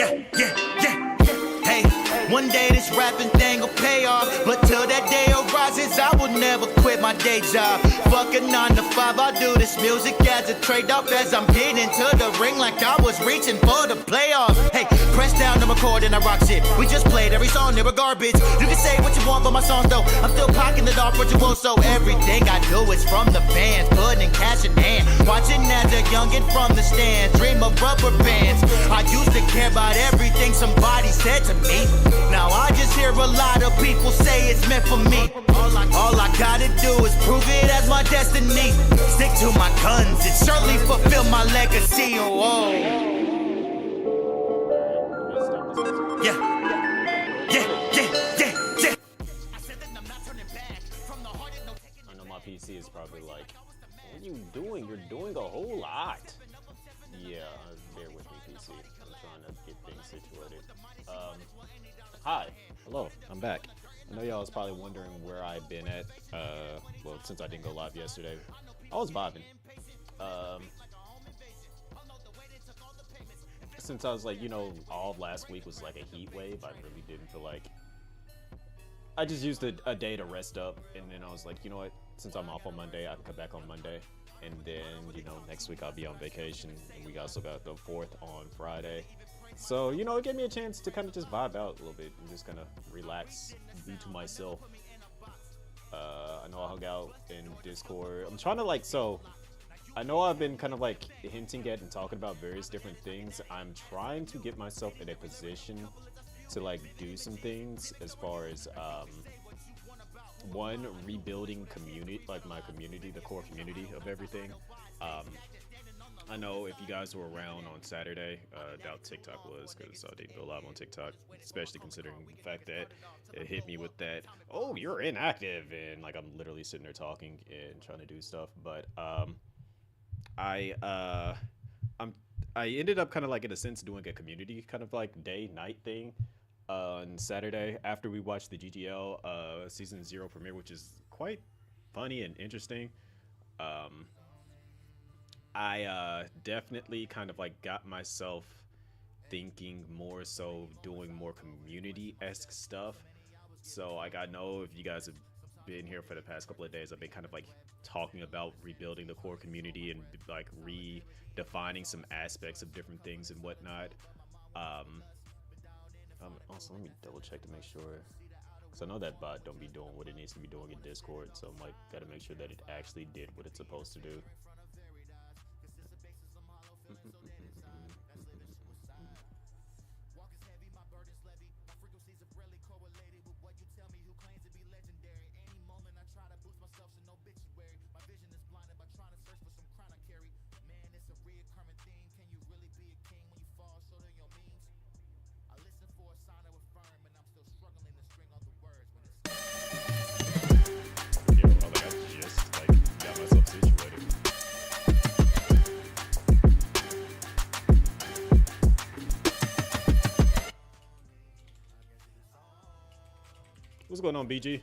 yeah. Hey, one day this rapping thing will pay off, but till that day arises, I will never quit my day job. Fuck a 9 to 5, I'll do this music as a trade-off as I'm getting into the ring like I was reaching for the playoffs. Hey, press down to record and I rock shit. We just played every song, they were garbage. You can say what you want, but my songs though, I'm still pocketing it off virtual, so everything I do is from the fans, putting cash in hand. Watching as a youngin' from the stands, dream of rubber bands. I used to care about everything somebody said to me. Now I just hear a lot of people say it's meant for me. All I gotta do is prove it as my destiny. Stick to my guns and surely fulfill my legacy. Oh, yeah. I know my PC is probably like, what are you doing? You're doing a whole lot. Yeah, bear with me, PC. I'm trying to get things situated. Hi. Hello. I'm back. I know y'all was probably wondering where I've been at. Well, since I didn't go live yesterday, I was vibing. Since I was like, all of last week was like a heat wave, I really didn't feel like. I just used a day to rest up, and then I was like, you know what? Since I'm off on Monday, I can come back on Monday, and then next week I'll be on vacation, and we also got the 4th on Friday. So, it gave me a chance to kind of just vibe out a little bit and just kind of relax, be to myself. I know I hung out in Discord. I'm trying to I know I've been kind of hinting at and talking about various different things. I'm trying to get myself in a position to do some things as far as, one, rebuilding community, my community, the core community of everything. I know if you guys were around on Saturday, doubt TikTok was, because I didn't go live on TikTok, especially considering the fact that it hit me with that, oh, you're inactive, and I'm literally sitting there talking and trying to do stuff. But I ended up kind of in a sense doing a community kind of day night thing on Saturday after we watched the GGL season 0 premiere, which is quite funny and interesting. I definitely kind of got myself thinking more so doing more community-esque stuff. So I know if you guys have been here for the past couple of days, I've been kind of talking about rebuilding the core community and redefining some aspects of different things and whatnot. Also, let me double check to make sure, because I know that bot don't be doing what it needs to be doing in Discord, so I'm gotta make sure that it actually did what it's supposed to do. What's going on, BG?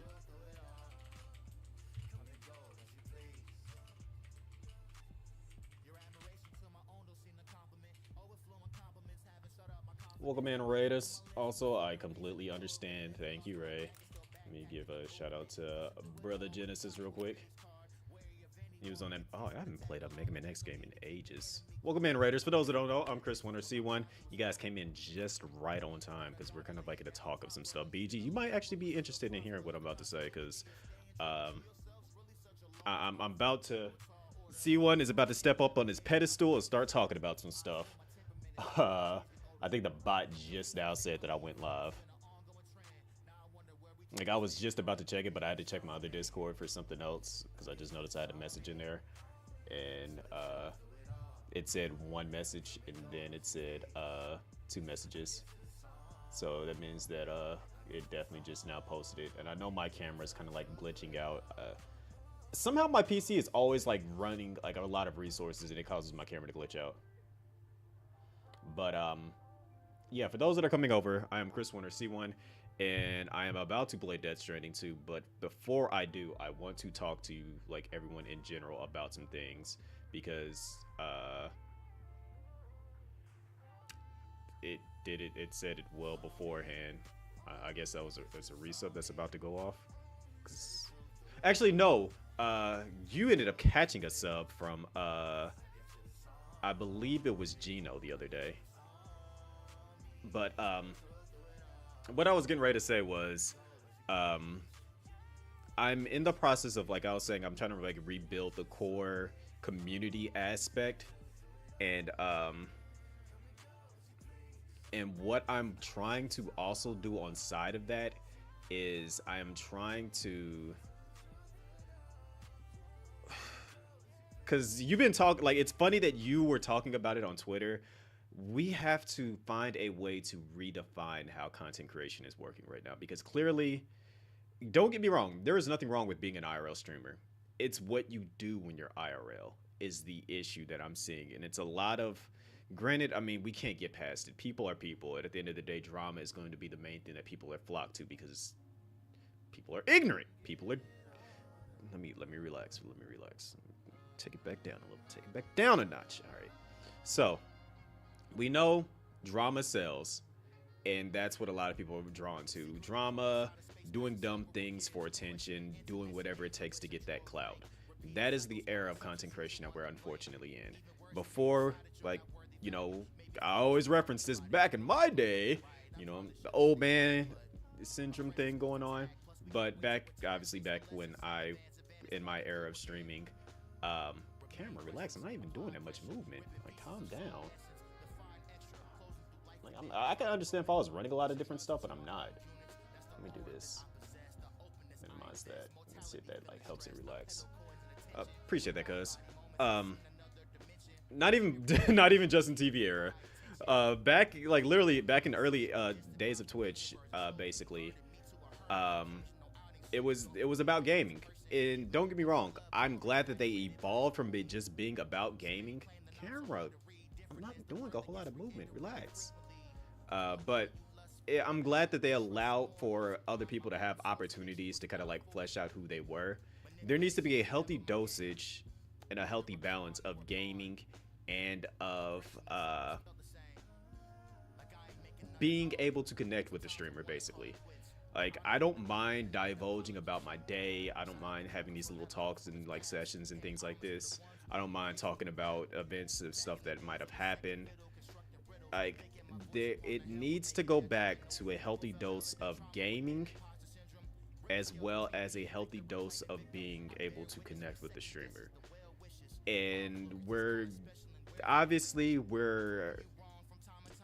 Welcome in, Raiders. Also, I completely understand. Thank you, Ray. Let me give a shout out to Brother Genesis real quick. He was on that. Oh, I haven't played a Mega Man X game in ages. Welcome in, Raiders. For those that don't know, I'm Chris Winter C1. You guys came in just right on time because we're kind of going to talk of some stuff. BG, you might actually be interested in hearing what I'm about to say because I'm about to. C1 is about to step up on his pedestal and start talking about some stuff. I think the bot just now said that I went live. I was just about to check it, but I had to check my other Discord for something else because I just noticed I had a message in there, and it said one message, and then it said 2 messages. So that means that it definitely just now posted it, and I know my camera is kind of glitching out. Somehow my PC is always running a lot of resources, and it causes my camera to glitch out. But yeah, for those that are coming over, I am Chris Winter C1. And I am about to play Death Stranding 2, but before I do, I want to talk to everyone in general about some things because it did it. It said it well beforehand. I guess that's a resub that's about to go off. 'Cause- Actually, no. You ended up catching a sub from I believe it was Gino the other day. But what I was getting ready to say was, um, I'm in the process of, like I was saying, I'm trying to like rebuild the core community aspect, and what I'm trying to also do on side of that is I am trying to, because you've been talking, like, it's funny that you were talking about it on Twitter. We have to find a way to redefine how content creation is working right now, because clearly, don't get me wrong, there is nothing wrong with being an IRL streamer. It's what you do when you're IRL is the issue that I'm seeing. And it's a lot of, granted, I mean, we can't get past it. People are people. And at the end of the day, drama is going to be the main thing that people are flocked to, because people are ignorant. People are, let me relax. Let me relax. Take it back down a little. Take it back down a notch. All right. So we know drama sells, and that's what a lot of people are drawn to. Drama, doing dumb things for attention, doing whatever it takes to get that clout. That is the era of content creation that we're unfortunately in. Before, like, you know, I always reference this back in my day, you know, the old man syndrome thing going on. But obviously back when in my era of streaming, camera, relax, I'm not even doing that much movement. Like, calm down. Like, I can understand if I was running a lot of different stuff, but I'm not. Let me do this. Minimize that. Let's see if that like helps it relax. Appreciate that, cuz. Not even not even just in TV era. Back like literally back in early days of Twitch, basically, it was about gaming. And don't get me wrong, I'm glad that they evolved from it just being about gaming. Camera, I'm not doing a whole lot of movement. Relax. But I'm glad that they allowed for other people to have opportunities to kind of like flesh out who they were. There needs to be a healthy dosage and a healthy balance of gaming and of being able to connect with the streamer, basically. Like, I don't mind divulging about my day. I don't mind having these little talks and like sessions and things like this. I don't mind talking about events of stuff that might have happened. Like, it needs to go back to a healthy dose of gaming, as well as a healthy dose of being able to connect with the streamer. And we're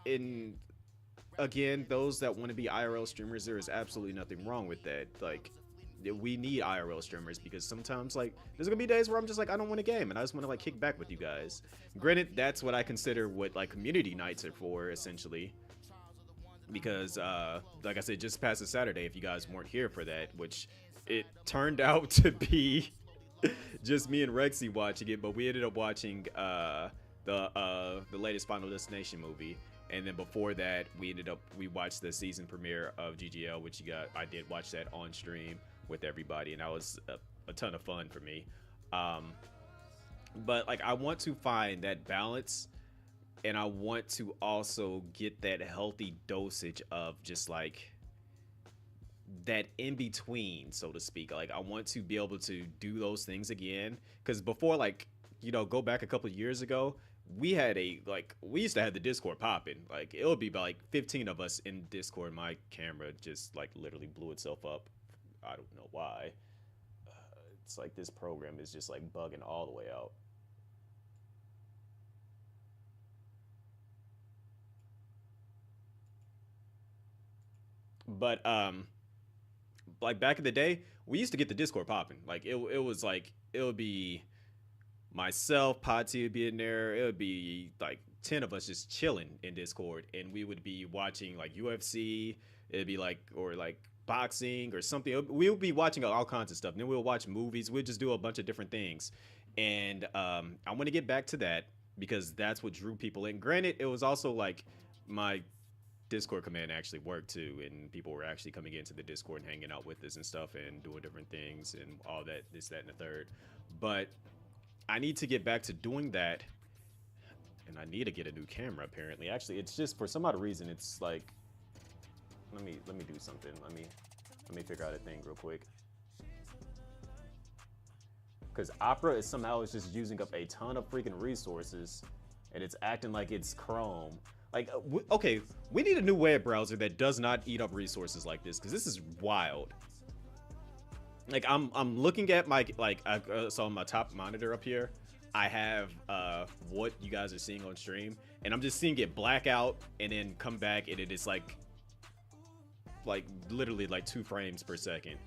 in, again, those that want to be IRL streamers, there is absolutely nothing wrong with that. Like, we need IRL streamers, because sometimes, like, there's gonna be days where I'm just like, I don't want to game and I just want to like kick back with you guys. Granted, that's what I consider what like community nights are for, essentially, because like I said, just past a Saturday, if you guys weren't here for that, which it turned out to be just me and Rexy watching it, but we ended up watching the latest Final Destination movie. And then before that, we watched the season premiere of GGL, which I did watch that on stream with everybody, and that was a ton of fun for me. But like, I want to find that balance, and I want to also get that healthy dosage of just like that in between, so to speak. Like, I want to be able to do those things again, because before, like, you know, go back a couple of years ago, we used to have the Discord popping. Like, it would be about like 15 of us in Discord. My camera just like literally blew itself up. I don't know why. It's like this program is just like bugging all the way out. But like back in the day, we used to get the Discord popping. Like, it was like, it would be myself, Pati would be in there. It would be like 10 of us just chilling in Discord, and we would be watching like UFC. It'd be like, or like boxing or something. We would be watching all kinds of stuff. And then we'll watch movies. We'll just do a bunch of different things. And I want to get back to that, because that's what drew people in. Granted, it was also like my Discord command actually worked too, and people were actually coming into the Discord and hanging out with us and stuff and doing different things and all that, this, that, and the third. But I need to get back to doing that and I need to get a new camera. Apparently, actually, it's just for some odd reason. It's like, let me do something. Let me figure out a thing real quick. Because Opera is somehow is just using up a ton of freaking resources, and it's acting like it's Chrome. Like, okay, we need a new web browser that does not eat up resources like this, because this is wild. Like, I'm looking at my, like, so on my top monitor up here, I have what you guys are seeing on stream, and I'm just seeing it black out and then come back, and it is like literally like 2 frames per second.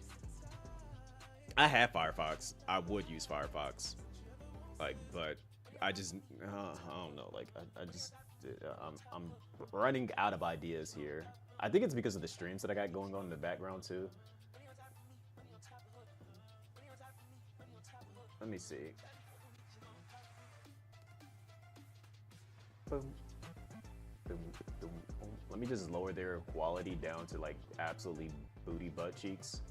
I have Firefox. I would use Firefox, like, but I just I don't know. Like, I just I'm running out of ideas here. I think it's because of the streams that I got going on in the background too. Let me see. Boom. Boom, boom, boom. Let me just lower their quality down to like absolutely booty butt cheeks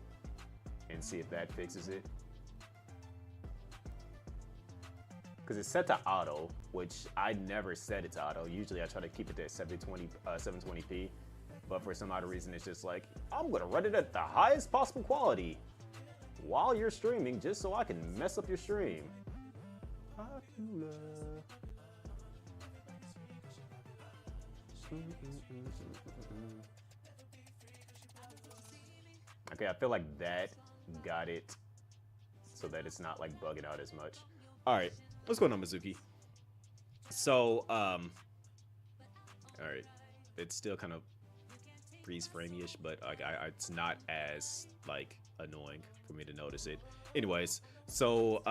and see if that fixes it. Because it's set to auto, which I never set it to auto. Usually I try to keep it to 720p, but for some odd reason it's just like, I'm gonna run it at the highest possible quality while you're streaming just so I can mess up your stream. Popular. Okay, I feel like that got it so that it's not like bugging out as much. All right, what's going on, Mizuki? So, all right, it's still kind of freeze framey-ish, but like it's not as like annoying for me to notice it. Anyways, so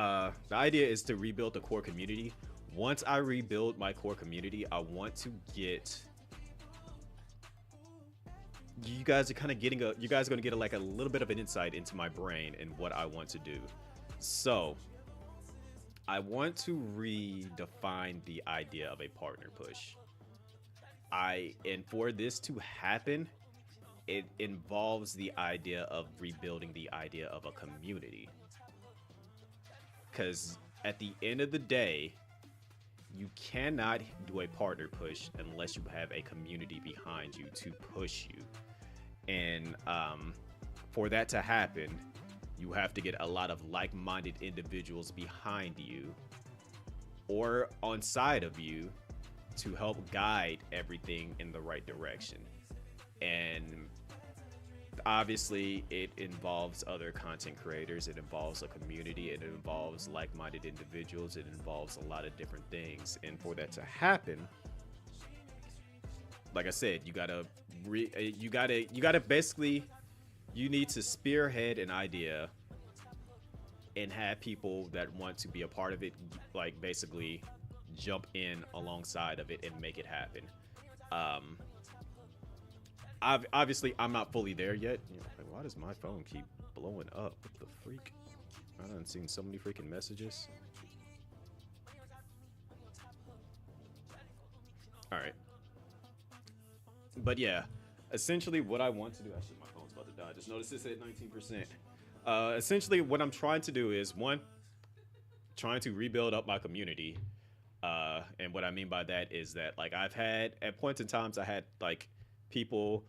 the idea is to rebuild the core community. Once I rebuild my core community, I want to get. You guys are kind of getting you guys are going to get like a little bit of an insight into my brain and what I want to do. So I want to redefine the idea of a partner push. And for this to happen, it involves the idea of rebuilding the idea of a community. Because at the end of the day, you cannot do a partner push unless you have a community behind you to push you. And for that to happen, you have to get a lot of like-minded individuals behind you or on side of you to help guide everything in the right direction. And obviously it involves other content creators, it involves a community, it involves like-minded individuals, it involves a lot of different things. And for that to happen, like I said, you need to spearhead an idea and have people that want to be a part of it, like basically jump in alongside of it and make it happen. Obviously, I'm not fully there yet. You know, like, why does my phone keep blowing up? What the freak? I done seen so many freaking messages. All right. But yeah, essentially what I want to do, actually my phone's about to die. I just noticed this at 19%. Essentially what I'm trying to do is, one, trying to rebuild up my community. And what I mean by that is that, like, I've had, at points in times, I had, like, people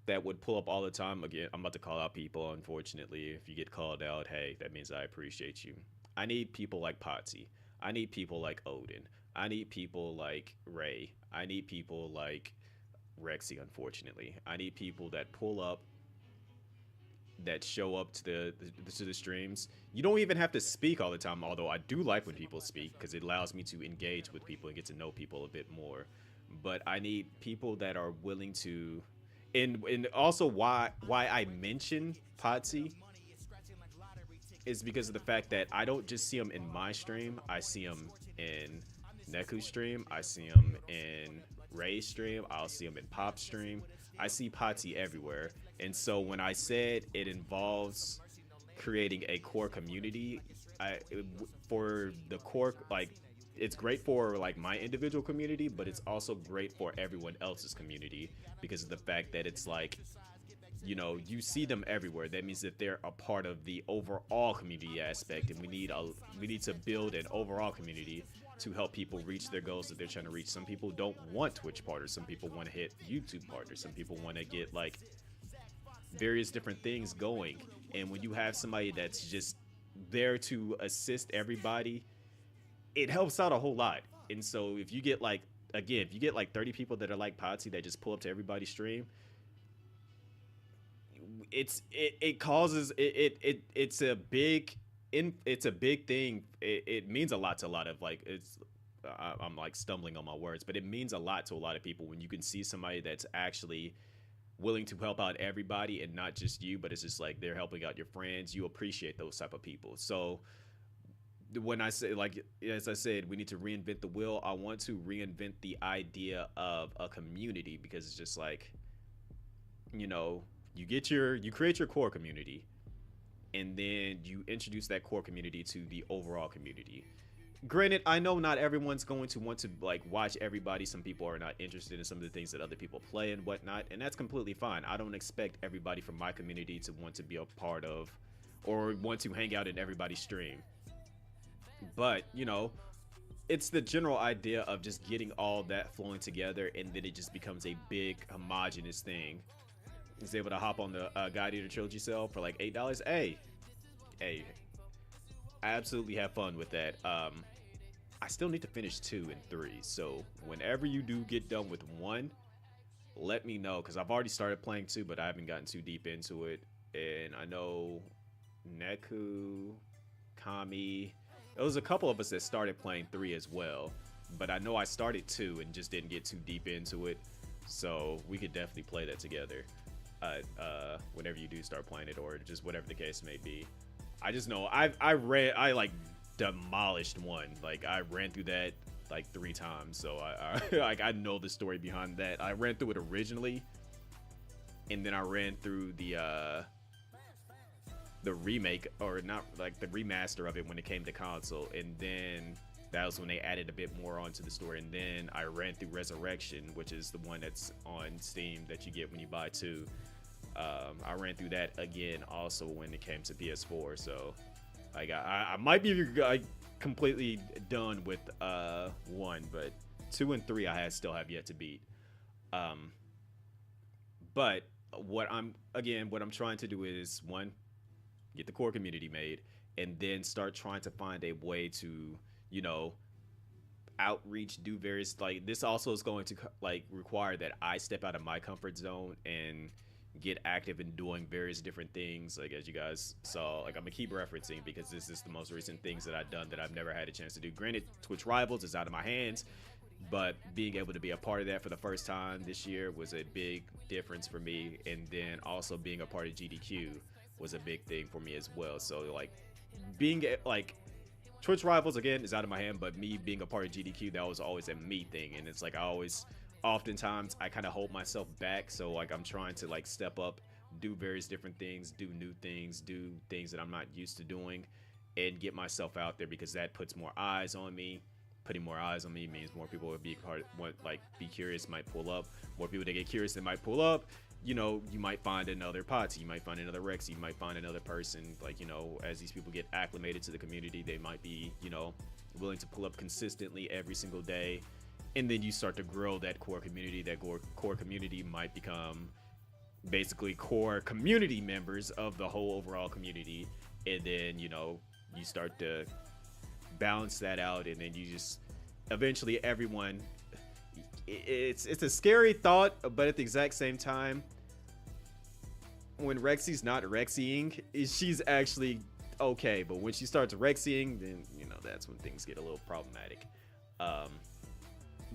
that would pull up all the time. Again, I'm about to call out people, unfortunately. If you get called out, hey, that means I appreciate you. I need people like Potsy. I need people like Odin. I need people like Ray. I need people like Rexy, unfortunately. I need people that pull up, that show up to the streams. You don't even have to speak all the time, although I do like when people speak because it allows me to engage with people and get to know people a bit more. But I need people that are willing to, and also why I mention Potsy is because of the fact that I don't just see him in my stream. I see him in Neku's stream. I see him in Ray's stream. I'll see him in Pop's stream. I see Potsy everywhere. And so when I said it involves creating a core community, for the core, like, it's great for like my individual community, but it's also great for everyone else's community because of the fact that it's like, you know, you see them everywhere. That means that they're a part of the overall community aspect, and we need to build an overall community to help people reach their goals that they're trying to reach. Some people don't want Twitch partners. Some people want to hit YouTube partners. Some people want to get like various different things going. And when you have somebody that's just there to assist everybody, it helps out a whole lot. And so if you get like, again, if you get like 30 people that are like Potsy that just pull up to everybody's stream, it's a big thing. It means a lot to a lot of like, I'm like stumbling on my words, but it means a lot to a lot of people when you can see somebody that's actually willing to help out everybody and not just you, but it's just like they're helping out your friends. You appreciate those type of people. So when I say, like, as I said, we need to reinvent the wheel, I want to reinvent the idea of a community, because it's just like, you know, you create your core community, and then you introduce that core community to the overall community. Granted, I know not everyone's going to want to like watch everybody. Some people are not interested in some of the things that other people play and whatnot, and that's completely fine. I don't expect everybody from my community to want to be a part of or want to hang out in everybody's stream. But, you know, it's the general idea of just getting all that flowing together, and then it just becomes a big homogenous thing. He's able to hop on the God Eater Trilogy sale for like $8. Hey, I absolutely have fun with that. I still need to finish 2 and 3, so whenever you do get done with 1, let me know, because I've already started playing 2, but I haven't gotten too deep into it. And I know Neku, Kami, there was a couple of us that started playing 3 as well, but I know I started 2 and just didn't get too deep into it, so we could definitely play that together whenever you do start playing it, or just whatever the case may be. I just know I like demolished 1. Like, I ran through that like 3 times, so I like, I know the story behind that. I ran through it originally, and then I ran through the remake, or not, like the remaster of it when it came to console, and then that was when they added a bit more onto the story. And then I ran through Resurrection, which is the one that's on Steam that you get when you buy 2. I ran through that again also when it came to PS4, so like I might be like completely done with 1, but 2 and 3 I still have yet to beat. But what I'm trying to do is, 1, get the core community made, and then start trying to find a way to, you know, outreach, do various, like, this also is going to like require that I step out of my comfort zone and get active in doing various different things. Like, as you guys saw, like, I'm gonna keep referencing because this is the most recent things that I've done that I've never had a chance to do. Granted, Twitch Rivals is out of my hands, but being able to be a part of that for the first time this year was a big difference for me. And then also being a part of GDQ was a big thing for me as well. So like, being like, Twitch Rivals again is out of my hand, but me being a part of GDQ, that was always a me thing. And it's like, oftentimes I kind of hold myself back. So like, I'm trying to like step up, do various different things, do new things, do things that I'm not used to doing, and get myself out there, because that puts more eyes on me. Putting more eyes on me means more people would be curious, might pull up. More people that get curious, they might pull up. You know, you might find another Potsy, you might find another Rexy, you might find another person. Like, you know, as these people get acclimated to the community, they might be, you know, willing to pull up consistently every single day. And then you start to grow that core community. That core community might become basically core community members of the whole overall community. And then, you know, you start to balance that out, and then you just eventually everyone, it's a scary thought, but at the exact same time, when Rexy's not Rexying, she's actually okay, but when she starts Rexying, then, you know, that's when things get a little problematic.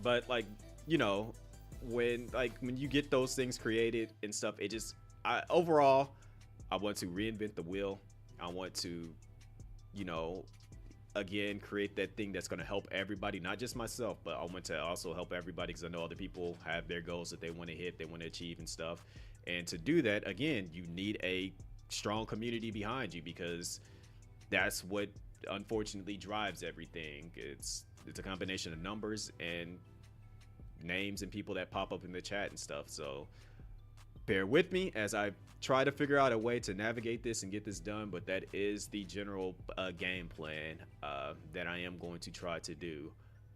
But like, you know, when you get those things created and stuff, it just, overall, I want to reinvent the wheel. I want to, you know, again, create that thing that's going to help everybody, not just myself, but I want to also help everybody, because I know other people have their goals that they want to hit, they want to achieve and stuff. And to do that, again, you need a strong community behind you, because that's what unfortunately drives everything. It's a combination of numbers and names and people that pop up in the chat and stuff. So bear with me as I try to figure out a way to navigate this and get this done, but that is the general game plan that I am going to try to do.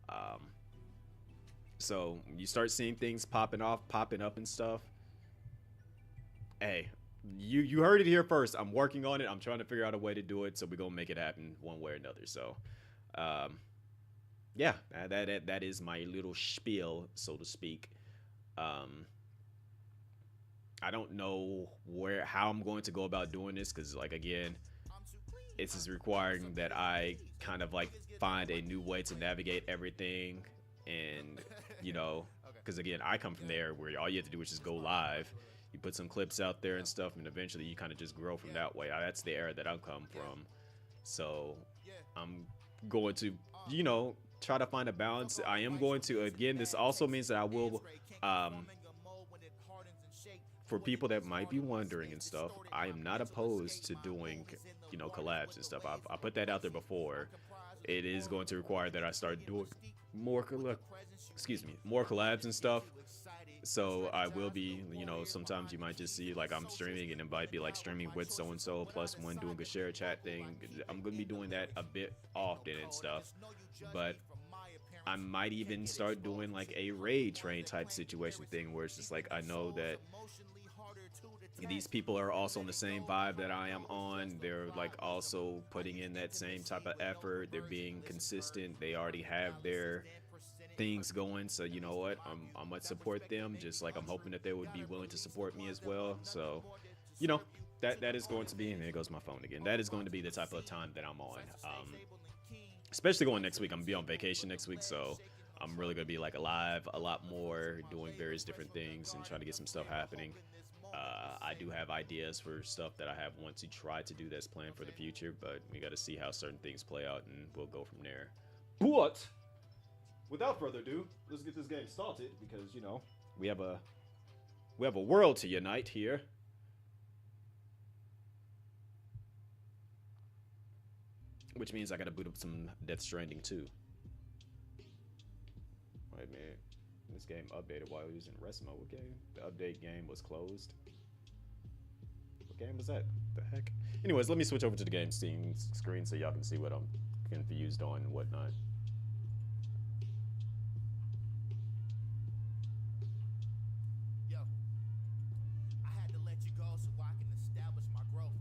Um, so you start seeing things popping up and stuff. Hey, you heard it here first. I'm working on it. I'm trying to figure out a way to do it. So we're gonna make it happen one way or another. So, um, yeah, that is my little spiel, so to speak. Um, I don't know how I'm going to go about doing this because, like, again, it's is requiring that I kind of like find a new way to navigate everything, and you know, because again, I come from there where all you have to do is just go live. You put some clips out there and stuff, and eventually you kind of just grow from that way. That's the era that I'm come from, so I'm going to, try to find a balance. I am going to, again, this also means that I will, for people that might be wondering and stuff, I am not opposed to doing, collabs and stuff. I put that out there before. It is going to require that I start doing more collabs and stuff. So I will be, sometimes you might just see like I'm streaming and it might be like streaming with so and so plus one doing a share chat thing. I'm gonna be doing that a bit often and stuff, but I might even start doing like a raid train type situation thing where it's just like I know that these people are also on the same vibe that I am on. They're like also putting in that same type of effort. They're being consistent. They already have their things going. So you know what? I'm gonna support them. Just like I'm hoping that they would be willing to support me as well. So, that is going to be. And there goes my phone again. That is going to be the type of time that I'm on. Especially going next week. I'm gonna be on vacation next week, so I'm really gonna be like alive a lot more, doing various different things and trying to get some stuff happening. I do have ideas for stuff that I have want to try to do that's planned for the future, but we got to see how certain things play out, and we'll go from there. But without further ado, let's get this game started because we have a world to unite here. Which means I got to boot up some Death Stranding too. Wait a minute. This game updated while using rest mode. What game? The update game was closed. What game was that? The heck? Anyways, let me switch over to the game screen so y'all can see what I'm confused on and whatnot. Yo, I had to let you go so I can establish my growth.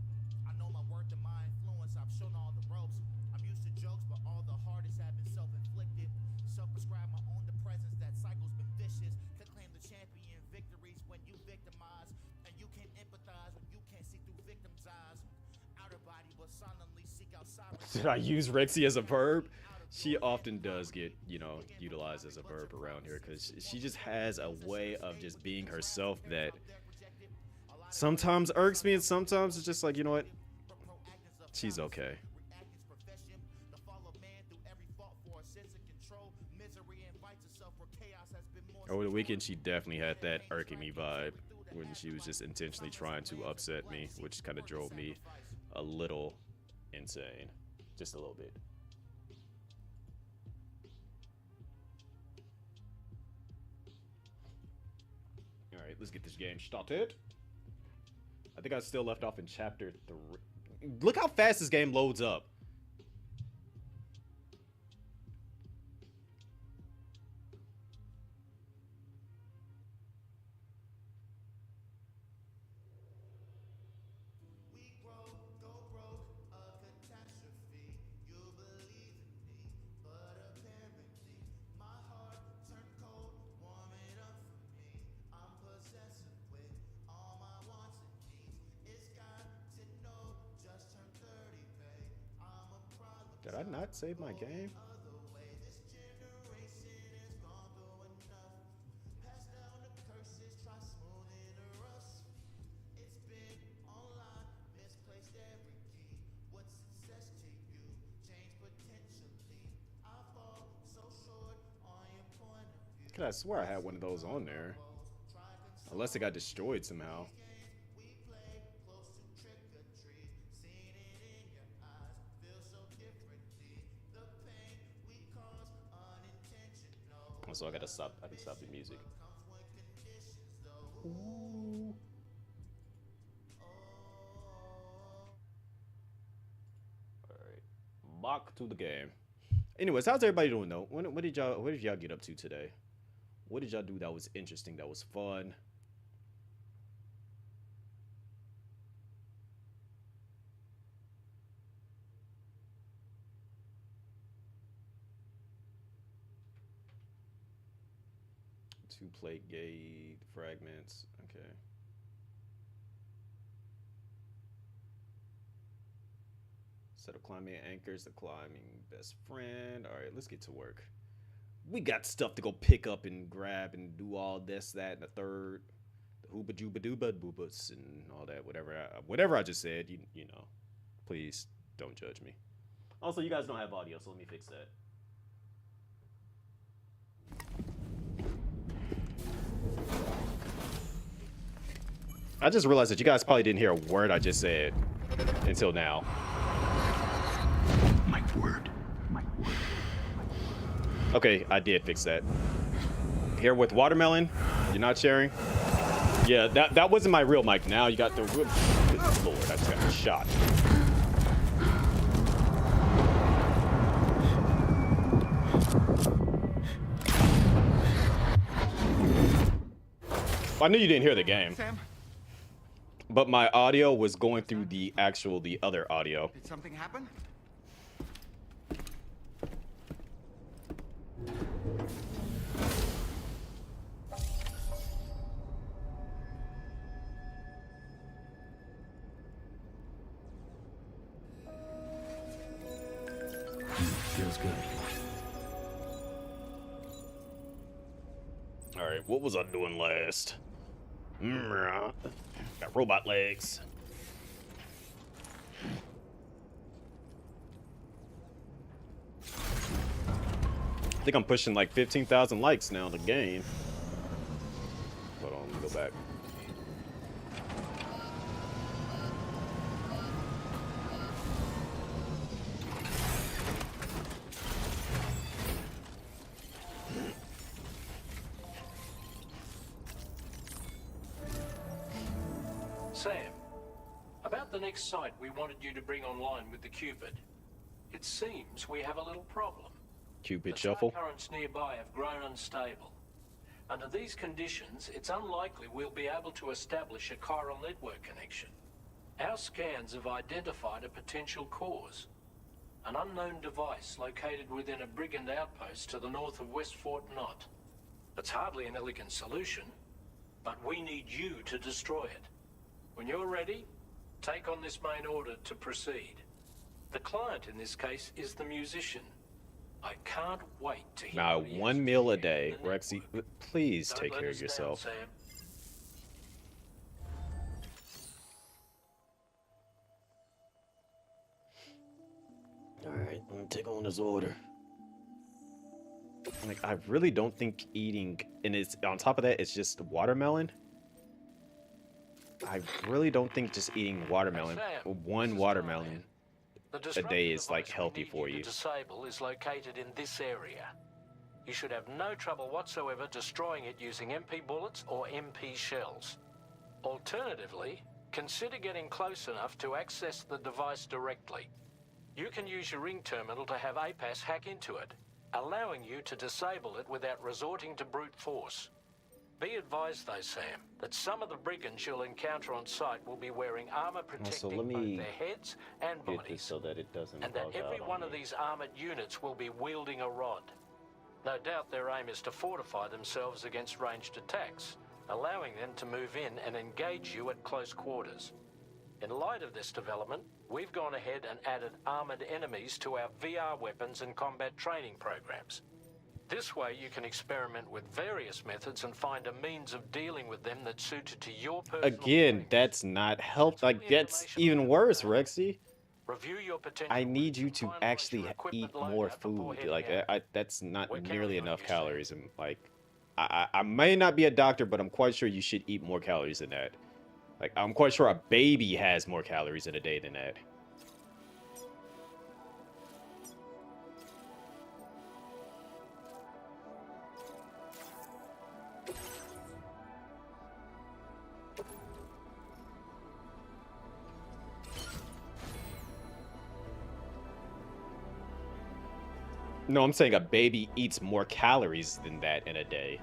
I know my worth and my influence. I've shown all the ropes. I'm used to jokes, but all the hardest have been self-inflicted. Self-prescribe my own depressants. That cycle's been vicious. Could claim the champion victories when you victimize, and you can't empathize when you can't see through victims' eyes. Outer body, but silently seek outside. Did I use Rexy as a verb? She often does get, utilized as a verb around here because she just has a way of just being herself that sometimes irks me and sometimes it's just like, you know what? She's okay. Over the weekend, she definitely had that irking me vibe when she was just intentionally trying to upset me, which kind of drove me a little insane. Just a little bit. Alright, let's get this game started. I think I still left off in chapter 3. Look how fast this game loads up. Did I not save my game? I swear I had one of those on there. Unless it got destroyed somehow. So I can stop the music. Ooh. Alright. Back to the game. Anyways, how's everybody doing though? What did y'all get up to today? What did y'all do that was interesting, that was fun? Two plate gate fragments. Okay. Set of climbing anchors, the climbing best friend. All right, let's get to work. We got stuff to go pick up and grab and do all this, that, and the third. The hooba jooba dooba boobas and all that. Whatever I just said, you know. Please don't judge me. Also, you guys don't have audio, so let me fix that. I just realized that you guys probably didn't hear a word I just said until now. My word. Okay, I did fix that. Here with watermelon, you're not sharing? Yeah, that wasn't my real mic. Now you got the real... Good Lord, I just got shot. I knew you didn't hear the game. Sam? But my audio was going through the other audio. Did something happen? Feels good. All right, what was I doing last? Got robot legs. I think I'm pushing like 15,000 likes now in the game. Hold on, let me go back. Sam, about the next site we wanted you to bring online with the Cupid. It seems we have a little problem. Cupid The shuffle. tide currents nearby have grown unstable. Under these conditions, it's unlikely we'll be able to establish a chiral network connection. Our scans have identified a potential cause. An unknown device located within a brigand outpost to the north of West Fort Knot. It's hardly an elegant solution, but we need you to destroy it. When you're ready, take on this main order to proceed. The client in this case is the musician. I can't wait to hear Now, what he has one to meal a share day. with the Rexy, network. please Don't take let care us of down, yourself. Sam. All right, let me take on this order. Like, I really don't think eating, and it's on top of that, it's just watermelon. I really don't think just eating watermelon, Sam, one this is watermelon The a disruptor day is like device we healthy need for to you. disable is located in this area. You should have no trouble whatsoever destroying it using MP bullets or MP shells. Alternatively, consider getting close enough to access the device directly. You can use your ring terminal to have APAS hack into it, allowing you to disable it without resorting to brute force. Be advised though, Sam, that some of the brigands you'll encounter on site will be wearing armor protecting let both me their heads and Get bodies. this so that it doesn't And that bug every out on one of me. these armored units will be wielding a rod. No doubt their aim is to fortify themselves against ranged attacks, allowing them to move in and engage you at close quarters. In light of this development, we've gone ahead and added armored enemies to our VR weapons and combat training programs. This way you can experiment with various methods and find a means of dealing with them that's suited to your personal Again, needs. that's not help. That's all Like, the that's information even I've worse, got. Rexy. Review your potential I need routes you and to finalize actually your equipment eat more loadout before food. heading Like, out. that's not We're counting nearly on enough you, Sam. calories. And like, I may not be a doctor, but I'm quite sure you should eat more calories than that. Like, I'm quite sure a baby has more calories in a day than that. No, I'm saying a baby eats more calories than that in a day.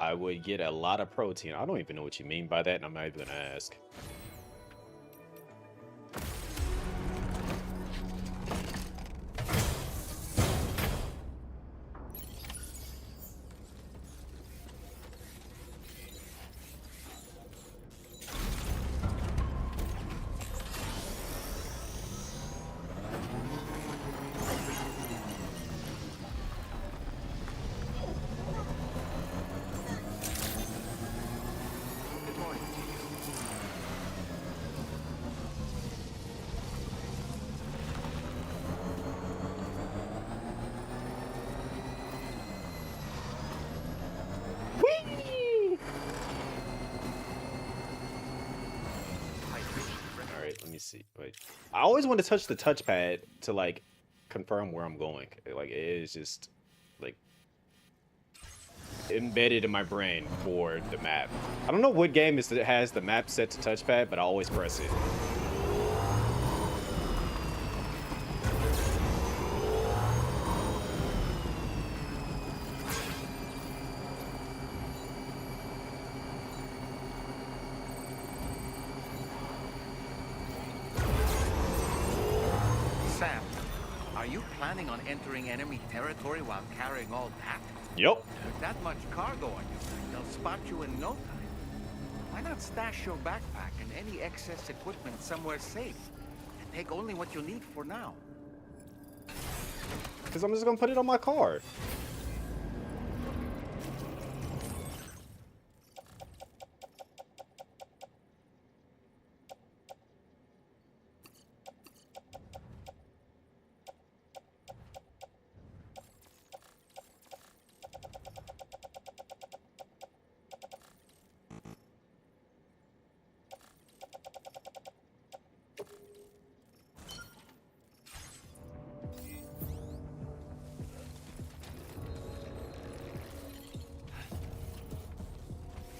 I would get a lot of protein. I don't even know what you mean by that, and I'm not even gonna ask. See, wait. I always want to touch the touchpad to like confirm where I'm going. Like it is just like embedded in my brain for the map. I don't know what game is that has the map set to touchpad, but I always press it. Sam, are you planning on entering enemy territory while carrying all that? Yep. With that much cargo on you, they'll spot you in no time. Why not stash your backpack and any excess equipment somewhere safe? And take only what you need for now. Because I'm just going to put it on my car.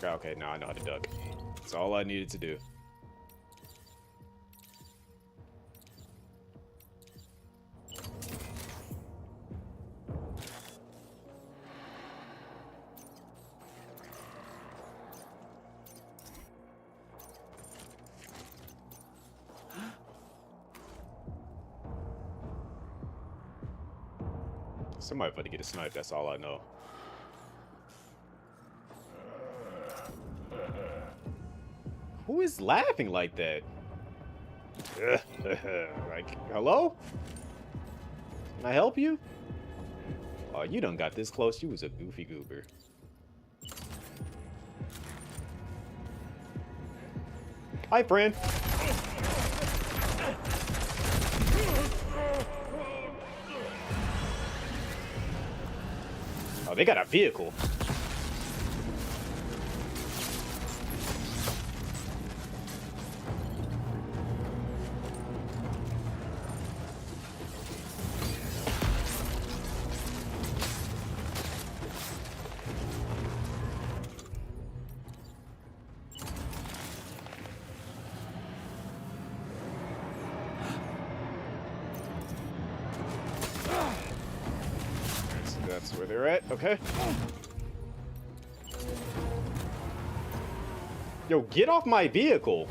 Okay, now I know how to duck. That's all I needed to do. Somebody about to get a snipe, that's all I know. Who is laughing like that? Like, hello? Can I help you? Oh, you done got this close. You was a goofy goober. Hi, friend. Oh, they got a vehicle. That's where they're at. Okay. Yo, get off my vehicle.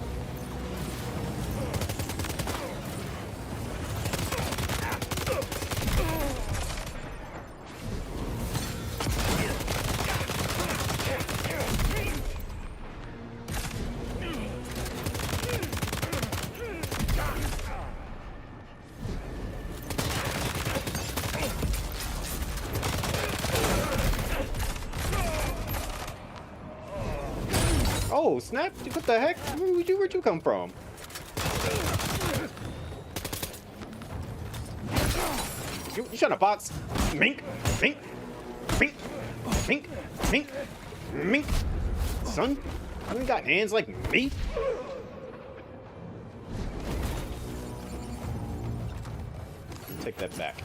Oh, snap! What the heck? Where'd you come from? You trying to box? Mink! Mink! Mink! Mink, mink, mink. Son, you ain't got hands like me. Take that back.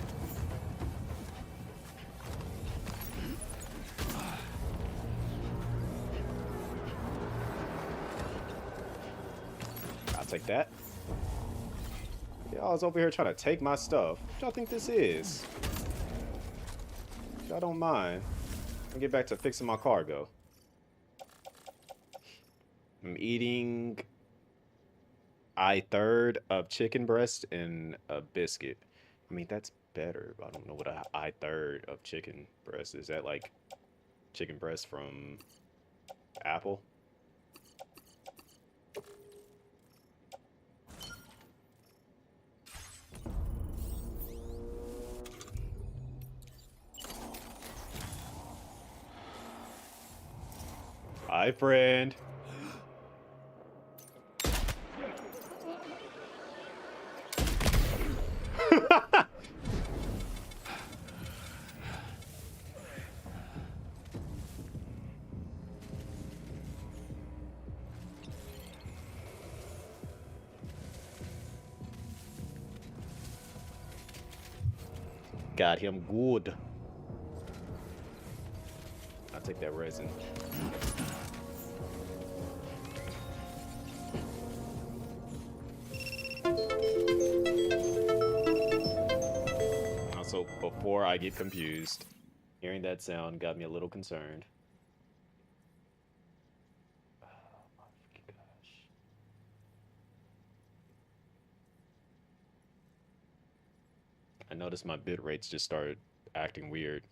I'll take that. Y'all's over here trying to take my stuff. What y'all think this is? Y'all don't mind. I'll get back to fixing my cargo. I'm eating a third of chicken breast and a biscuit. I mean, that's better. I don't know what a third of chicken breast is. That like chicken breast from Apple? Hi, friend. Got him good. I'll take that resin. Also, before I get confused, hearing that sound got me a little concerned. Oh my gosh. I noticed my bit rates just started acting weird.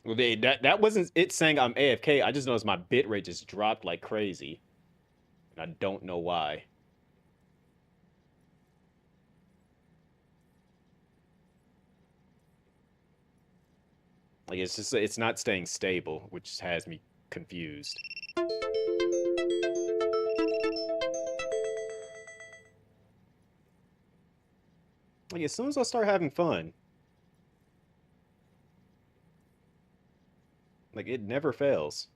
Well, that wasn't it saying I'm AFK. I just noticed my bit rate just dropped like crazy. And I don't know why. Like, it's just, it's not staying stable, which has me confused. Like, as soon as I start having fun, like, it never fails.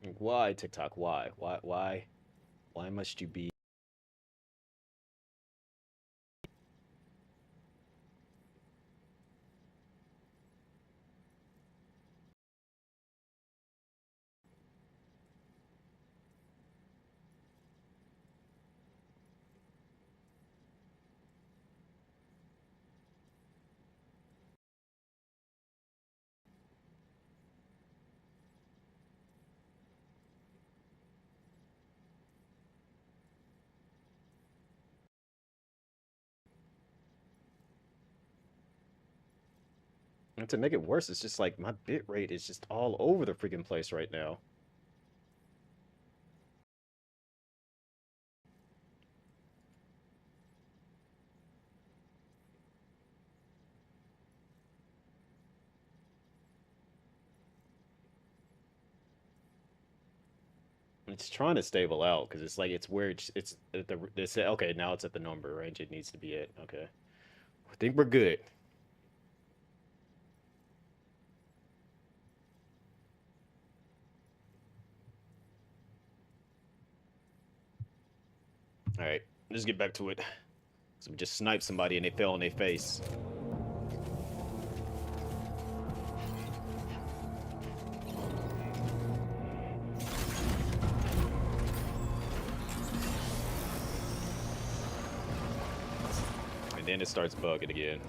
Like, why, TikTok? Why? Why must you be? And to make it worse, it's just like my bit rate is just all over the freaking place right now. It's trying to stable out because it's like it's where it's at the it's okay, now it's at the number range it needs to be at. Okay, I think we're good. All right, let's get back to it. So we just sniped somebody and they fell on their face. And then it starts bugging again.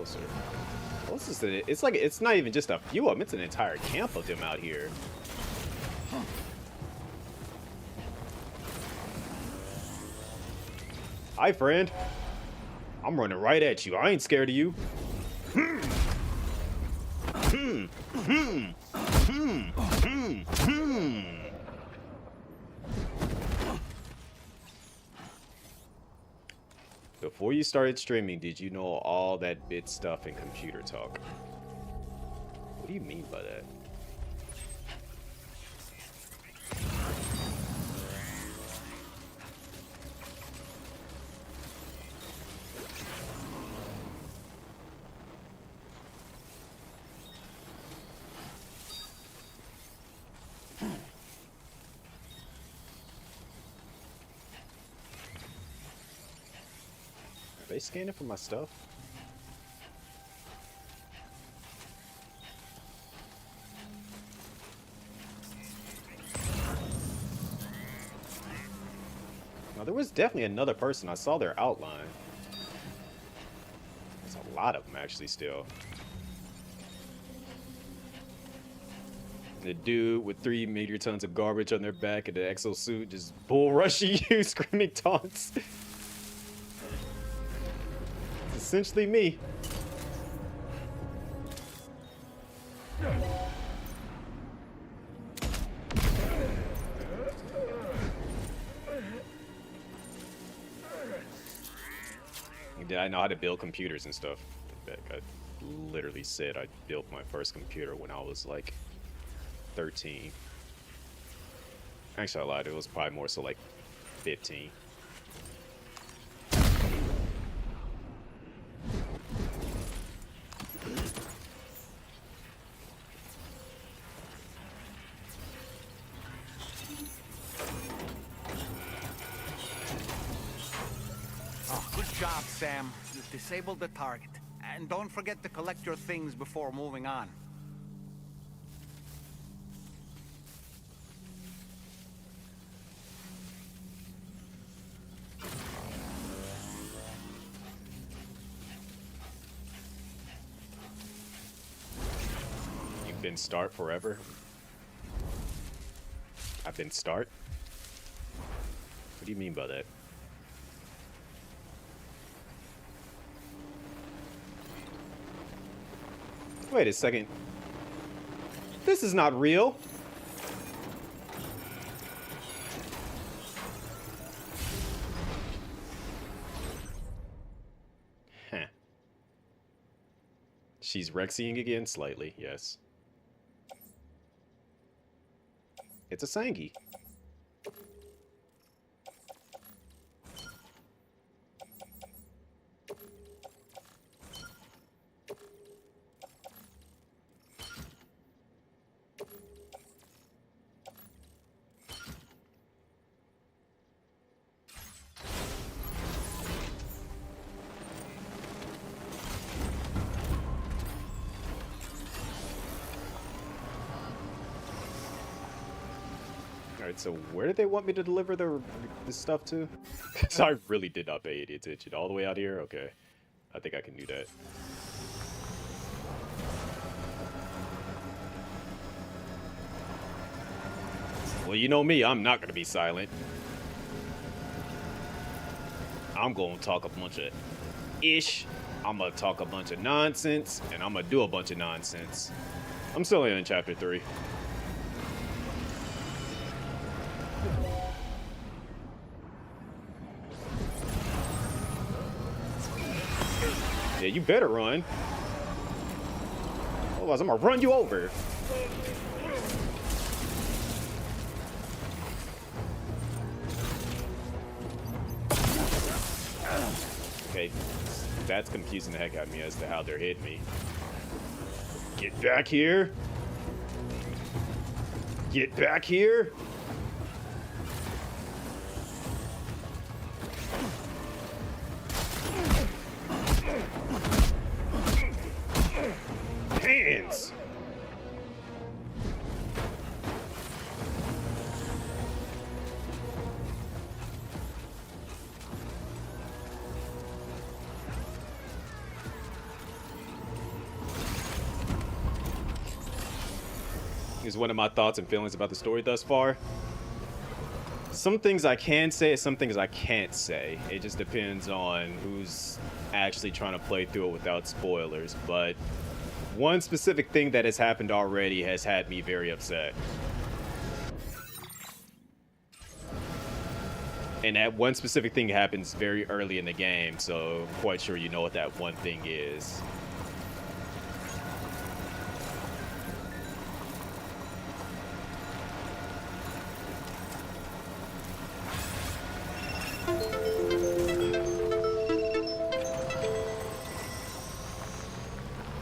closer. Well, it's like it's not even just a few of them, it's an entire camp of them out here. Hi, friend. I'm running right at you. I ain't scared of you. Before you started streaming, did you know all that bit stuff and computer talk? What do you mean by that? Are they scanning for my stuff? Now, there was definitely another person. I saw their outline. There's a lot of them, actually, still. The dude with 3 meter tons of garbage on their back and the exosuit just bull rushing you, screaming taunts. It's essentially me. Did I know how to build computers and stuff? I literally said I built my first computer when I was like 13. Actually, I lied. It was probably more so like 15. Oh, good job, Sam. You've disabled the target. And don't forget to collect your things before moving on. You've been start forever? I've been start? What do you mean by that? Wait a second. This is not real. Huh. She's Rexiing again? Slightly, yes. It's a Sangi. Alright, so where did they want me to deliver the stuff to? Because I really did not pay any attention. All the way out here? Okay. I think I can do that. Well, you know me, I'm not going to be silent. I'm going to talk a bunch of ish. I'm going to talk a bunch of nonsense. And I'm going to do a bunch of nonsense. I'm still in chapter 3. Yeah, you better run. Otherwise, I'm gonna run you over. Okay, that's confusing the heck out of me as to how they're hitting me. Get back here. Get back here. Hands. is one of my thoughts and feelings about the story thus far. Some things I can say, some things I can't say. It just depends on who's actually trying to play through it without spoilers. But one specific thing that has happened already has had me very upset. And that one specific thing happens very early in the game, so I'm quite sure you know what that one thing is.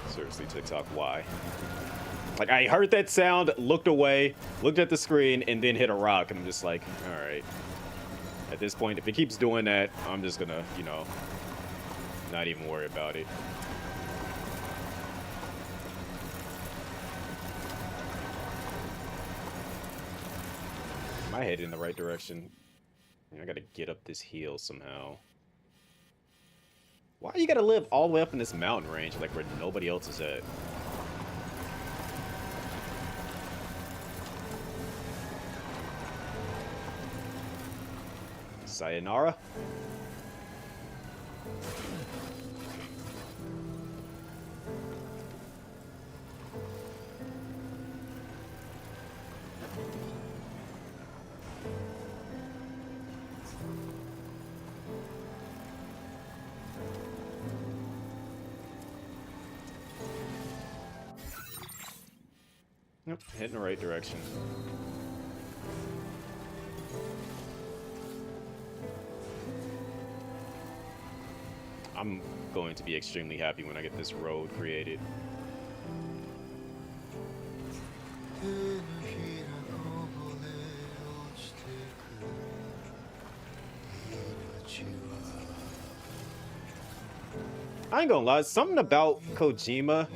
Seriously, TikTok, why? Like, I heard that sound, looked away, looked at the screen, and then hit a rock, and I'm just like, alright. At this point, if it keeps doing that, I'm just gonna, you know, not even worry about it. Am I headed in the right direction? I gotta get up this hill somehow. Why you gotta live all the way up in this mountain range, like where nobody else is at? Sayonara? Yep, heading the right direction. I'm going to be extremely happy when I get this road created. I ain't gonna lie, something about Kojima.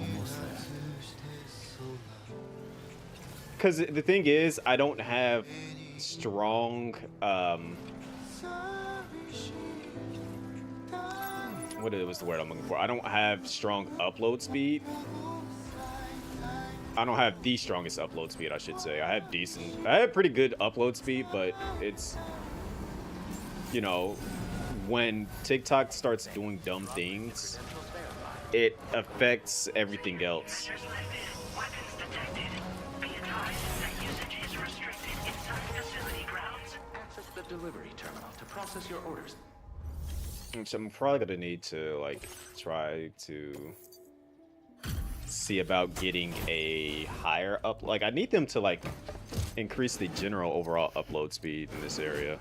Because the thing is, I don't have strong, what was the word I'm looking for? I don't have strong upload speed. I don't have the strongest upload speed, I should say. I have pretty good upload speed, but it's, you know, when TikTok starts doing dumb things, it affects everything else. Access the delivery terminal to process your orders. Which I'm probably gonna need to like try to see about getting a higher up. Like I need them to like increase the general overall upload speed in this area.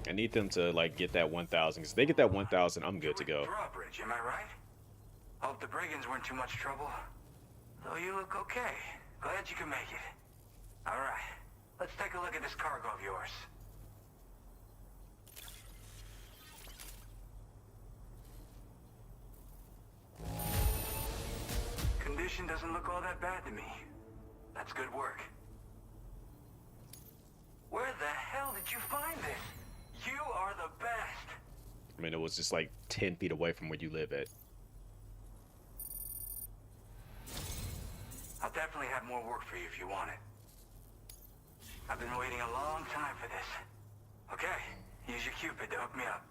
I need them to like get that 1,000. Because if they get that 1,000, I'm good to go. Drawbridge, am I right? Hope the brigands weren't too much trouble. Though you look okay. Glad you can make it. All right. Let's take a look at this cargo of yours. Condition doesn't look all that bad to me. That's good work. Where the hell did you find this? You are the best. I mean, it was just like 10 feet away from where you live at. I'll definitely have more work for you if you want it. I've been waiting a long time for this. Okay, use your Cupid to hook me up.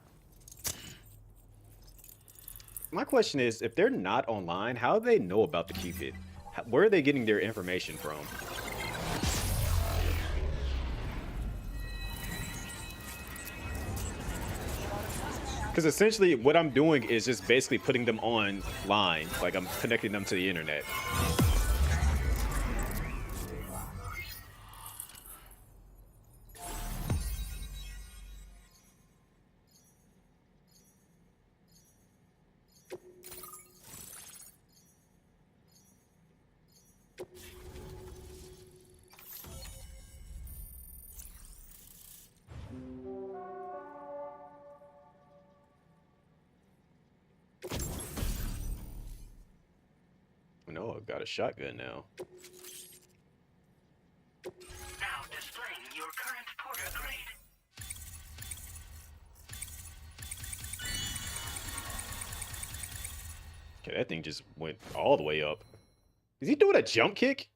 My question is, if they're not online, how do they know about the Cupid? Where are they getting their information from? Because essentially what I'm doing is just basically putting them online, like I'm connecting them to the internet. No, I've got a shotgun now. Now displaying your current porter grade. Okay, that thing just went all the way up. Is he doing a jump kick?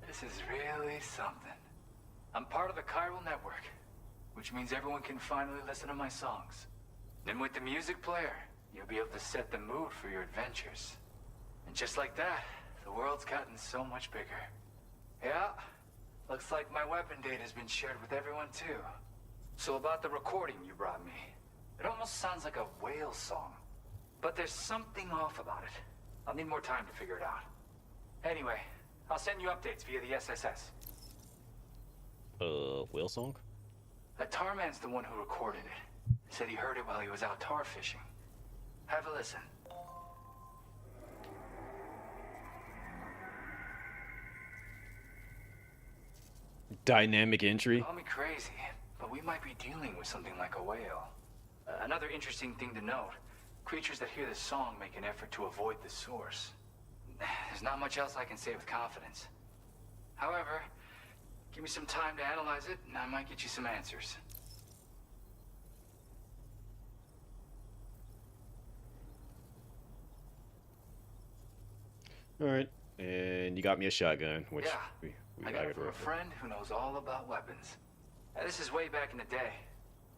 This is really something. I'm part of the chiral network, which means everyone can finally listen to my songs. And with the music player, you'll be able to set the mood for your adventures. And just like that, the world's gotten so much bigger. Yeah, looks like my weapon data has been shared with everyone too. So about the recording you brought me, it almost sounds like a whale song. But there's something off about it. I'll need more time to figure it out. Anyway, I'll send you updates via the SSS. Whale song? That tar man's the one who recorded it. He said he heard it while he was out tar fishing. Have a listen. Dynamic entry. Call me crazy, but we might be dealing with something like a whale. Another interesting thing to note, creatures that hear this song make an effort to avoid the source. There's not much else I can say with confidence. However, give me some time to analyze it, and I might get you some answers. All right, and you got me a shotgun, which Yeah, we I got it from a friend who knows all about weapons. This is way back in the day,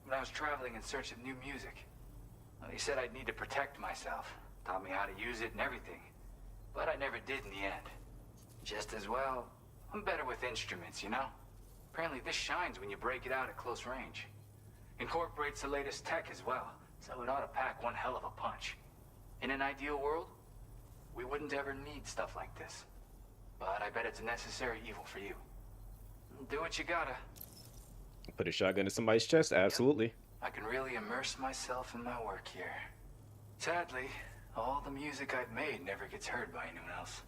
when I was traveling in search of new music. Well, he said I'd need to protect myself, taught me how to use it and everything. But I never did in the end. Just as well, I'm better with instruments, you know? Apparently this shines when you break it out at close range. Incorporates the latest tech as well, so it ought to pack one hell of a punch. In an ideal world, we wouldn't ever need stuff like this. But I bet it's a necessary evil for you. Do what you gotta. Put a shotgun in somebody's chest? Absolutely. I can really immerse myself in my work here. Sadly, all the music I've made never gets heard by anyone else.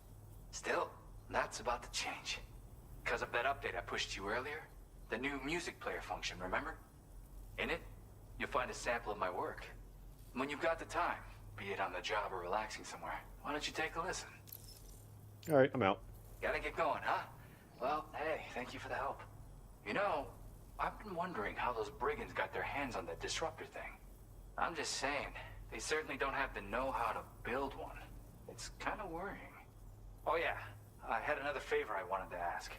Still, that's about to change. Because of that update I pushed you earlier, the new music player function, remember? In it, you'll find a sample of my work. When you've got the time, be it on the job or relaxing somewhere, why don't you take a listen? All right, I'm out. Gotta get going, huh? Well, hey, thank you for the help. You know, I've been wondering how those brigands got their hands on that disruptor thing. I'm just saying, they certainly don't have the know-how to build one. It's kind of worrying. Oh yeah, I had another favor I wanted to ask.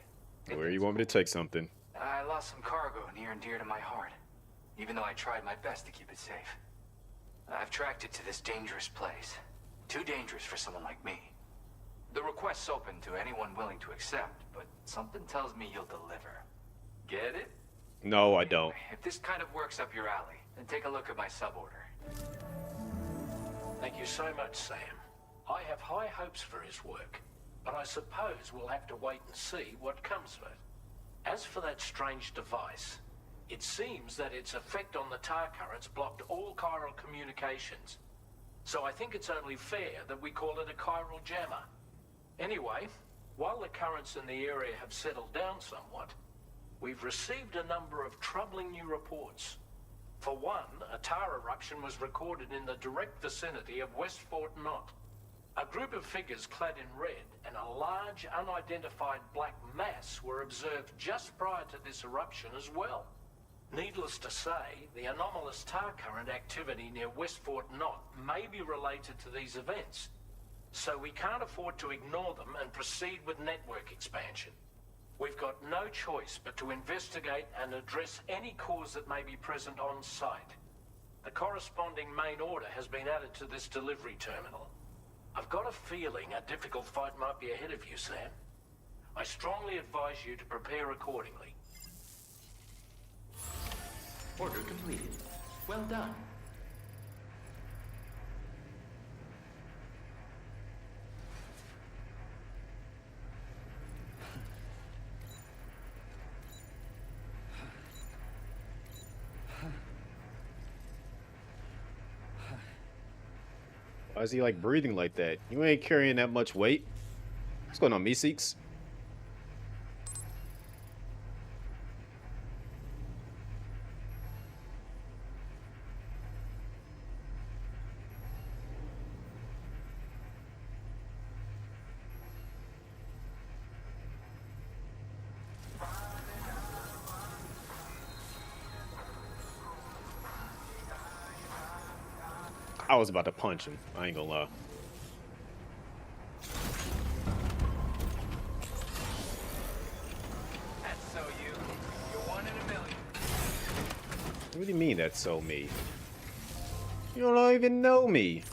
Where you want me to take something? I lost some cargo near and dear to my heart, even though I tried my best to keep it safe. I've tracked it to this dangerous place. Too dangerous for someone like me. The request's open to anyone willing to accept, but something tells me you'll deliver. Get it? No, I don't. If this kind of works up your alley, then take a look at my suborder. Thank you so much, Sam. I have high hopes for his work, but I suppose we'll have to wait and see what comes of it. As for that strange device, it seems that its effect on the tar currents blocked all chiral communications. So I think it's only fair that we call it a chiral jammer. Anyway, while the currents in the area have settled down somewhat, we've received a number of troubling new reports. For one, a tar eruption was recorded in the direct vicinity of West Fort Knot. A group of figures clad in red and a large unidentified black mass were observed just prior to this eruption as well. Needless to say, the anomalous tar current activity near West Fort Knot may be related to these events, so we can't afford to ignore them and proceed with network expansion. We've got no choice but to investigate and address any cause that may be present on site. The corresponding main order has been added to this delivery terminal. I've got a feeling a difficult fight might be ahead of you, Sam. I strongly advise you to prepare accordingly. Order completed. Well done. Why is he like breathing like that? You ain't carrying that much weight. What's going on, Meeseeks? I was about to punch him. I ain't gonna lie. That's so you. You're one in a million. What do you mean that's so me? You don't even know me.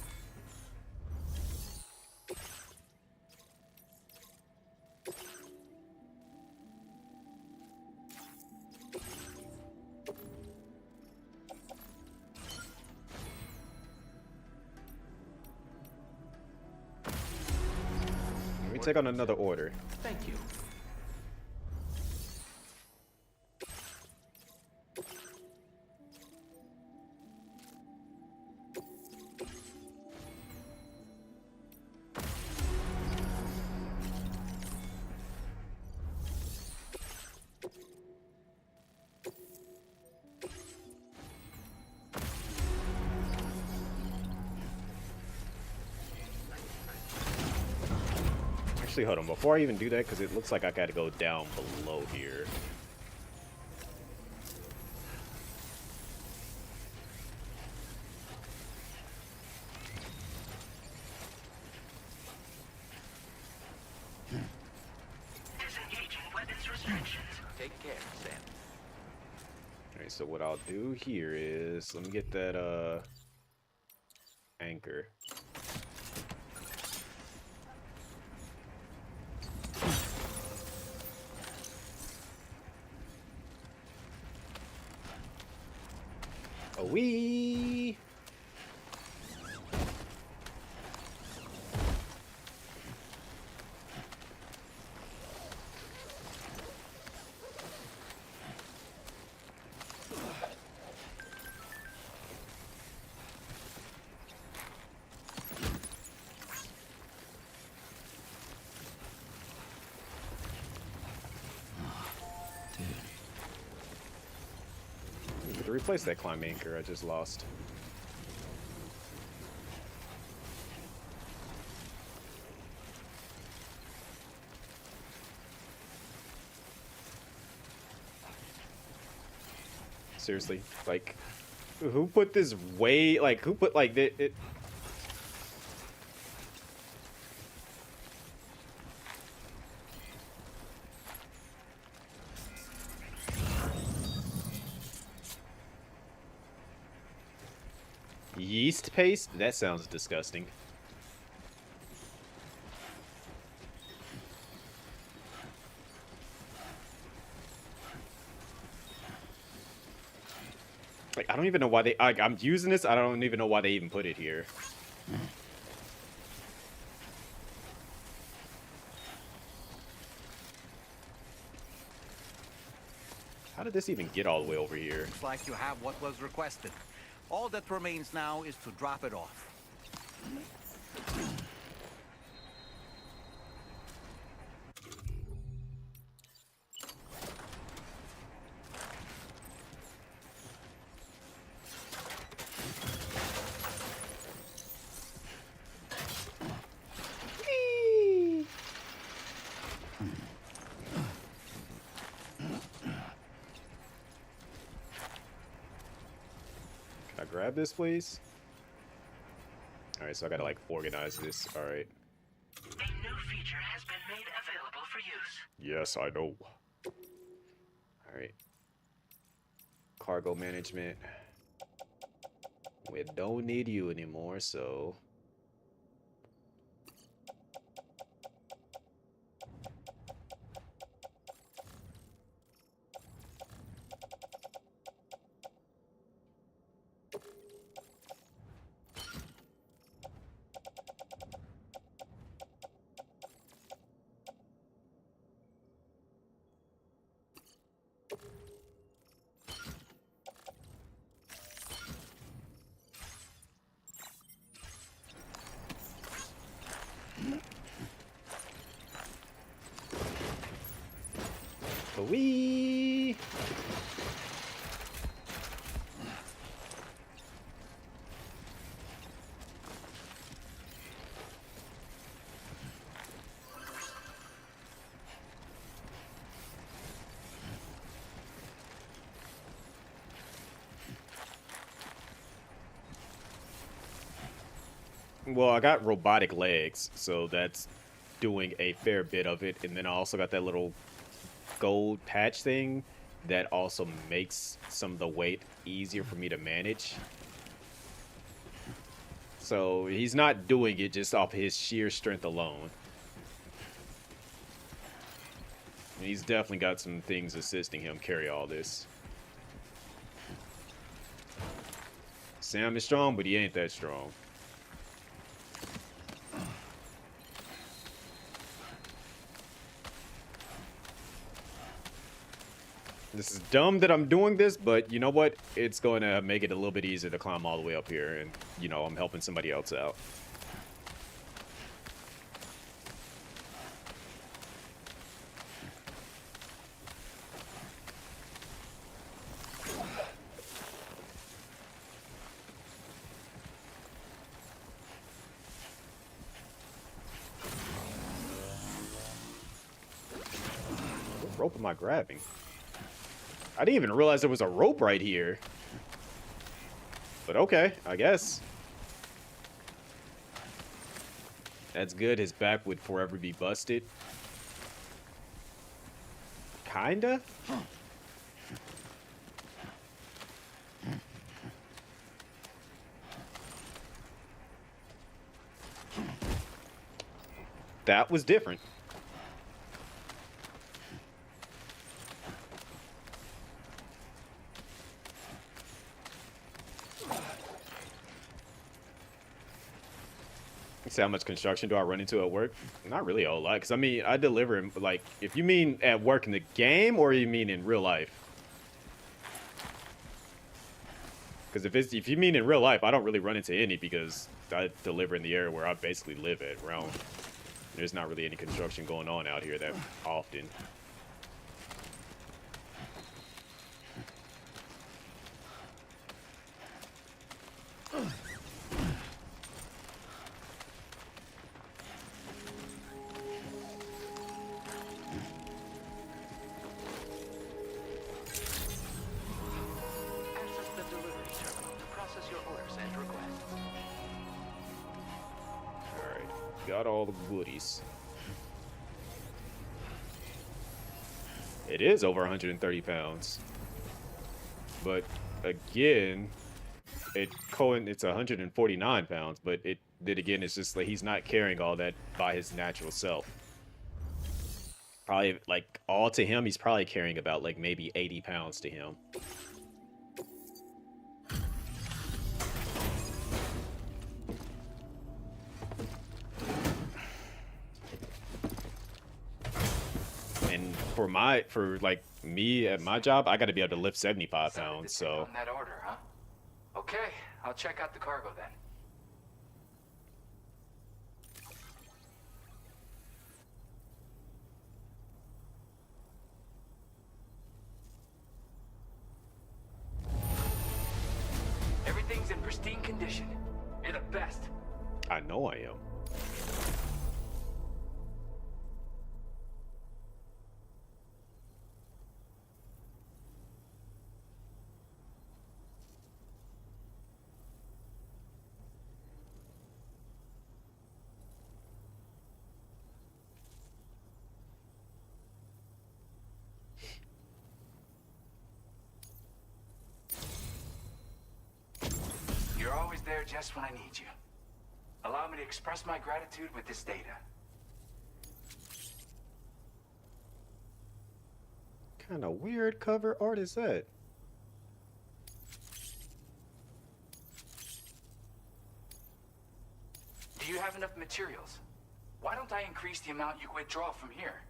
Let me take on another order. Thank you. Actually, hold on. Before I even do that, because it looks like I gotta go down below here. Disengaging weapons restrictions. Take care, Sam. Alright, so what I'll do here is... Let me get that, anchor. A wee. To replace that climb anchor I just lost. Seriously, like, who put this way, like, who put, like, it yeast paste? That sounds disgusting. Like, I don't even know why they... I'm using this, I don't even know why they even put it here. How did this even get all the way over here? Looks like you have what was requested. All that remains now is to drop it off. Can I grab this, please? Alright, so I gotta, like, organize this. Alright. A new feature has been made available for use. Yes, I know. Alright. Cargo management. We don't need you anymore, so... Wee. Well, I got robotic legs, so that's doing a fair bit of it. And then I also got that little gold patch thing that also makes some of the weight easier for me to manage. So he's not doing it just off his sheer strength alone. And he's definitely got some things assisting him carry all this. Sam is strong, but he ain't that strong. This is dumb that I'm doing this, but you know what? It's going to make it a little bit easier to climb all the way up here, and, you know, I'm helping somebody else out. What rope am I grabbing? I didn't even realize there was a rope right here. But okay, I guess. That's good. His back would forever be busted. Kinda? That was different. See how much construction do I run into at work? Not really a whole lot, because I mean, I deliver him, like, if you mean at work in the game, or you mean in real life? Because if you mean in real life, I don't really run into any, because I deliver in the area where I basically live at, around. There's not really any construction going on out here that often. Access the delivery terminal to process your orders and requests. Alright, got all the goodies. It is over 130 pounds. But again, it's 149 pounds, but it's just like he's not carrying all that by his natural self. Probably, like, all to him, he's probably carrying about, like, maybe 80 pounds to him. And for me at my job, I got to be able to lift 75 pounds, so. On that order, huh? Okay, I'll check out the cargo then. Everything's in pristine condition. You're the best. I know I am. You're always there just when I need you. Allow me to express my gratitude with this data. Kind of weird cover art is that? Do you have enough materials? Why don't I increase the amount you withdraw from here?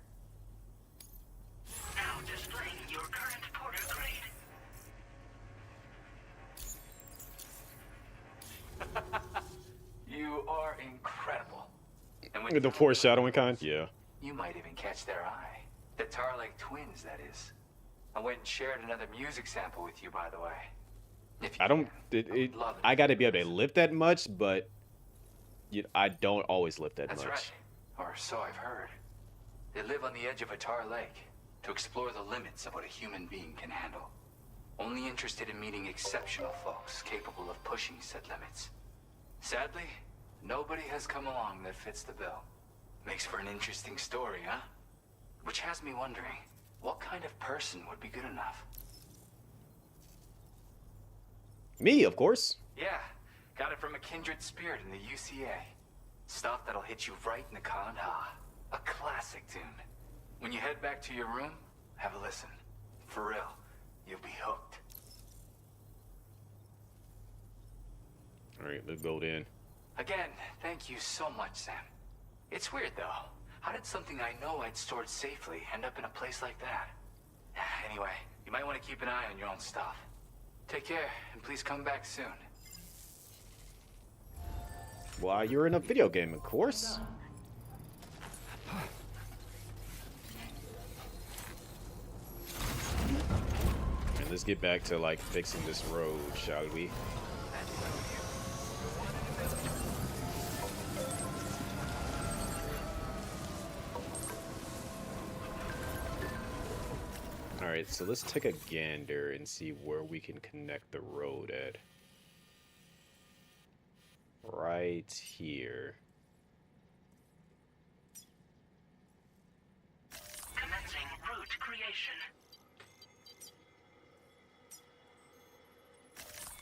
Now displaying your current porter grade. You are incredible. And The foreshadowing kind? Yeah. You might even catch their eye. The Tar Lake twins, that is. I went and shared another music sample with you, by the way. If you I don't. can, would love I got to be able to lift that much, but I don't always lift that That's much. right. Or so I've heard. They live on the edge of a tar lake to explore the limits of what a human being can handle. Only interested in meeting exceptional folks capable of pushing said limits. Sadly, Nobody has come along that fits the bill. Makes for an interesting story, huh? Which has me wondering, what kind of person would be good enough? Me, of course. Yeah, got it from a kindred spirit in the UCA. Stuff that'll hit you right in the Kandha. A classic tune. When you head back to your room, have a listen. For real, you'll be hooked. Alright, let's go then. Again, thank you so much, Sam. It's weird, though. How did something I know I'd stored safely end up in a place like that? Anyway, you might want to keep an eye on your own stuff. Take care, and please come back soon. Why, you're in a video game, of course. And let's get back to, like, fixing this road, shall we? Alright, so let's take a gander and see where we can connect the road at. Right here. Commencing route creation.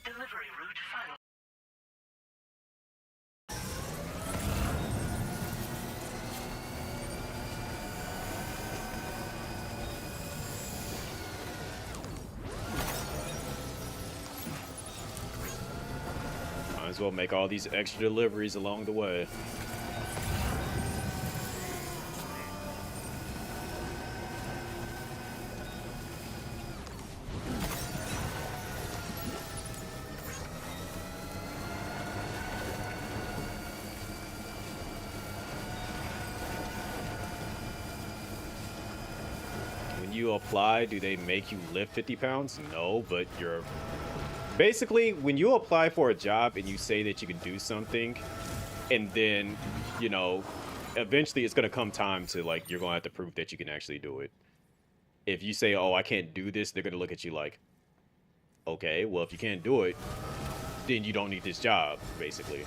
Delivery route final. Might as well make all these extra deliveries along the way. When you apply, do they make you lift 50 pounds? No, but you're... Basically, when you apply for a job and you say that you can do something, and then, you know, eventually it's going to come time to, like, you're going to have to prove that you can actually do it. If you say, oh, I can't do this, they're going to look at you like, okay, well, if you can't do it, then you don't need this job, basically.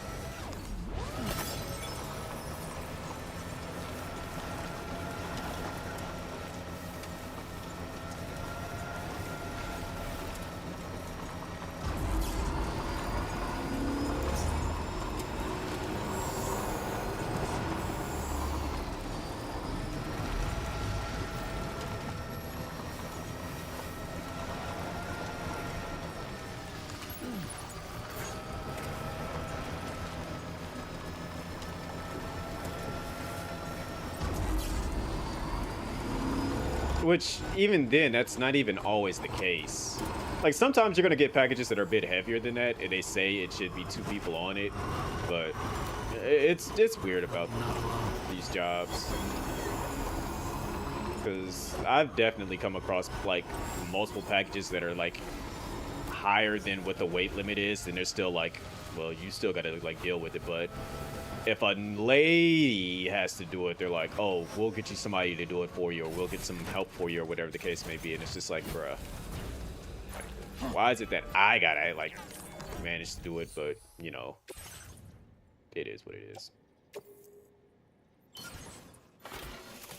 Which, even then, that's not even always the case. Like, sometimes you're going to get packages that are a bit heavier than that, and they say it should be 2 people on it, but it's weird about these jobs. Because I've definitely come across, like, multiple packages that are, like, higher than what the weight limit is, and they're still like, well, you still got to, like, deal with it, but if a lady has to do it, they're like, oh, we'll get you somebody to do it for you, or we'll get some help for you, or whatever the case may be. And it's just like, bruh, like, why is it that I gotta, like, manage to do it? But, you know, it is what it is.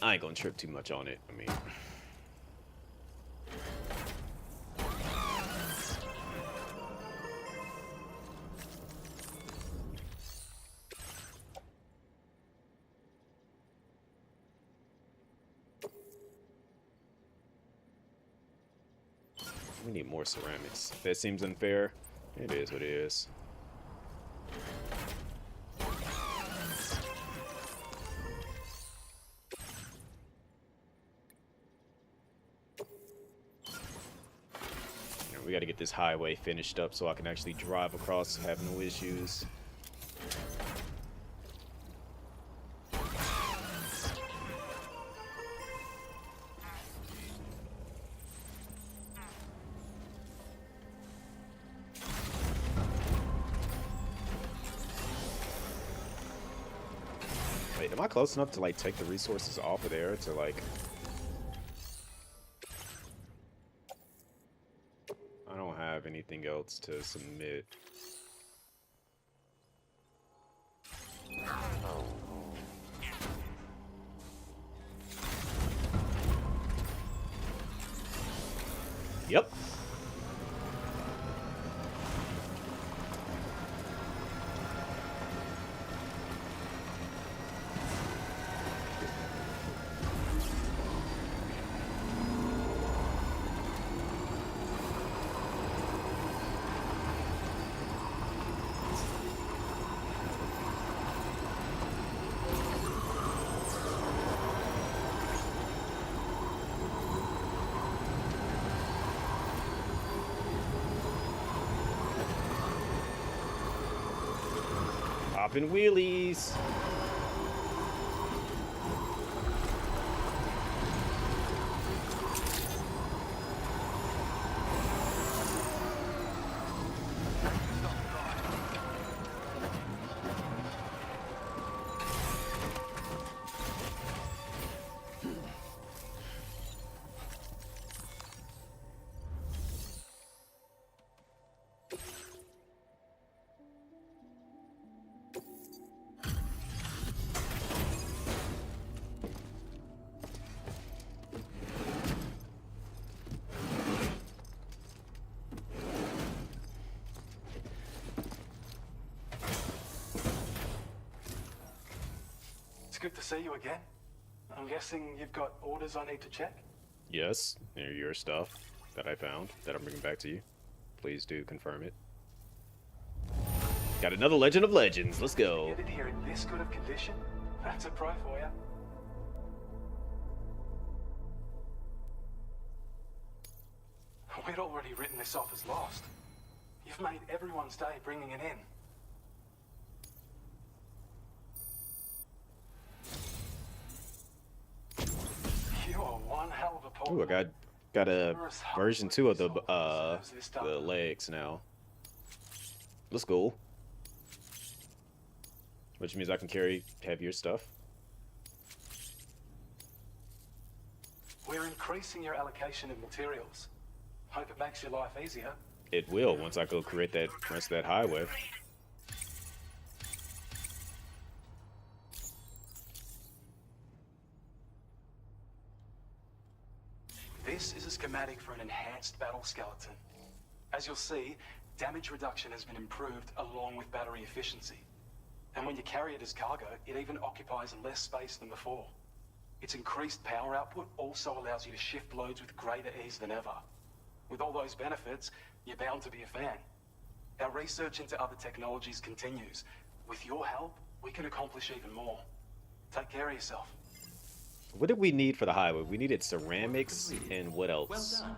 I ain't gonna trip too much on it. I mean... We need more ceramics. That seems unfair. It is what it is. We got to get this highway finished up so I can actually drive across and have no issues. Wait, am I close enough to, like, take the resources off of there to, like... I don't have anything else to submit. Yep. Popping wheelies. It's good to see you again. I'm guessing you've got orders I need to check? Yes, they're your stuff that I found that I'm bringing back to you. Please do confirm it. Got another Legend of Legends. Let's go. Get it here in this good of condition? That's a pro for you. We'd already written this off as lost. You've made everyone's day bringing it in. You are one hell of a pull. Ooh, I got a version 2 of the legs now. Let's go. Which means I can carry heavier stuff. We're increasing your allocation of materials. Hope it makes your life easier. It will once I go create that rest of that highway. This is a schematic for an enhanced battle skeleton. As you'll see, damage reduction has been improved along with battery efficiency. And when you carry it as cargo, it even occupies less space than before. Its increased power output also allows you to shift loads with greater ease than ever. With all those benefits, you're bound to be a fan. Our research into other technologies continues. With your help, we can accomplish even more. Take care of yourself. What did we need for the highway? We needed ceramics and what else? Well done.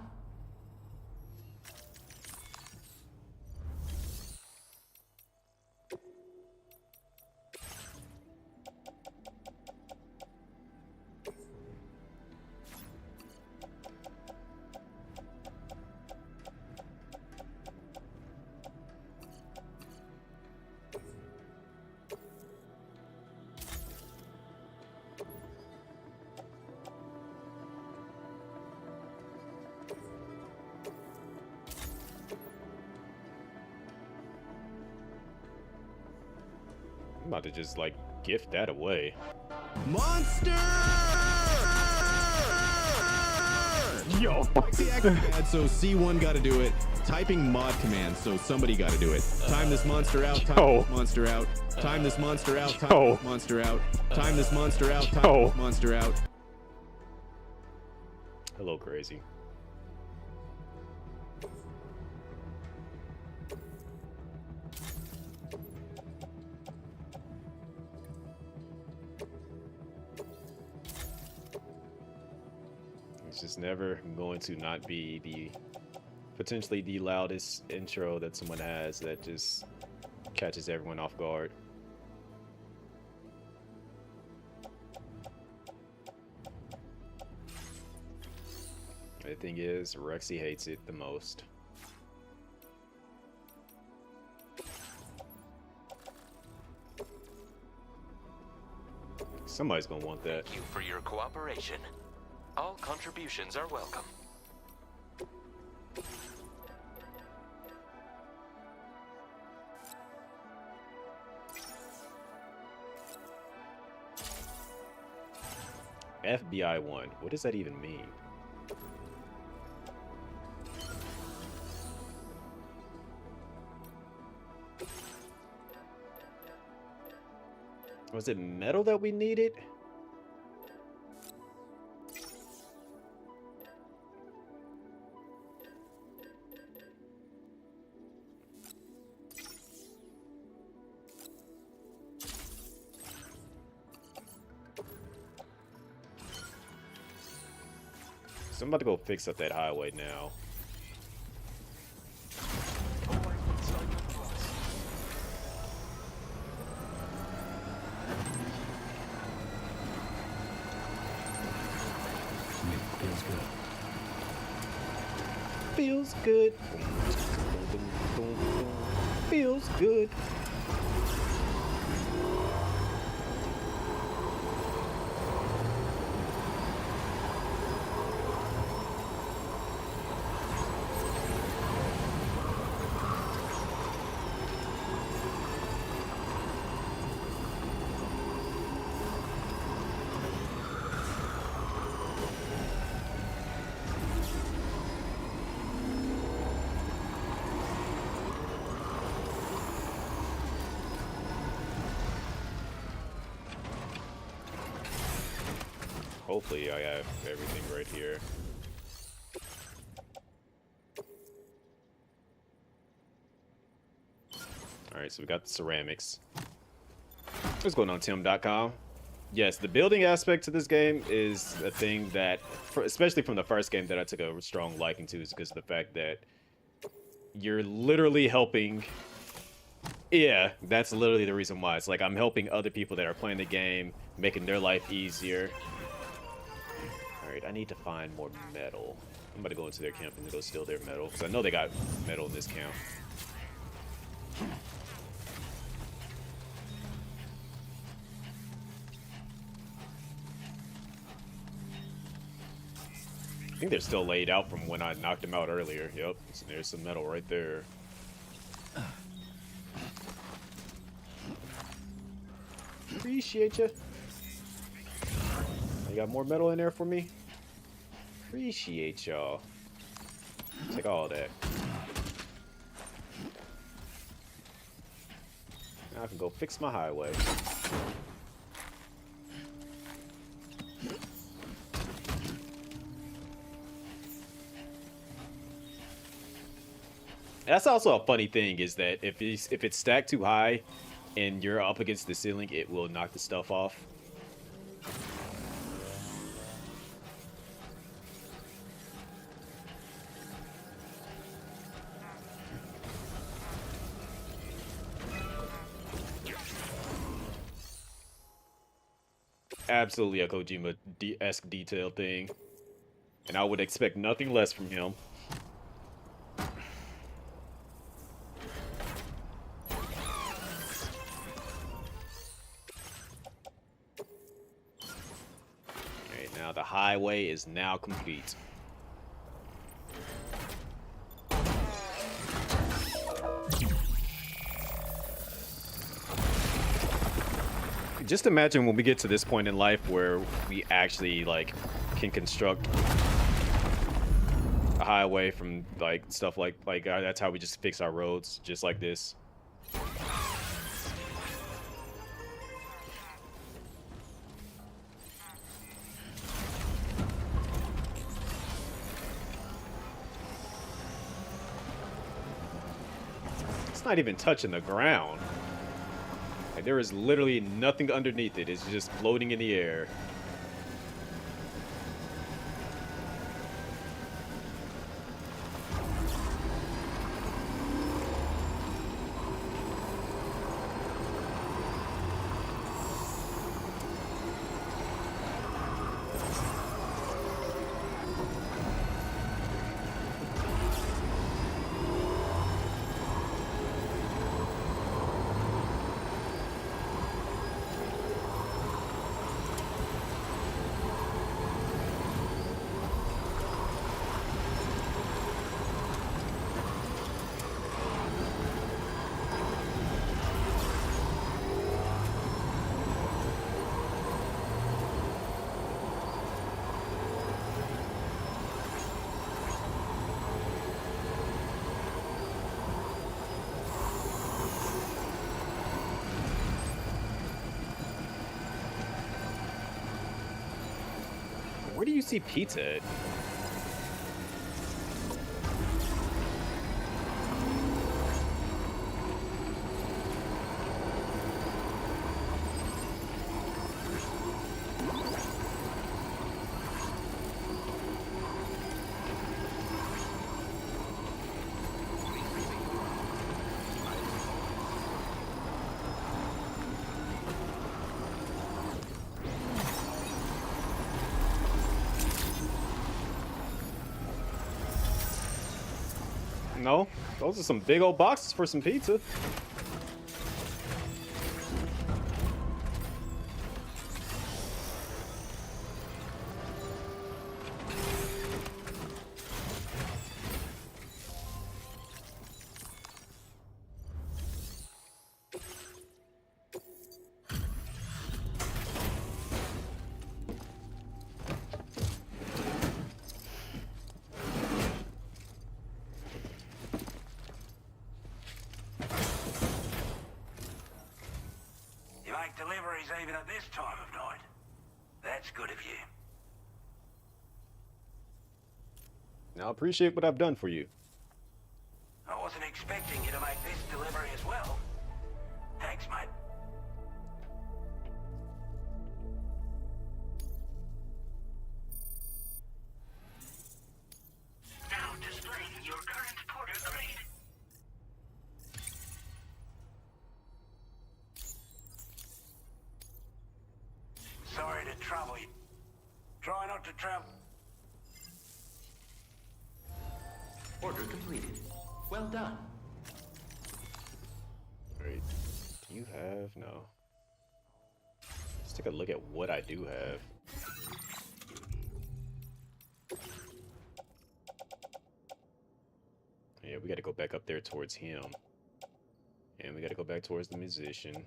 I'm about to just like gift that away. Monster! Yo! Bad, so C1 got to do it. Typing mod command, so somebody got to do it. Time this monster out. Time this monster out. Time this monster out. Time this monster out. Time this monster out. Time this monster out. Hello, crazy. It's just never going to not be the potentially the loudest intro that someone has that just catches everyone off guard. The thing is, Rexy hates it the most. Somebody's gonna want that. Thank you for your cooperation. All contributions are welcome. FBI 1. What does that even mean? Was it metal that we needed? So I'm about to go fix up that highway now. Feels good. Feels good. Hopefully I have everything right here. Alright, so we got the ceramics. What's going on, Tim.com? Yes, the building aspect to this game is a thing that, especially from the first game, that I took a strong liking to, is because of the fact that you're literally helping. Yeah, that's literally the reason why. It's like I'm helping other people that are playing the game, making their life easier. Alright, I need to find more metal. I'm about to go into their camp and go steal their metal, because I know they got metal in this camp. I think they're still laid out from when I knocked them out earlier. Yep, so there's some metal right there. Appreciate you. You got more metal in there for me? Appreciate y'all. Take all that. Now I can go fix my highway. That's also a funny thing, is that if it's stacked too high and you're up against the ceiling, it will knock the stuff off. Absolutely a Kojima-esque detail thing. And I would expect nothing less from him. Alright, now the highway is now complete. Just imagine when we get to this point in life where we actually like can construct a highway from like stuff like that's how we just fix our roads, just like this. It's not even touching the ground. Like, there is literally nothing underneath it. It's just floating in the air. see pizza at? No, those are some big old boxes for some pizza. Deliveries even at this time of night. That's good of you. Now appreciate what I've done for you. I wasn't expecting you to make this delivery as well. Thanks, mate. Now displaying your current porter grade. Sorry to trouble you. Try not to travel. Order completed. Well done. Wait, do you have? No. Let's take a look at what I do have. Yeah, we gotta go back up there towards him. And we gotta go back towards the musician.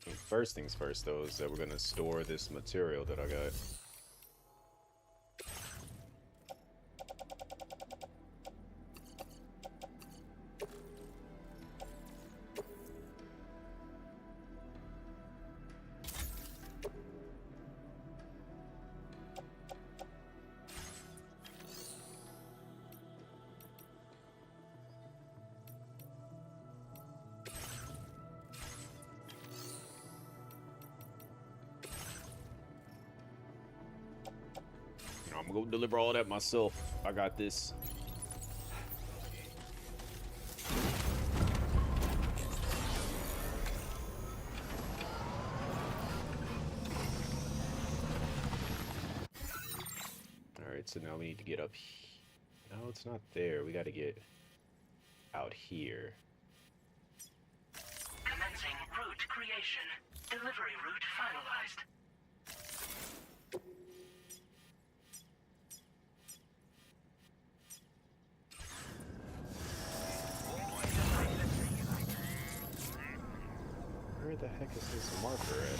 And first things first, though, is that we're gonna store this material that I got. I'm gonna go deliver all that myself. I got this. Alright, so now we need to get up. No, it's not there. We gotta get out here. Commencing route creation. Delivery route finalized. Where the heck is this marker at?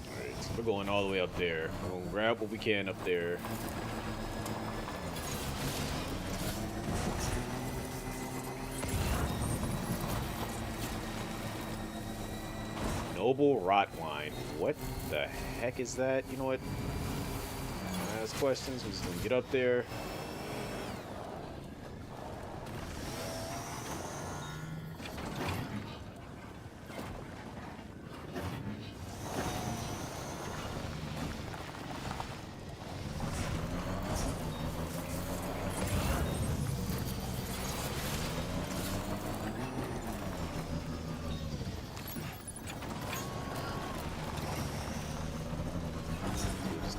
Alright, so we're going all the way up there. We're gonna grab what we can up there. Noble rot wine. What the heck is that? You know what? I ask questions. We're just gonna get up there.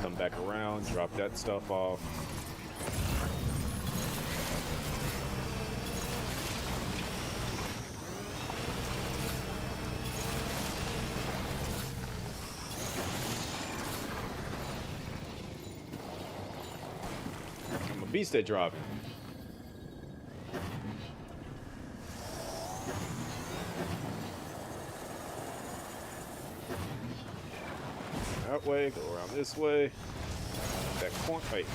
Come back around, drop that stuff off. I'm a beast at dropping. That way, go around this way. That corner. Wait.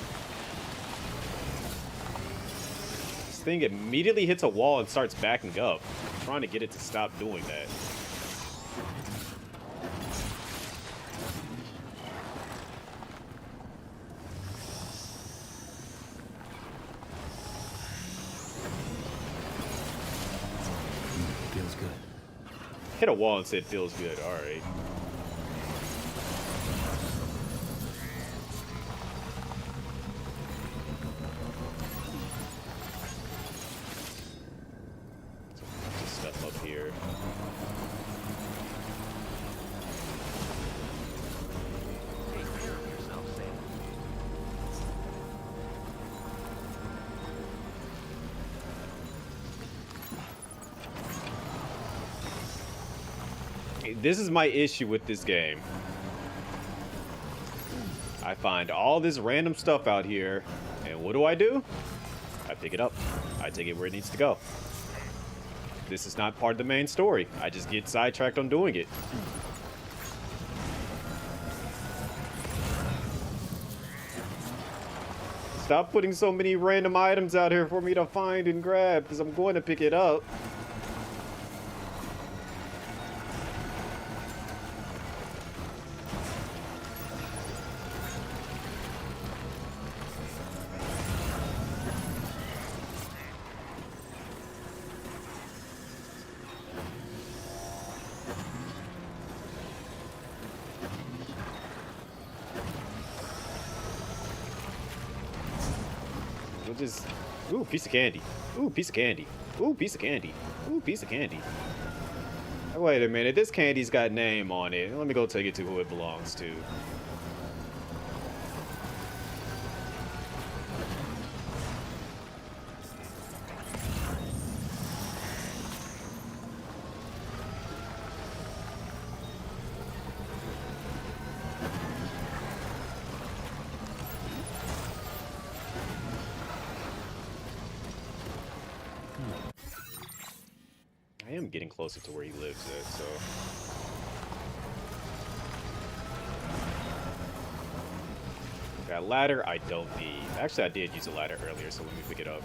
This thing immediately hits a wall and starts backing up. I'm trying to get it to stop doing that. Feels good. Hit a wall and said feels good. Alright. Stuff up here. Take care of yourself, Sam. This is my issue with this game. I find all this random stuff out here, and what do? I pick it up. I take it where it needs to go. This is not part of the main story. I just get sidetracked on doing it. Stop putting so many random items out here for me to find and grab, because I'm going to pick it up. We'll just... Ooh, piece of candy. Ooh, piece of candy. Ooh, piece of candy. Ooh, piece of candy. Wait a minute, this candy's got name on it. Let me go take it to who it belongs to. I am getting closer to where he lives at, so... That ladder, I don't need. Actually, I did use a ladder earlier, so let me pick it up.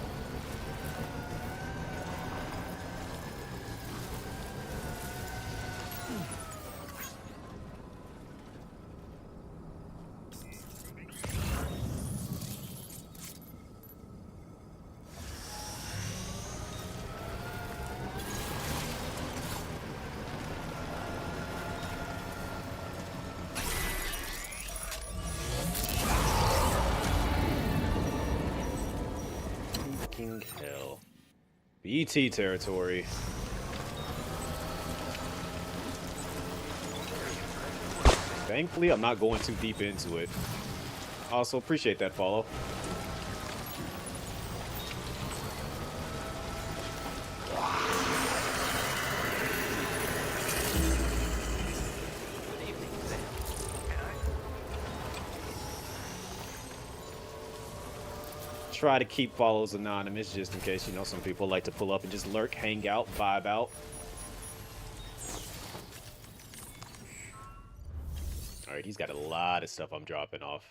Hell. BT territory. Thankfully, I'm not going too deep into it. Also, appreciate that follow. Good evening, Sam. Can I? Try to keep follows anonymous just in case, you know, some people like to pull up and just lurk, hang out, vibe out. Alright, he's got a lot of stuff I'm dropping off.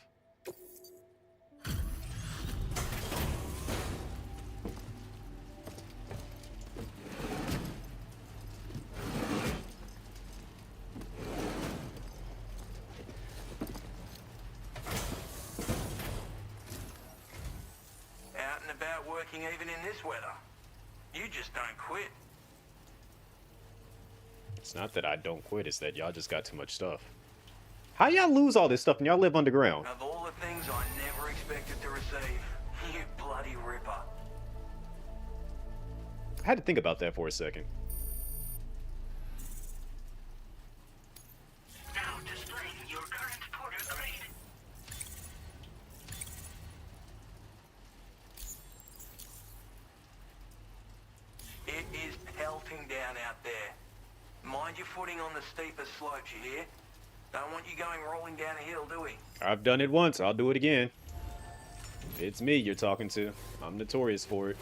Out and about working even in this weather. You just don't quit. It's not that I don't quit, it's that y'all just got too much stuff. How y'all lose all this stuff and y'all live underground? Of all the things I never expected to receive, you bloody ripper. I had to think about that for a second. Now displaying your current porter grade. It is pelting down out there. Mind your footing on the steeper slopes, you hear? Don't want you going rolling down a hill, do we? I've done it once, I'll do it again. It's me you're talking to. I'm notorious for it.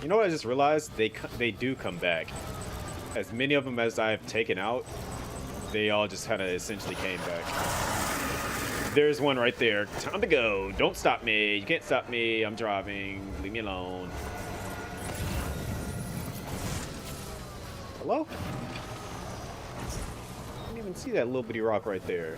You know what I just realized? They do come back. As many of them as I've taken out, they all just kind of essentially came back. There's one right there. Time to go. Don't stop me. You can't stop me. I'm driving. Leave me alone. Hello? I didn't even see that little bitty rock right there.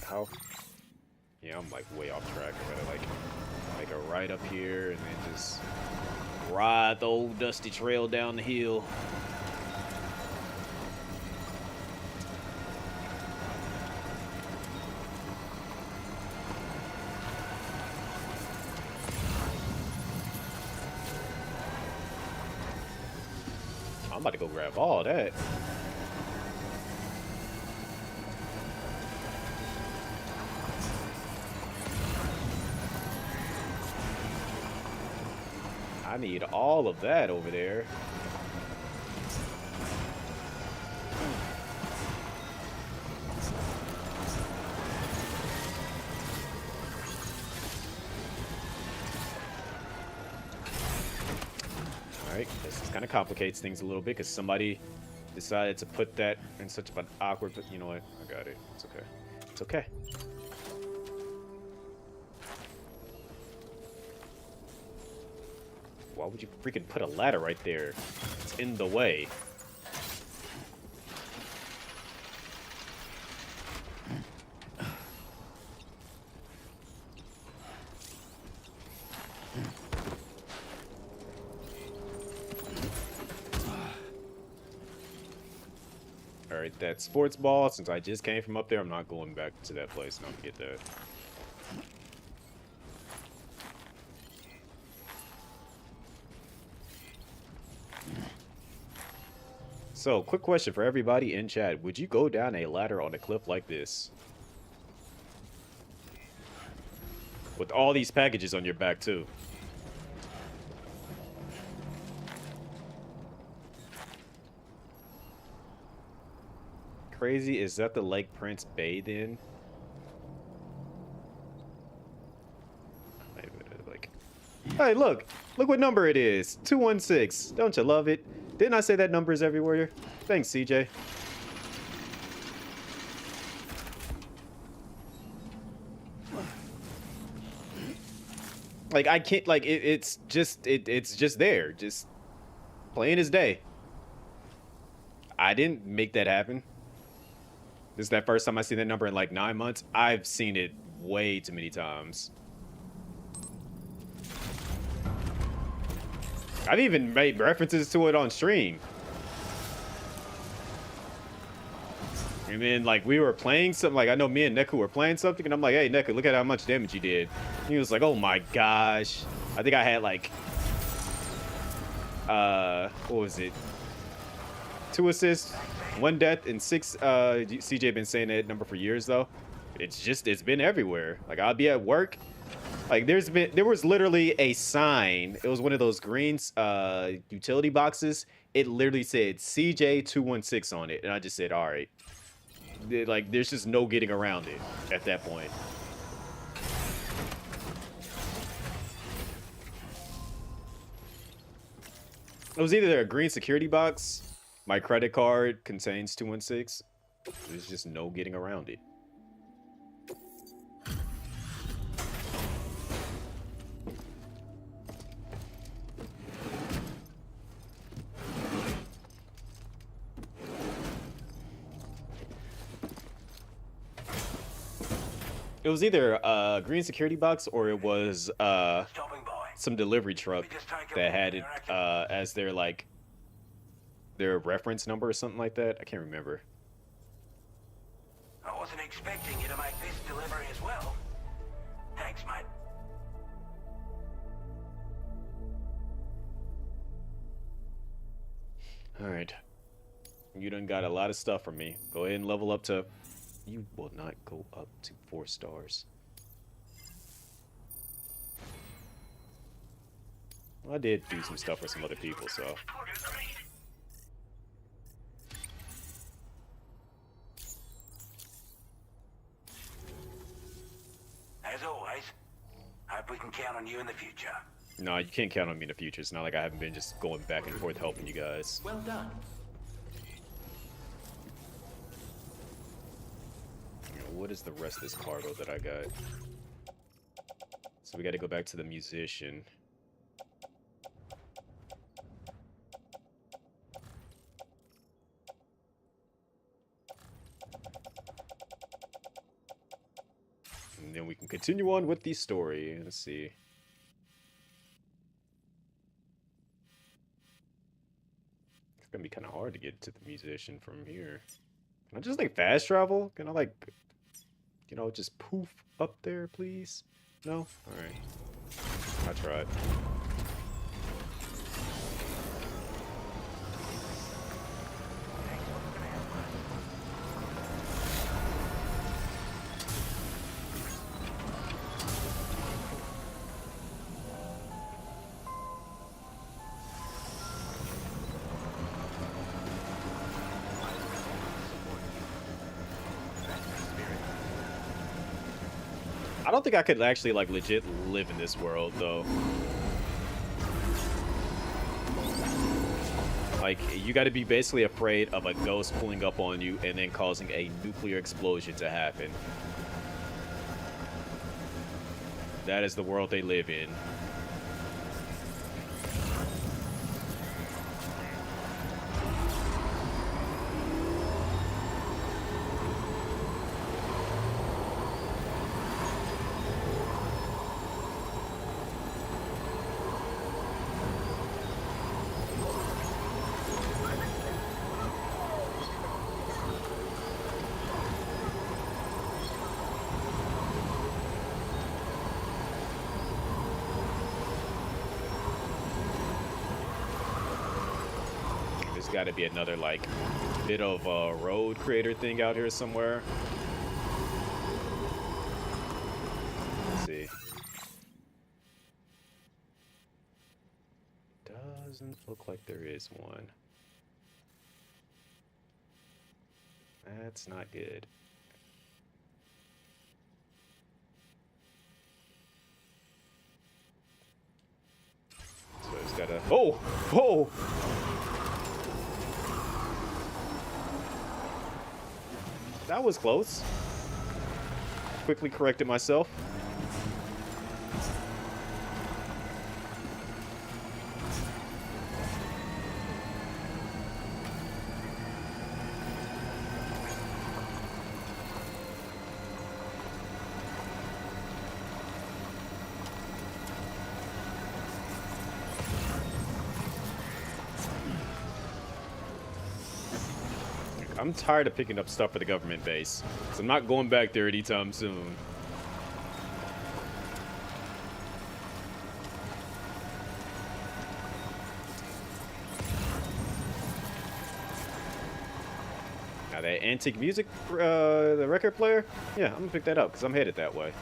How? Yeah, I'm like way off track. I gotta like make a right up here and then just ride the old dusty trail down the hill. I'm about to go grab all that. I need all of that over there. Alright, this kind of complicates things a little bit because somebody decided to put that in such an awkward... You know what? I got it. It's okay. It's okay. Why would you freaking put a ladder right there? It's in the way. Alright, that sports ball, since I just came from up there, I'm not going back to that place not to get that. So, quick question for everybody in chat. Would you go down a ladder on a cliff like this? With all these packages on your back, too. Crazy, is that the lake Prince bathed in? Like, hey, look what number it is. 216. Don't you love it? Didn't I say that number is everywhere? Thanks, CJ. Like, I can't, like, it's just there. Just plain as day. I didn't make that happen. This is that first time I seen that number in like 9 months. I've seen it way too many times. I've even made references to it on stream. And then, like, we were playing something, like, I know me and Neku were playing something, and I'm like, hey, Neku, look at how much damage you did. And he was like, oh my gosh. I think I had, like, what was it? 2 assists, 1 death, and 6, CJ been saying that number for years, though. It's been everywhere. Like, I'll be at work. Like, there was literally a sign. It was one of those green utility boxes. It literally said CJ216 on it. And I just said, all right. Like, there's just no getting around it at that point. It was either a green security box. My credit card contains 216. There's just no getting around it. It was either a green security box or it was some delivery truck that had it as their reference number or something like that. I can't remember. I wasn't expecting you to make this delivery as well. Thanks, mate. Alright. You done got a lot of stuff from me. Go ahead and level up to... You will not go up to 4 stars. Well, I did do some stuff for some other people, so... As always, hope we can count on you in the future. No, you can't count on me in the future. It's not like I haven't been just going back and forth helping you guys. Well done. What is the rest of this cargo that I got? So we got to go back to the musician. And then we can continue on with the story. Let's see. It's gonna be kind of hard to get to the musician from here. Can I just like fast travel? Can I like, you know, just poof up there, please? No? Alright. I tried. I don't think I could actually like legit live in this world though. Like, you got to be basically afraid of a ghost pulling up on you and then causing a nuclear explosion to happen. That is the world they live in. Got to be another like bit of a road creator thing out here somewhere. Let's see. Doesn't look like there is one. That's not good. So it's gotta. Oh! Oh! That was close. Quickly corrected myself. I'm tired of picking up stuff for the government base, so I'm not going back there anytime soon. Now that antique music, the record player, yeah, I'm gonna pick that up because I'm headed that way.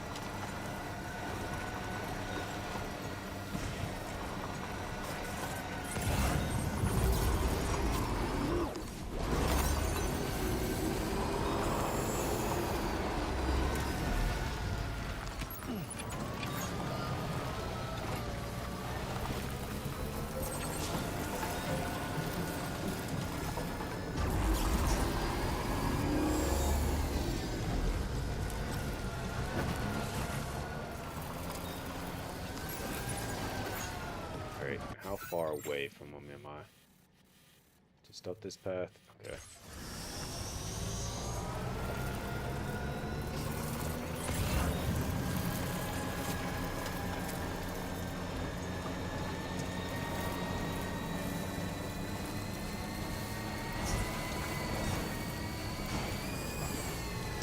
How far away from them am I? Just up this path? Okay.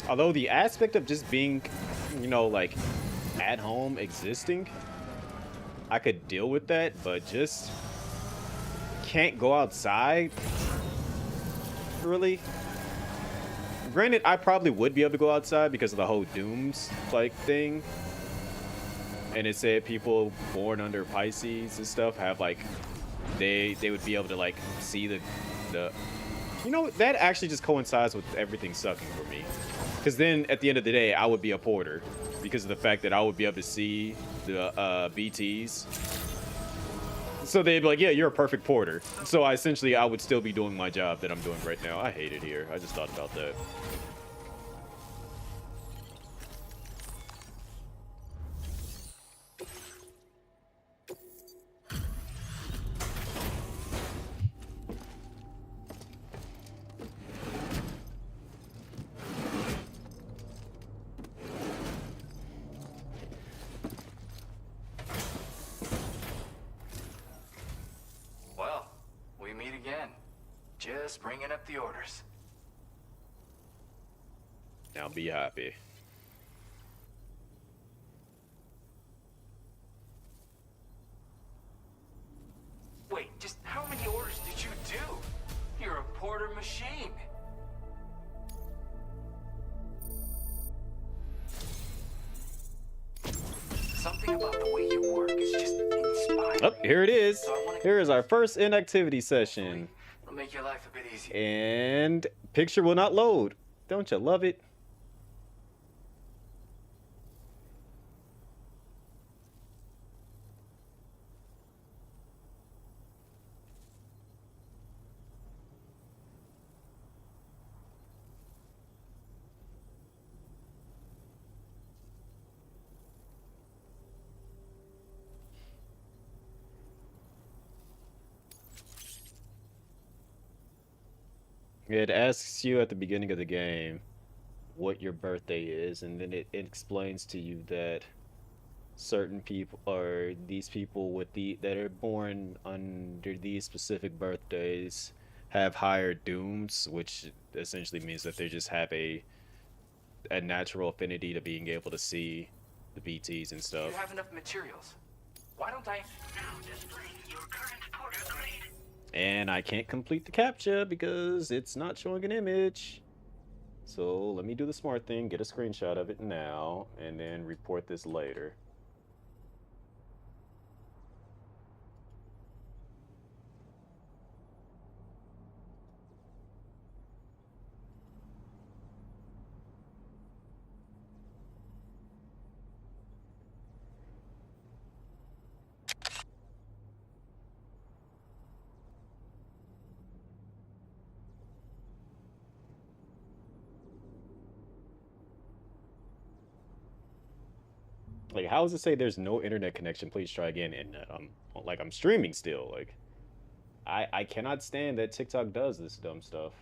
Although the aspect of just being, you know, like at home existing, I could deal with that, but just can't go outside. Really? Granted, I probably would be able to go outside because of the whole dooms like thing. And it said people born under Pisces and stuff have like they would be able to like see the you know, that actually just coincides with everything sucking for me. Because then at the end of the day, I would be a porter because of the fact that I would be able to see the BTs. So they'd be like, yeah, you're a perfect porter. So I would still be doing my job that I'm doing right now. I hate it here. I just thought about that. Well, we meet again. Just bringing up the orders. Now be happy. Wait, just how many orders did you do? You're a porter machine. Something about the way you work is just inspiring. Oh, here it is. So I wanna- Here is our first inactivity session. It'll make your life a bit easier. And picture will not load. Don't you love it? It asks you at the beginning of the game what your birthday is, and then it explains to you that certain people or these people with that are born under these specific birthdays have higher dooms, which essentially means that they just have a natural affinity to being able to see the BTs and You stuff. have enough materials. Why don't I? Now displaying your current porter grade. And I can't complete the captcha because it's not showing an image. So let me do the smart thing, get a screenshot of it now, and then report this later. Like, how does it say there's no internet connection? Please try again. And I'm streaming still. Like, I cannot stand that TikTok does this dumb stuff.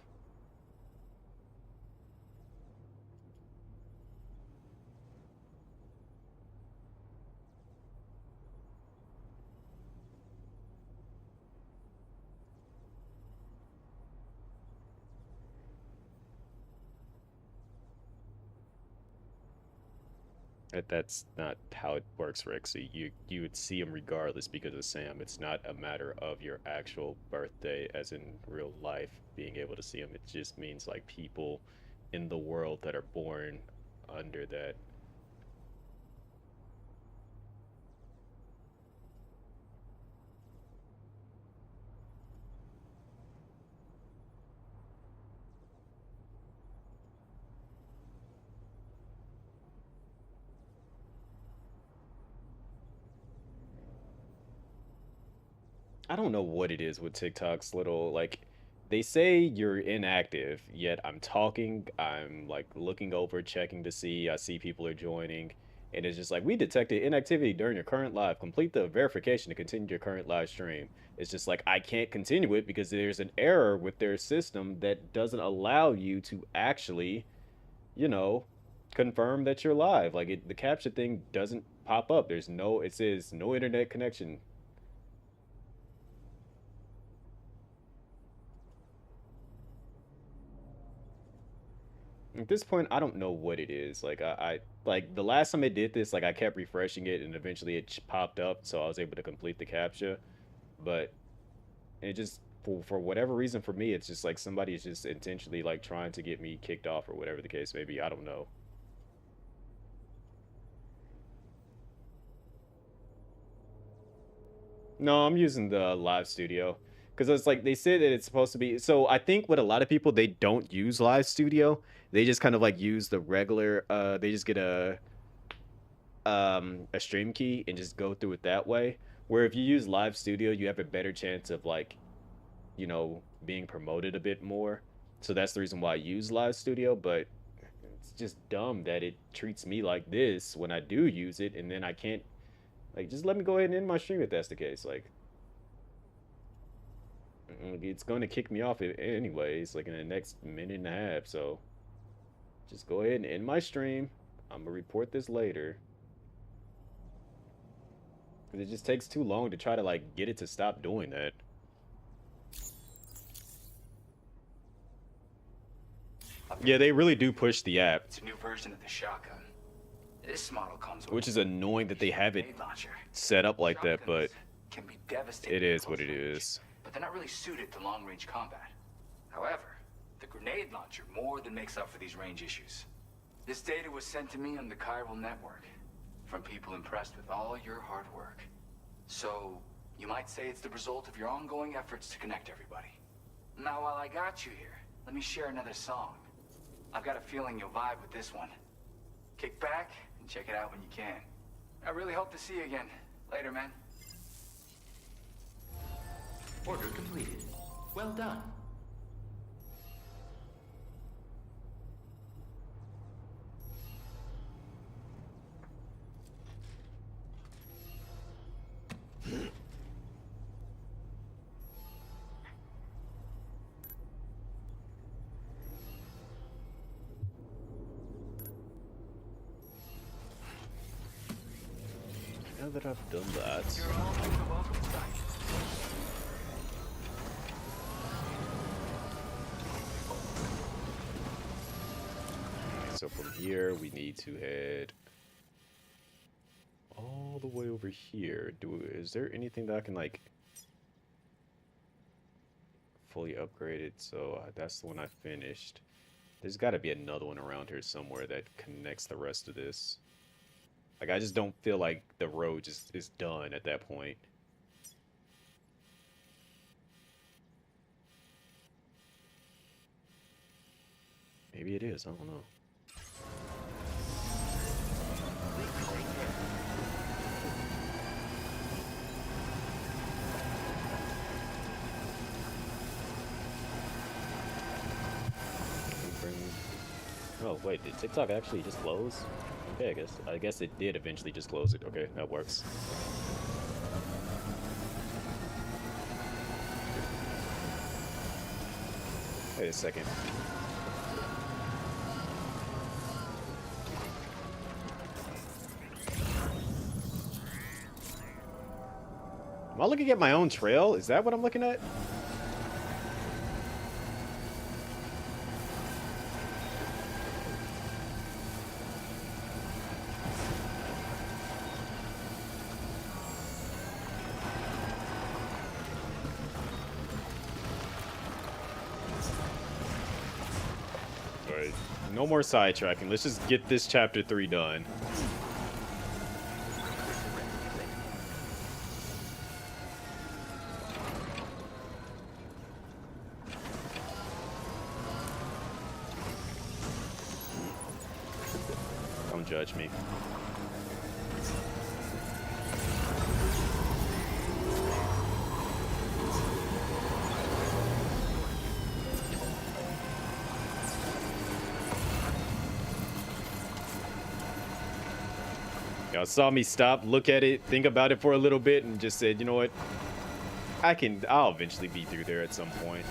That's not how it works, Rick. So you would see him regardless because of Sam. It's not a matter of your actual birthday, as in real life, being able to see him. It just means like people in the world that are born under that. I don't know what it is with TikTok's little like they say you're inactive, yet I'm talking, I'm like looking over, checking to see, I see people are joining, and it's just like we detected inactivity during your current live. Complete the verification to continue your current live stream. It's just like I can't continue it because there's an error with their system that doesn't allow you to actually, you know, confirm that you're live. Like the capture thing doesn't pop up. It says no internet connection. At this point, I don't know what it is. Like I like the last time I did this, like I kept refreshing it, and eventually it popped up, so I was able to complete the captcha. But And it just for whatever reason for me, it's just like somebody is just intentionally like trying to get me kicked off or whatever the case may be. I don't know. No, I'm using the live studio because it's like they said that it's supposed to be. So I think with a lot of people, they don't use live studio. They just kind of like use the regular. They just get a stream key and just go through it that way. Where if you use live studio, you have a better chance of like, you know, being promoted a bit more. So that's the reason why I use live studio. But it's just dumb that it treats me like this when I do use it, and then I can't. Like, just let me go ahead and end my stream if that's the case. Like, it's going to kick me off anyways, like in the next minute and a half. So, just go ahead and end my stream. I'm going to report this later. Because it just takes too long to try to, like, get it to stop doing that. Yeah, they really do push the app. It's a new version of the shotgun. This model comes with which is annoying that they have it set up like that, but can be devastating it is what it is. But they're not really suited to long-range combat. However, the grenade launcher more than makes up for these range issues. This data was sent to me on the chiral network from people impressed with all your hard work. So, you might say it's the result of your ongoing efforts to connect everybody. Now, while I got you here, let me share another song. I've got a feeling you'll vibe with this one. Kick back and check it out when you can. I really hope to see you again. Later, man. Order completed. Well done. Now that I've done that. So from here, we need to head all the way over here. Is there anything that I can like fully upgrade it? So that's the one I finished. There's got to be another one around here somewhere that connects the rest of this. Like, I just don't feel like the road just is done at that point. Maybe it is, I don't know. Oh wait, did TikTok actually just close? Okay, I guess it did eventually just close it. Okay, that works. Wait a second. Am I looking at my own trail? Is that what I'm looking at? No more sidetracking. Let's just get this chapter 3 done. Don't judge me. Y'all saw me stop, look at it, think about it for a little bit, and just said, you know what? I'll eventually be through there at some point.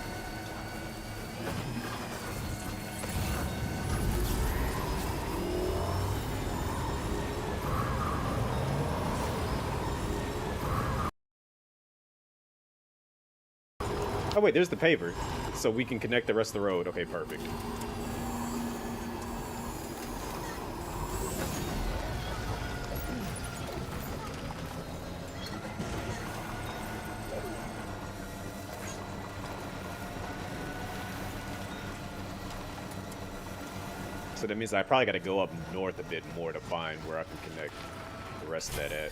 Oh wait, there's the paver. So we can connect the rest of the road. Okay, perfect. So that means I probably got to go up north a bit more to find where I can connect the rest of that at.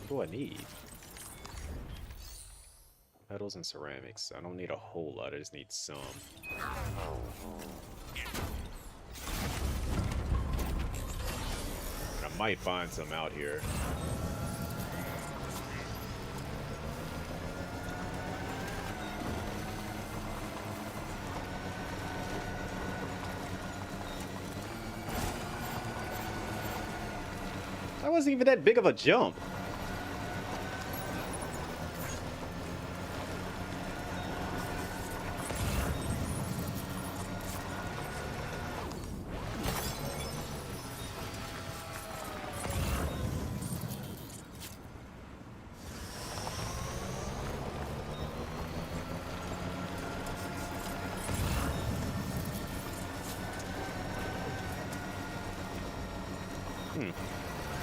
What do I need? Metals and ceramics. I don't need a whole lot, I just need some. I might find some out here. That wasn't even that big of a jump.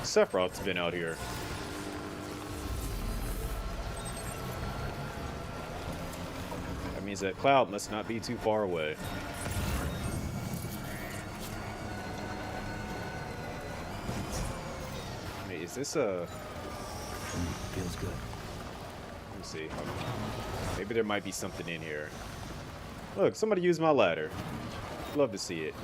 Sephiroth's been out here. That means that Cloud must not be too far away. Wait, is this a... Feels good. Let me see. Maybe there might be something in here. Look, somebody used my ladder. Love to see it.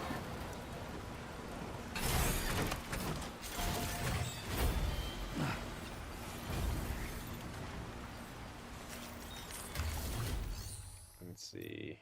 Let's see.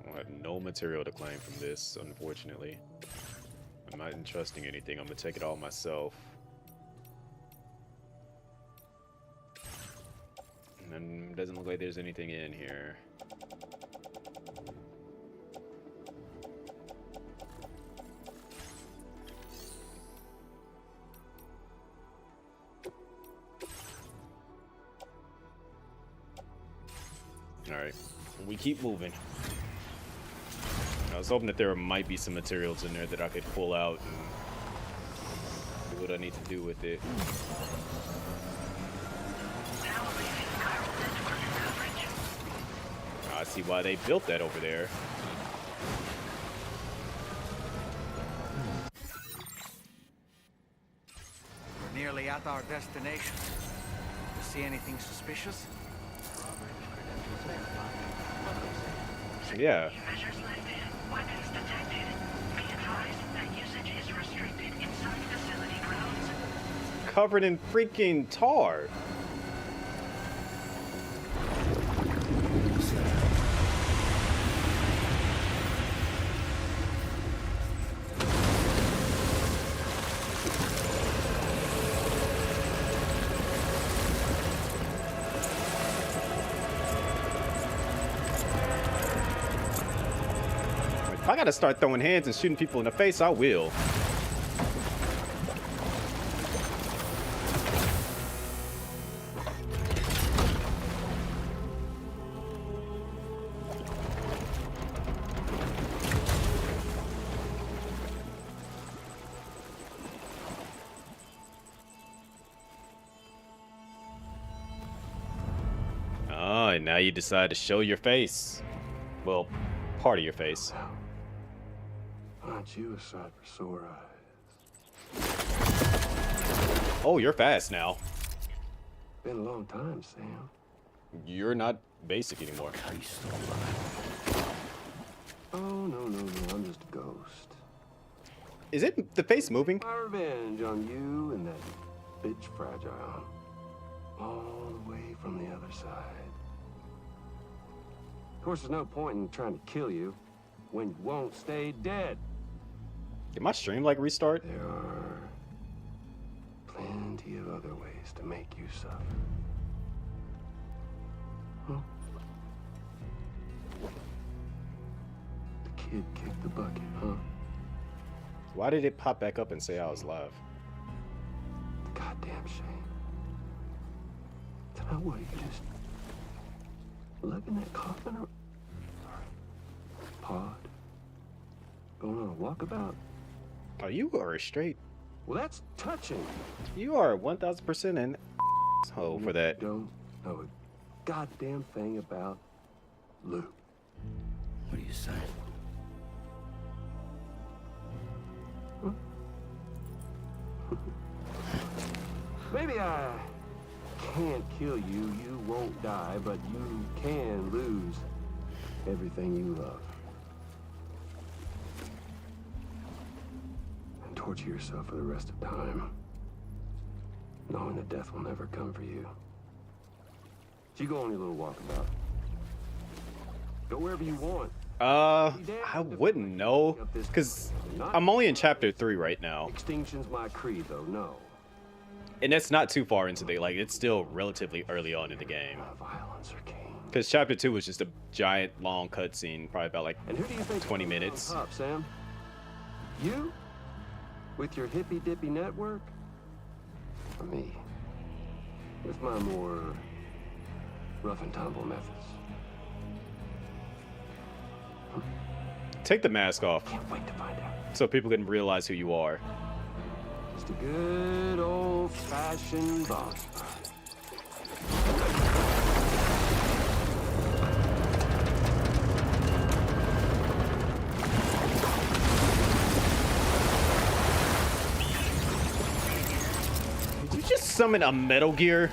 I have no material to claim from this, unfortunately. I'm not entrusting anything. I'm gonna take it all myself. And it doesn't look like there's anything in here. Alright, we keep moving. I was hoping that there might be some materials in there that I could pull out and do what I need to do with it. I see why they built that over there. We're nearly at our destination. You see anything suspicious? Yeah. Weapons detected. Be advised that usage is restricted inside facility grounds. Covered in freaking tar. If I gotta start throwing hands and shooting people in the face, I will. Oh, and now you decide to show your face. Well, part of your face. Aren't you a sight for sore eyes? Oh, you're fast now. Been a long time, Sam. You're not basic anymore. Oh, no, I'm just a ghost. Is it the face moving? My revenge on you and that bitch Fragile. all the way from the other side. Of course, there's no point in trying to kill you when you won't stay dead. Did my stream like restart? There are plenty of other ways to make you suffer. Huh? The kid kicked the bucket, huh? Why did it pop back up and say I was live? Goddamn shame. So now what, you just lugging that coffin or pod? Going on a walkabout? Oh, you are straight. Well, that's touching. You are 1000% an asshole for that. Don't know a goddamn thing about Lou. What are you saying? Huh? Maybe I can't kill you, you won't die, but you can lose everything you love. And torture yourself for the rest of time, knowing that death will never come for you. So you go on your little walkabout. Go wherever you want. I wouldn't know, because I'm only in chapter 3 right now. Extinction's my creed, though, no. And that's not too far into the, like, it's still relatively early on in the game. Violence or king. Because chapter 2 was just a giant, long cutscene, probably about, like, And who do you think 20 minutes. Top, Sam? You? With your hippy-dippy network? Or me? With my more rough and tumble methods? Take the mask off Can't wait to find out. so people can realize who you are. Just a good old-fashioned boss fight. Did you just summon a Metal Gear?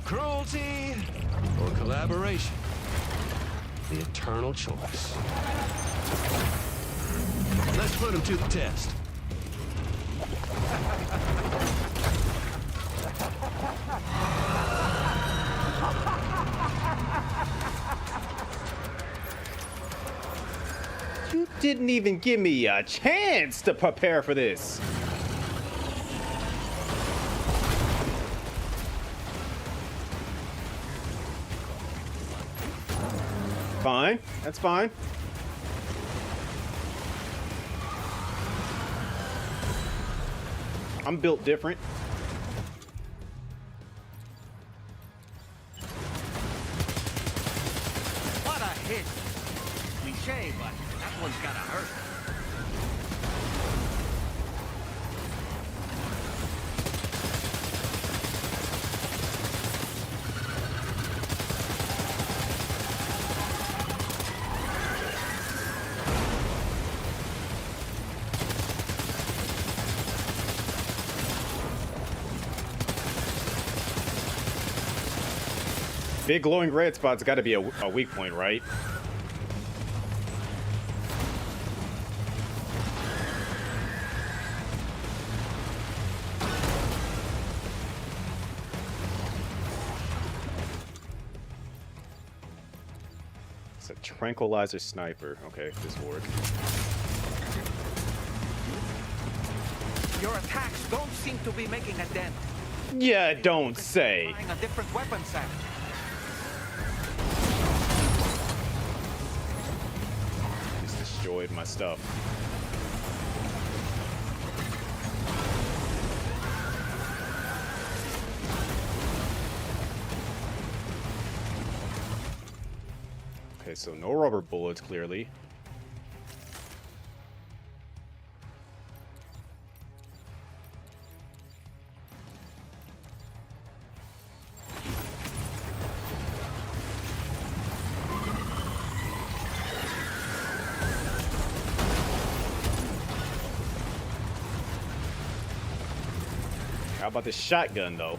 Cruelty or collaboration? The eternal choice. Let's put him to the test. You didn't even give me a chance to prepare for this. Fine, that's fine. I'm built different. What a hit! Cliche, but that one's gotta hurt. Big glowing red spot's got to be a weak point, right? It's a tranquilizer sniper. Okay, this will work. Your attacks don't seem to be making a dent. Yeah, don't say. Trying a different weapon set. Just destroyed my stuff. Okay, so no rubber bullets, clearly. How about this shotgun, though?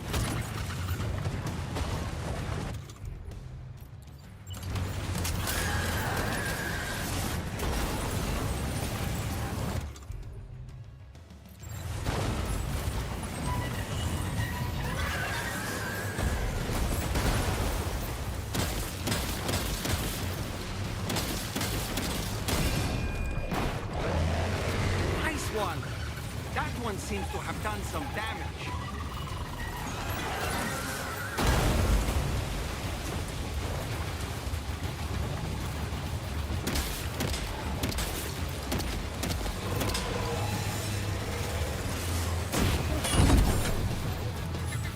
one. That one seems to have done some damage.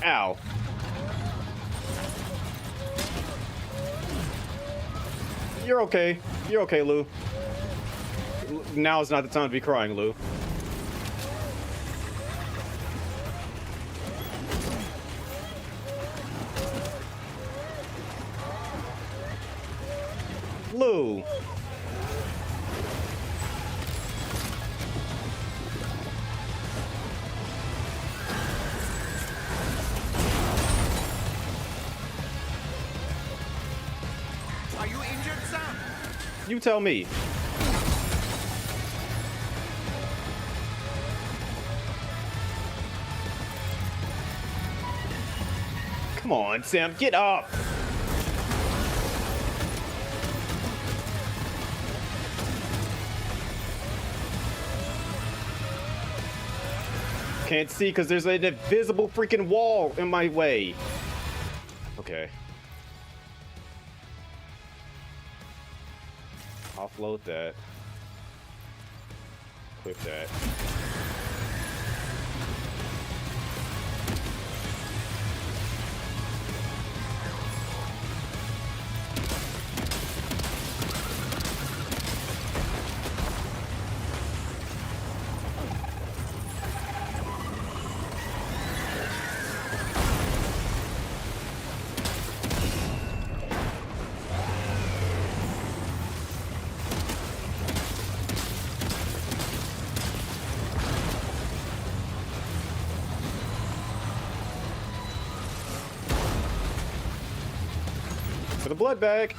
Ow. You're okay. You're okay, Lou. Now is not the time to be crying, Lou. Lou. Are you injured, Sam? You tell me. Come on, Sam, get up. Can't see because there's an invisible freaking wall in my way. Okay. Offload that. Equip that. For the blood bag.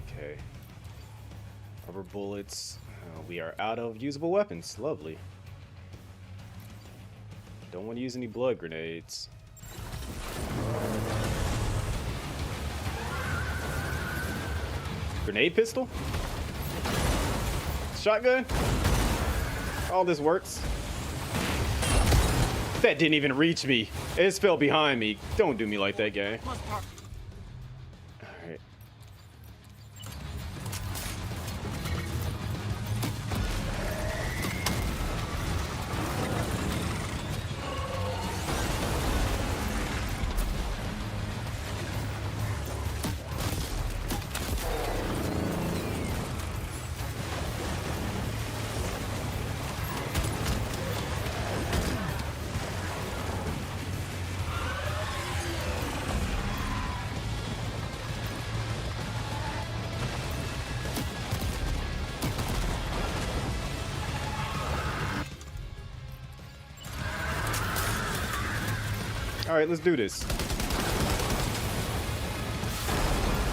Okay. Rubber bullets. We are out of usable weapons. Lovely. Don't want to use any blood grenades. Grenade pistol? Shotgun? All this works. That didn't even reach me. It just fell behind me. Don't do me like that, guy. Alright. Alright, let's do this.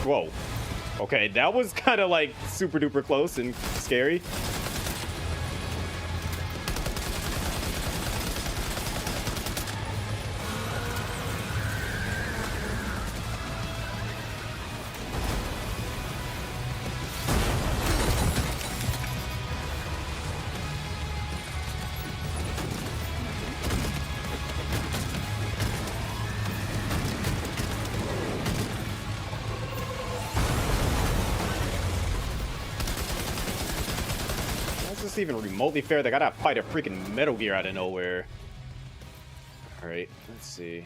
Whoa. Okay, that was kind of like super duper close and scary. This even remotely fair? They gotta fight a freaking Metal Gear out of nowhere. Alright, let's see.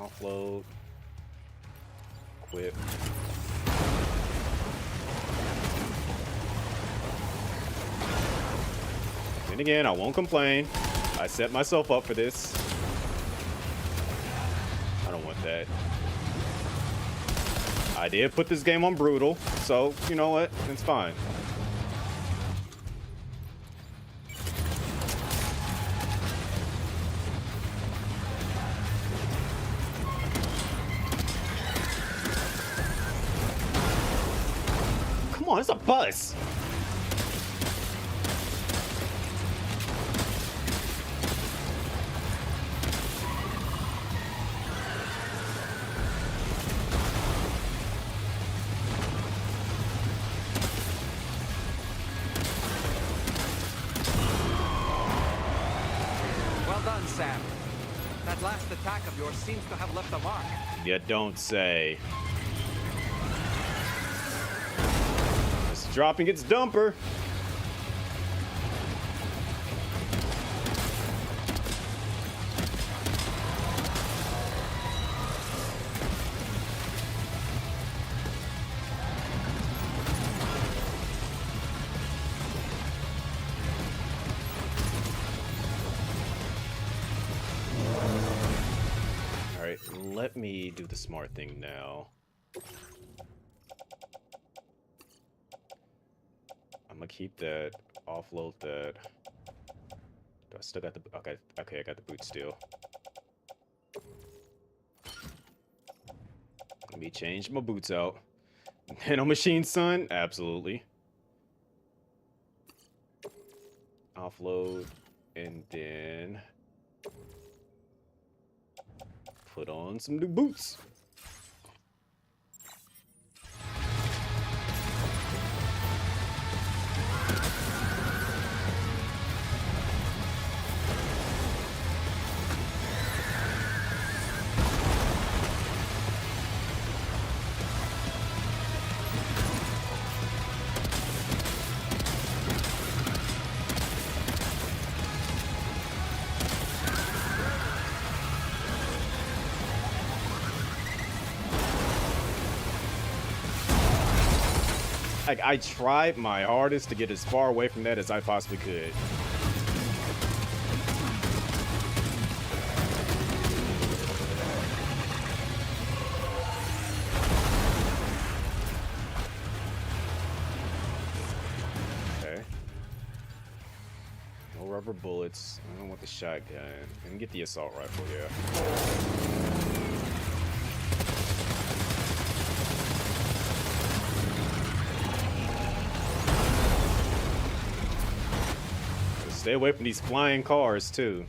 Offload. Equip. Then again, I won't complain. I set myself up for this. I don't want that. I did put this game on brutal, so you know what? It's fine. Come on, it's a bus. Sam. That last attack of yours seems to have left a mark. You don't say. It's dropping its dumper. Let me do the smart thing now. I'm gonna keep that, offload that. Do I still got the, okay, I got the boot still. Let me change my boots out. Nano machine, son? Absolutely. Offload, and then put on some new boots. Like, I tried my hardest to get as far away from that as I possibly could. Okay. No rubber bullets. I don't want the shotgun. I can get the assault rifle, yeah. Stay away from these flying cars, too.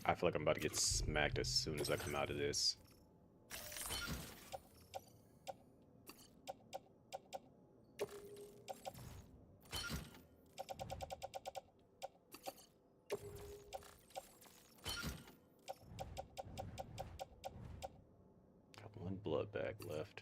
I feel like I'm about to get smacked as soon as I come out of this. Got one blood bag left.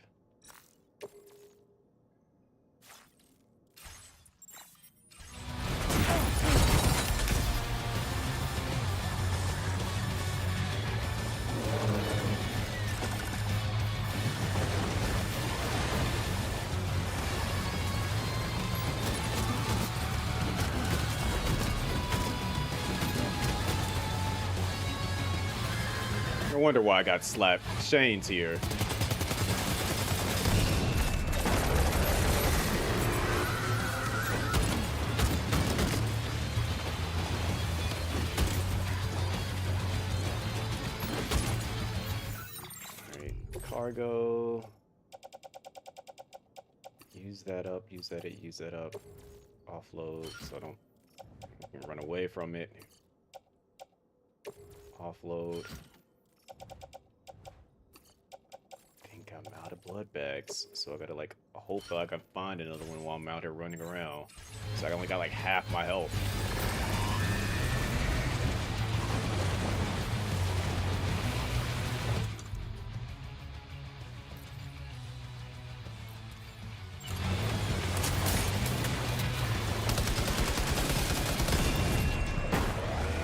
I wonder why I got slapped. Shane's here. Alright, cargo. Use that up, use that up. Offload so I don't run away from it. Offload. I'm out of blood bags, so I gotta like hope that I can find another one while I'm out here running around. So I only got like half my health.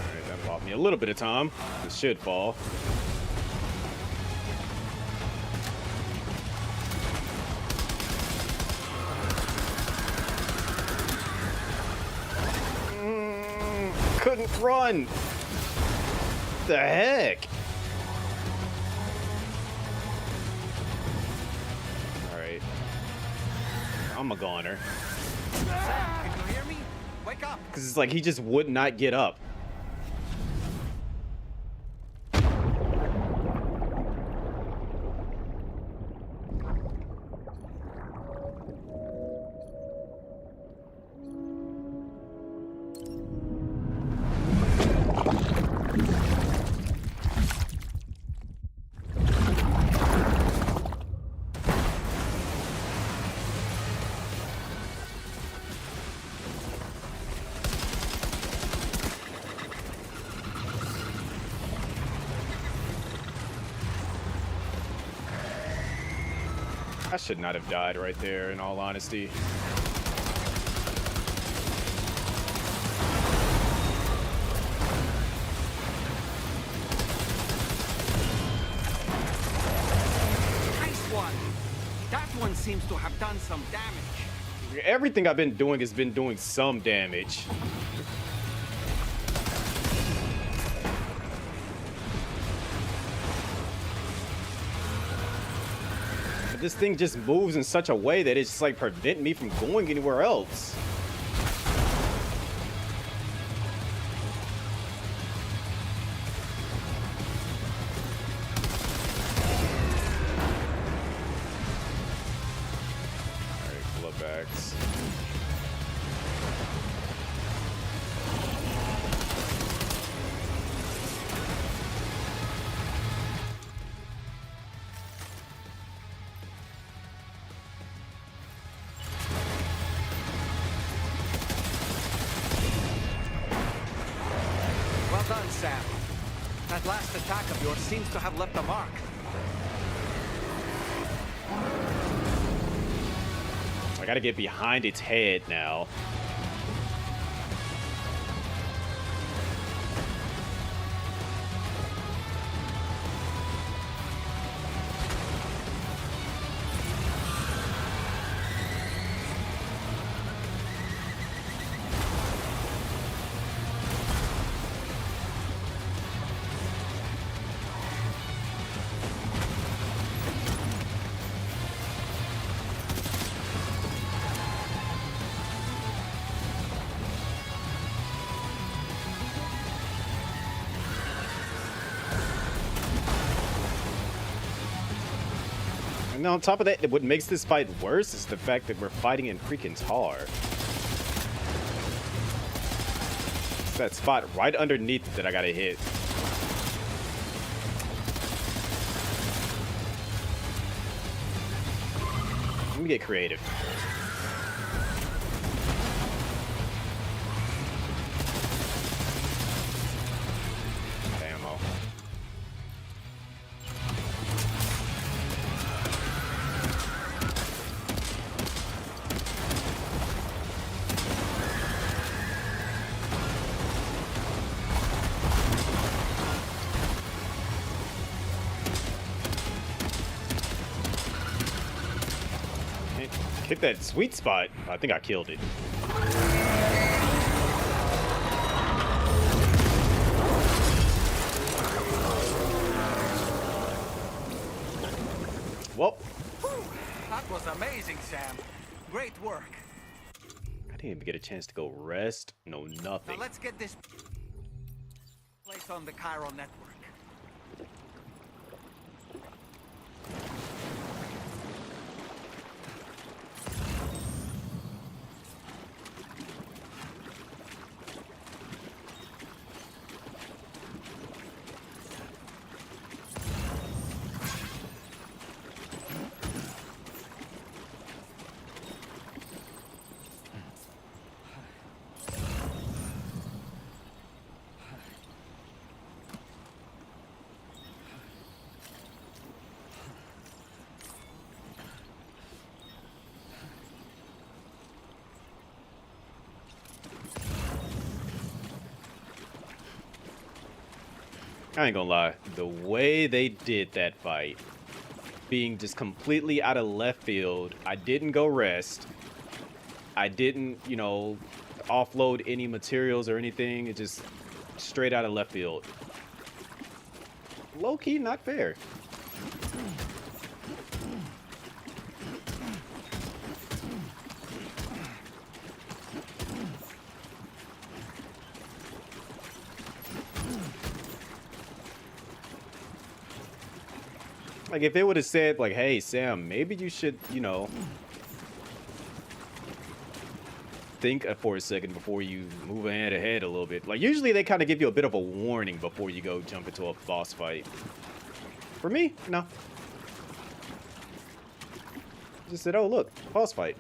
Alright, that bought me a little bit of time. This should fall. Couldn't run. The heck? I'm a goner. Sam, can you hear me? Wake up! Because it's like he just would not get up. I should not have died right there, in all honesty. Nice one! That one seems to have done some damage. Everything I've been doing has been doing some damage. This thing just moves in such a way that it's just like preventing me from going anywhere else. Alright, bloodbacks. Well done, Sam. That last attack of yours seems to have left a mark. I gotta get behind its head now. And on top of that, what makes this fight worse is the fact that we're fighting in freaking tar. It's that spot right underneath that I gotta hit. Let me get creative. Ammo. Hit that sweet spot. I think I killed it. Well, That was amazing, Sam. Great work. I didn't even get a chance to go rest. No, Now nothing. let's get this place on the Chiral network. I ain't gonna lie, the way they did that fight, being just completely out of left field, I didn't go rest, I didn't, you know, offload any materials or anything, it just straight out of left field. Low-key, not fair. Like, if it would have said, like, hey, Sam, maybe you should, you know, think for a second before you move ahead a little bit. Like, usually they kind of give you a bit of a warning before you go jump into a boss fight. For me, no. Just said, oh, look, boss fight.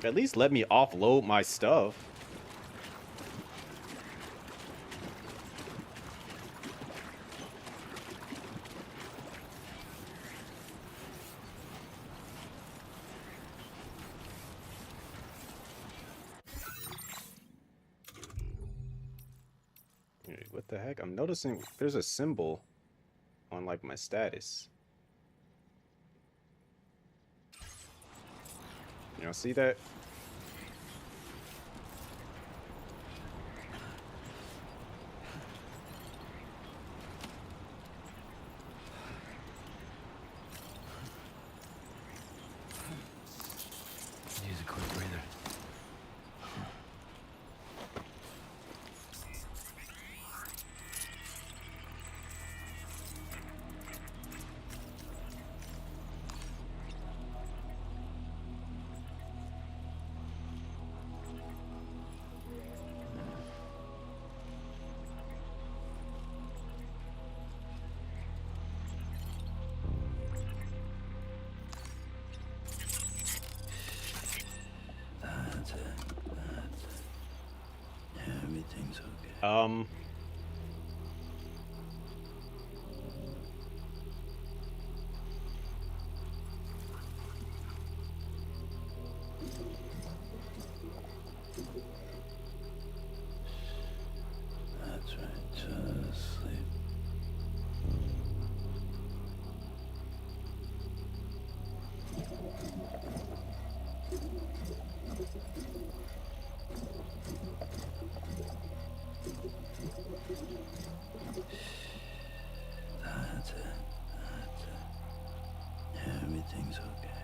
At least let me offload my stuff. Wait, what the heck? I'm noticing there's a symbol on like my status. You don't see that? Use a quick breather. That's it. That's it. Everything's okay. That's right. Just sleep. That's it. That's it. Everything's okay.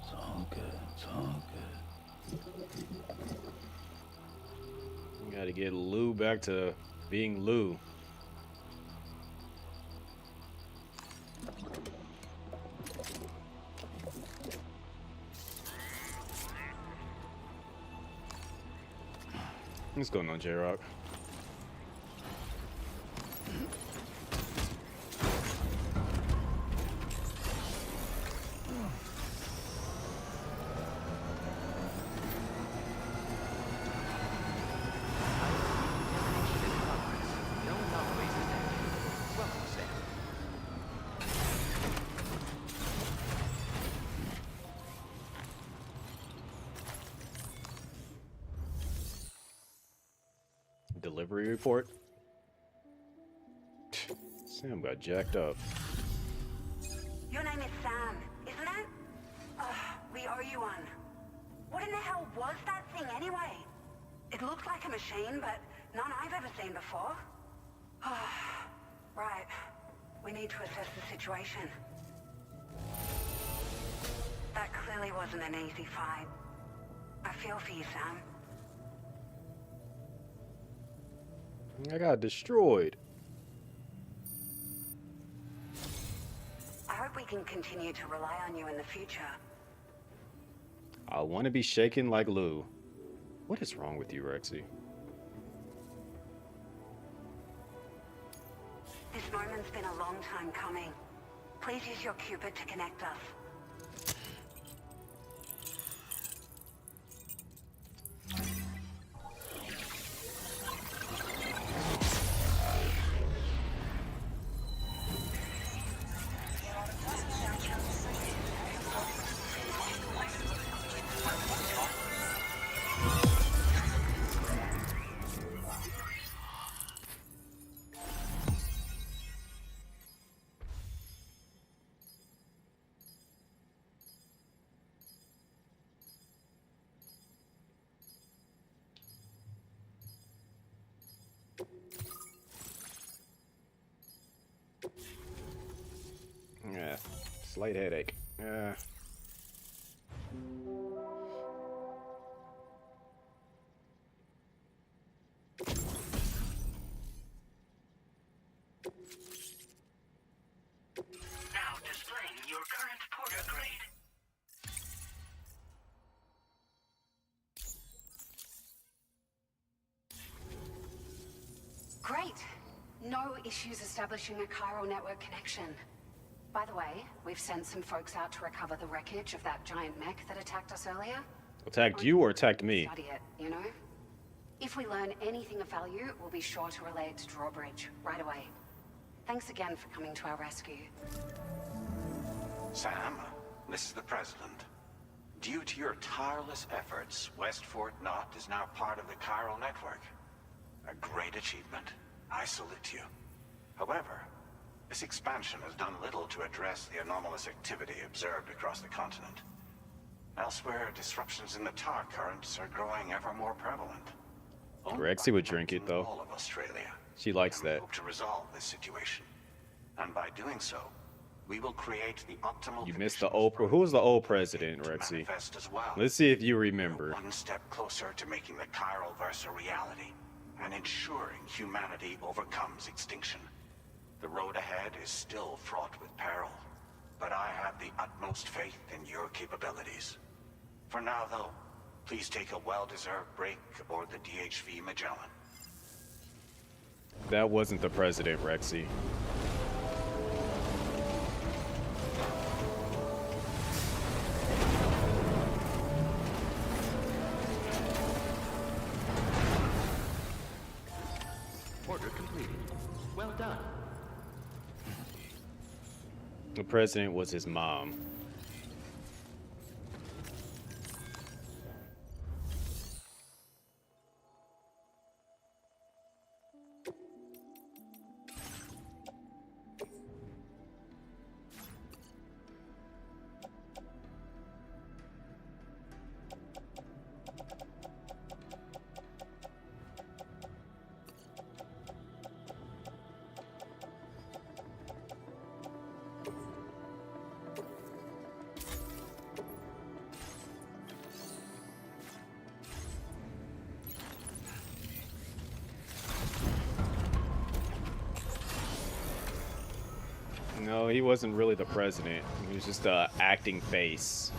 It's all good. It's all good. Gotta get Lou back to being Lou. What's going on, J-Rock? Delivery report. Sam got jacked up. Your name is Sam, isn't it? We owe you one. What in the hell was that thing anyway? It looked like a machine, but none I've ever seen before. Right. We need to assess the situation. That clearly wasn't an easy fight. I feel for you, Sam. I got destroyed. I hope we can continue to rely on you in the future. I want to be shaken like Lou. What is wrong with you, Rexy? This moment's been a long time coming. Please use your Cupid to connect us. Slight headache. Now displaying your current porter grade. Great. No issues establishing a chiral network connection. By the way, we've sent some folks out to recover the wreckage of that giant mech that attacked us earlier. Attacked you or attacked me? Study it, you know? If we learn anything of value, we'll be sure to relay it to Drawbridge right away. Thanks again for coming to our rescue. Sam, this is the President. Due to your tireless efforts, West Fort Knot is now part of the chiral network. A great achievement. I salute you. However, this expansion has done little to address the anomalous activity observed across the continent. Elsewhere, disruptions in the tar currents are growing ever more prevalent. Rexy would drink it, though. All of Australia. She likes And we that. hope to resolve this situation. And by doing so, we will create the optimal You missed the old... Who was the old president, Rexy? manifest as well. Let's see if you remember. One step closer to making the chiral verse a reality and ensuring humanity overcomes extinction. The road ahead is still fraught with peril, but I have the utmost faith in your capabilities. For now, though, please take a well-deserved break aboard the DHV Magellan. That wasn't the president, Rexy. Order completed. Well done. The president was his mom. No, he wasn't really the president. He was just a acting face.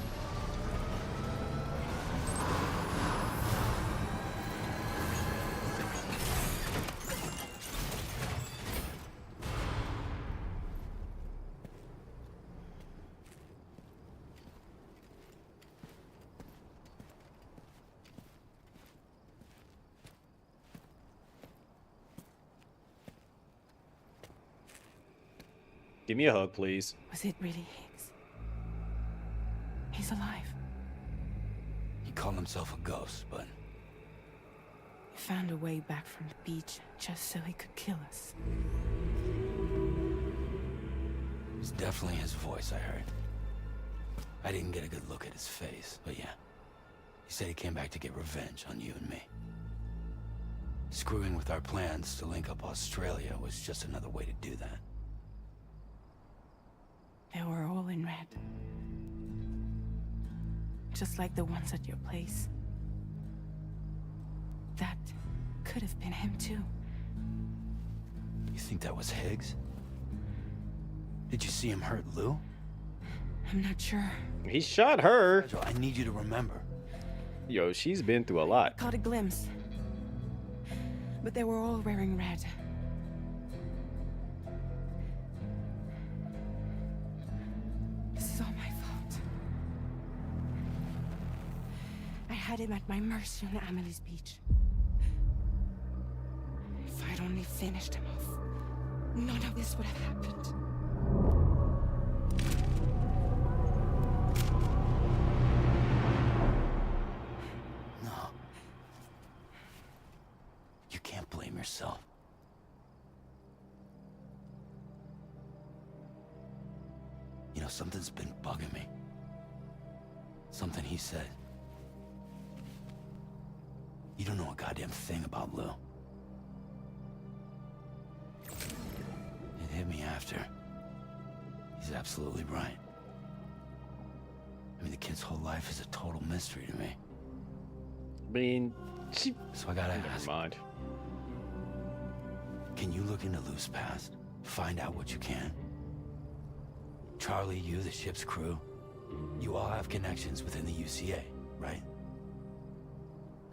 Give me a hug, please. Was it really Higgs? He's alive. He called himself a ghost, but He found a way back from the beach just so he could kill us. it was definitely his voice I heard. I didn't get a good look at his face, but yeah. He said he came back to get revenge on you and me. Screwing with our plans to link up Australia was just another way to do that. They were all in red. Just like the ones at your place. That could have been him too. You think that was Higgs? Did you see him hurt Lou? I'm not sure. He shot her. I need you to remember. Yo, she's been through a lot. Caught a glimpse. But they were all wearing red. This is all my fault. I had him at my mercy on Amelie's beach. If I'd only finished him off, none of this would have happened. No. You can't blame yourself. You know, something's been bugging me. Something he said. You don't know a goddamn thing about Lou. It hit me after. He's absolutely right. I mean, the kid's whole life is a total mystery to me. I mean, she... So I gotta ask. Never mind. Can you look into Loose Past? Find out what you can? Charlie, you, the ship's crew, you all have connections within the UCA, right?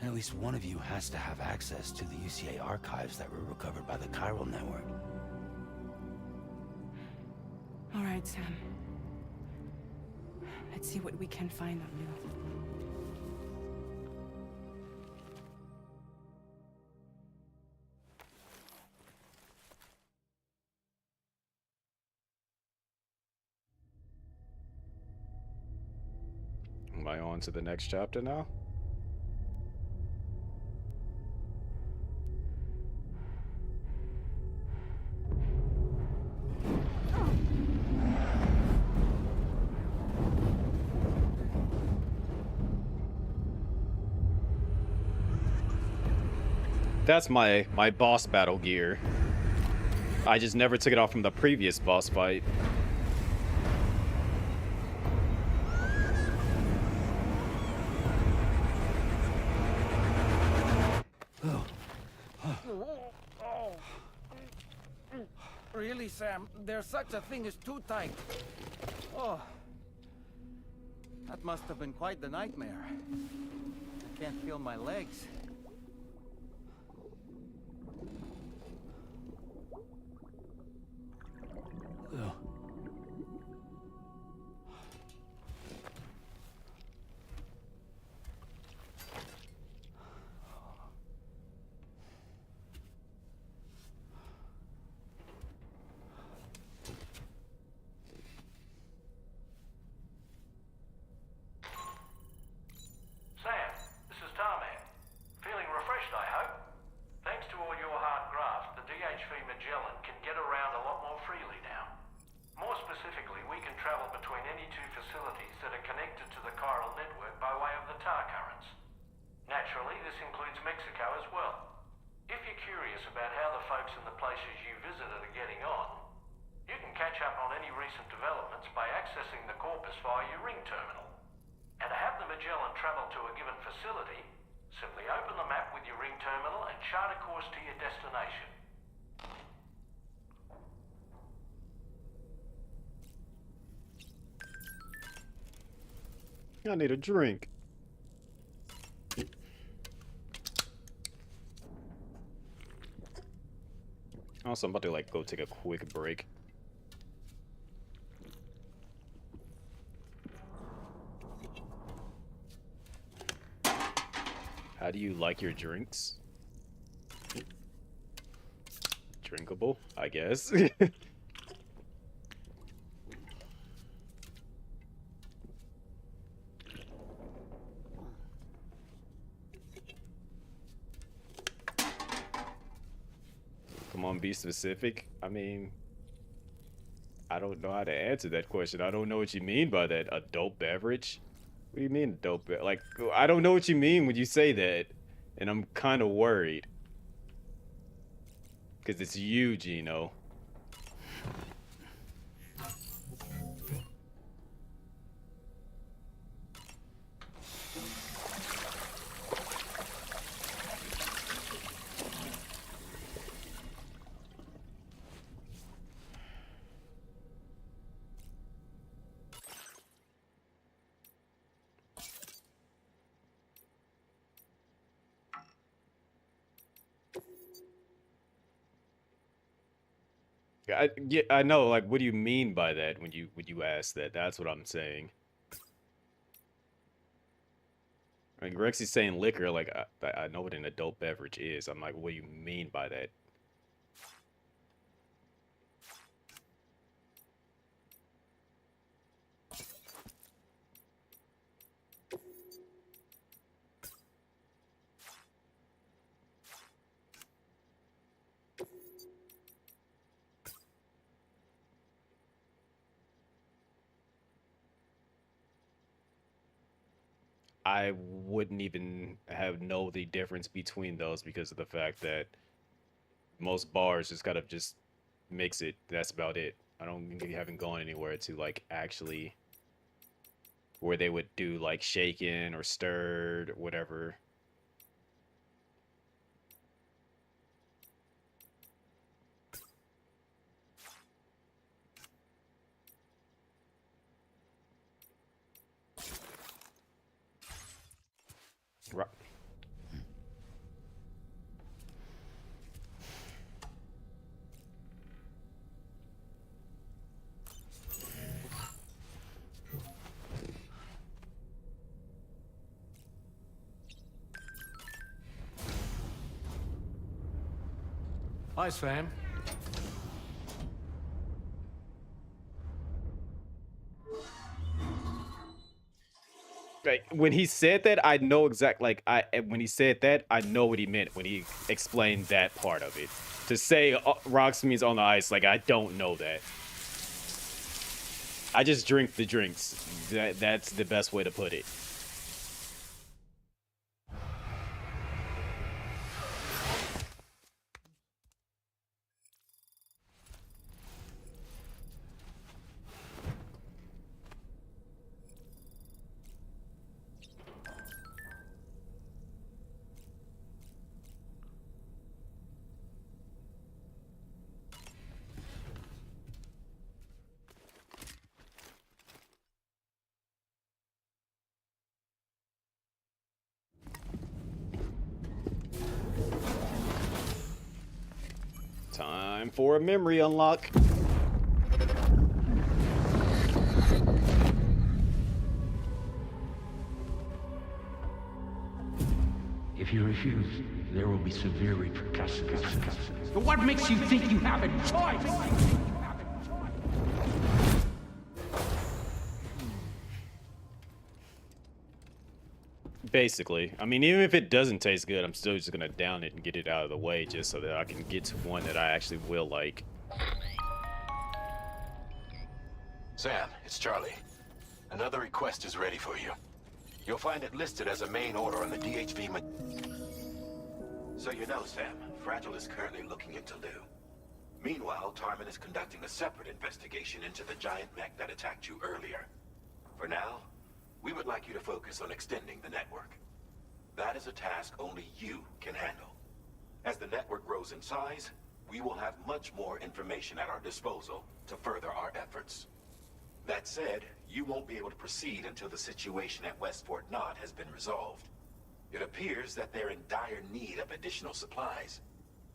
And at least one of you has to have access to the UCA archives that were recovered by the Chiral Network. All right, Sam. Let's see what we can find on you. Am I on to the next chapter now? That's my boss battle gear. I just never took it off from the previous boss fight. Really, Sam? There's such a thing as too tight. Oh. That must have been quite the nightmare. I can't feel my legs. Ugh. Sam, this is Tarman. Feeling refreshed, I hope? Thanks to all your hard graft, the DHV Magellan can get around a lot more freely now. More specifically, we can travel between any two facilities that are connected to the chiral network by way of the tar currents. Naturally, this includes Mexico as well. If you're curious about how the folks in the places you visited are getting on, you can catch up on any recent developments by accessing the corpus via your ring terminal. And to have the Magellan travel to a given facility, simply open the map with your ring terminal and chart a course to your destination. I need a drink. Also, I'm about to like go take a quick break. How do you like your drinks? Drinkable, I guess. Come on, be specific. I mean, I don't know how to answer that question. I don't know what you mean by that. Adult beverage? What do you mean adult beverage? Like, I don't know what you mean when you say that. And I'm kind of worried. Because it's you, Gino. Yeah, I know. Like, what do you mean by that when you ask that? That's what I'm saying. I mean, Grexy's saying liquor. Like, I know what an adult beverage is. I'm like, what do you mean by that? I wouldn't even know the difference between those because of the fact that most bars just gotta just mix it. That's about it. I don't think you haven't gone anywhere to like actually where they would do like shaken or stirred, whatever. Right. Hi, Sam. Like when he said that, I know when he said that, I know what he meant when he explained that part of it. To say rocks means on the ice, like I don't know that. I just drink the drinks. That's the best way to put it. Time for a memory unlock. If you refuse, there will be severe repercussions. But what makes you think you have a choice? Basically, I mean, even if it doesn't taste good, I'm still just gonna down it and get it out of the way just so that I can get to one that I actually will like. Sam, it's Charlie. Another request is ready for you. You'll find it listed as a main order on the DHV. So you know, Sam, Fragile is currently looking into Lou. Meanwhile, Tarman is conducting a separate investigation into the giant mech that attacked you earlier. For now, we would like you to focus on extending the network. That is a task only you can handle. As the network grows in size, we will have much more information at our disposal to further our efforts. That said, you won't be able to proceed until the situation at West Fort Knott has been resolved. It appears that they're in dire need of additional supplies,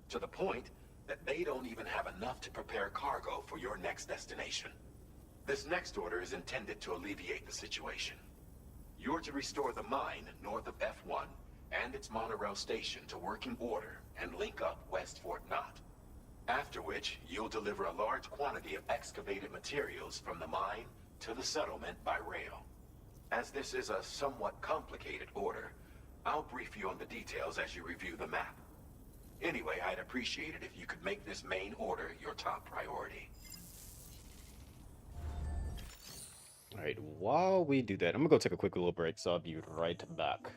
to the point that they don't even have enough to prepare cargo for your next destination. This next order is intended to alleviate the situation. You're to restore the mine north of F1 and its monorail station to working order and link up West Fort Knott. After which, you'll deliver a large quantity of excavated materials from the mine to the settlement by rail. As this is a somewhat complicated order, I'll brief you on the details as you review the map. Anyway, I'd appreciate it if you could make this main order your top priority. All right, while we do that, I'm gonna go take a quick little break, so I'll be right back.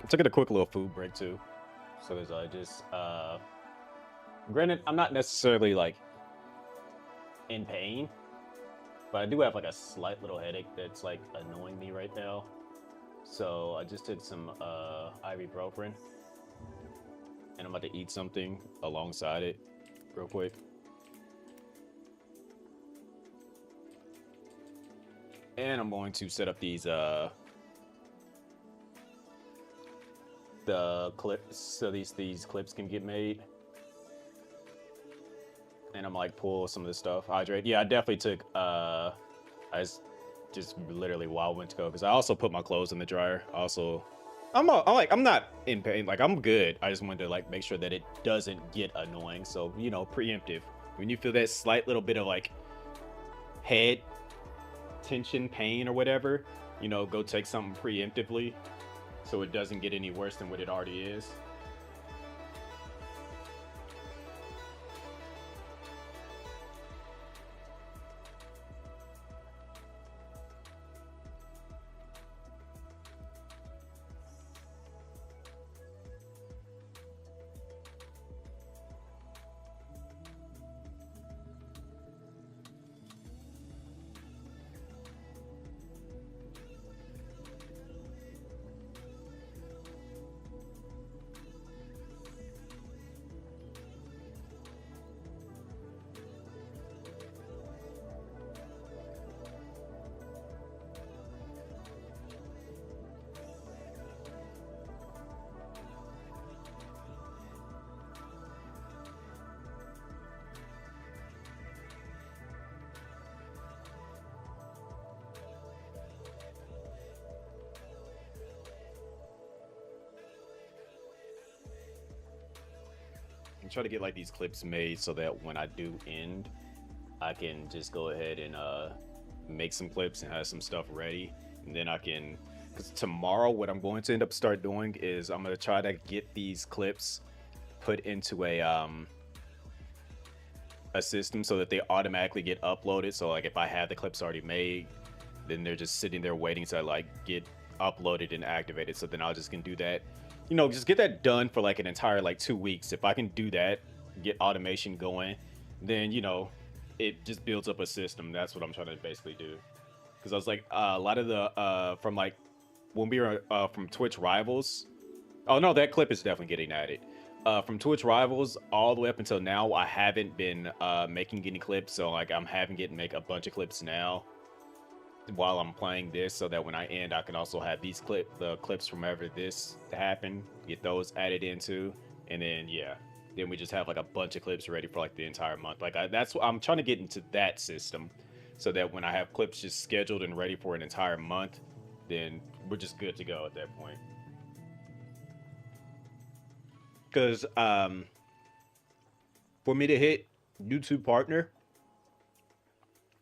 took a quick little food break too. So there's just granted, I'm not necessarily like in pain, but I do have like a slight little headache that's like annoying me right now. So I just took some ibuprofen, and I'm about to eat something alongside it real quick. And I'm going to set up these the clips so these clips can get made. And I'm like pull some of this stuff. Hydrate. Yeah, I definitely took I just literally while I went to go, because I also put my clothes in the dryer. Also, I'm not in pain. Like, I'm good. I just wanted to like make sure that it doesn't get annoying. So, you know, preemptive. When you feel that slight little bit of like head tension, pain or whatever, you know, go take something preemptively so it doesn't get any worse than what it already is. Try to get like these clips made so that when I do end, I can just go ahead and make some clips and have some stuff ready, and then I can, because tomorrow what I'm going to end up start doing is I'm going to try to get these clips put into a system so that they automatically get uploaded. So like if I have the clips already made, then they're just sitting there waiting to like get uploaded and activated. So then I'll just can do that, you know, just get that done for like an entire like 2 weeks. If I can do that, get automation going, then, you know, it just builds up a system. That's what I'm trying to basically do. Because I was like, a lot of the from like when we were from Twitch Rivals. Oh no, that clip is definitely getting added. From Twitch Rivals all the way up until now, I haven't been making any clips. So like I'm having to make a bunch of clips now while I'm playing this, so that when I end, I can also have these clips from wherever this happened, get those added into, and then yeah, then we just have like a bunch of clips ready for like the entire month. Like that's what I'm trying to get into, that system, so that when I have clips just scheduled and ready for an entire month, then we're just good to go at that point. Because for me to hit YouTube partner,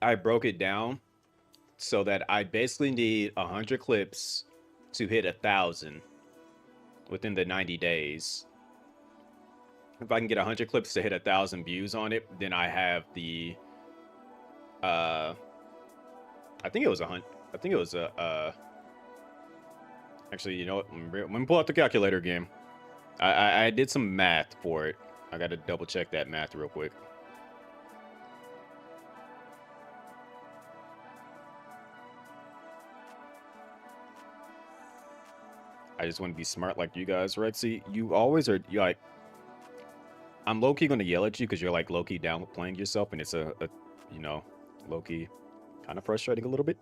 I broke it down so that I basically need 100 clips to hit 1,000 within the 90 days. If I can get 100 clips to hit 1,000 views on it, then I have the I think it was 100. I think it was actually, you know what? Let me pull out the calculator again. I did some math for it. I got to double check that math real quick. I just want to be smart like you guys, Rexy. You always are, you like, I'm low-key going to yell at you because you're like low-key downplaying yourself, and it's a you know, low-key kind of frustrating a little bit.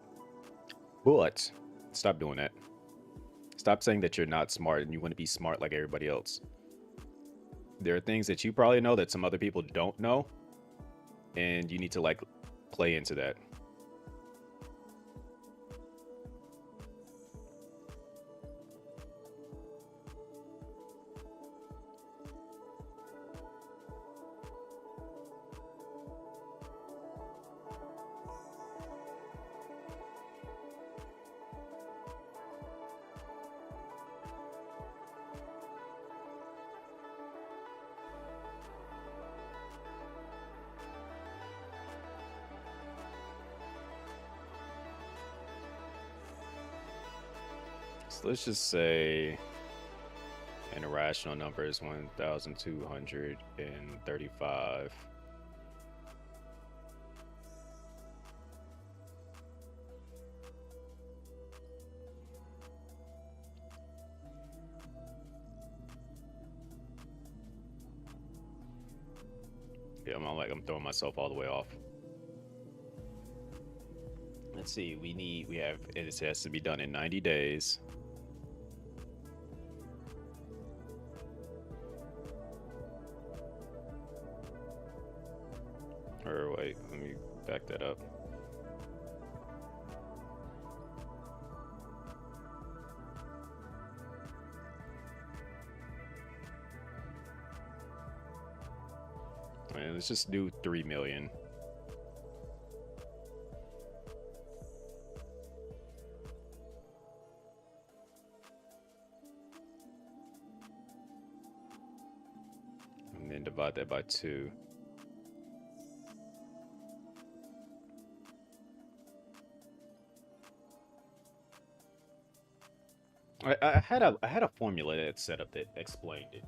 But stop doing that. Stop saying that you're not smart and you want to be smart like everybody else. There are things that you probably know that some other people don't know, and you need to like play into that. So let's just say And the rational number is 1,235. Yeah, I'm throwing myself all the way off. Let's see, it has to be done in 90 days. Or wait, let me back that up. And let's just do 3 million. And then divide that by 2. I had a formula that set up that explained it.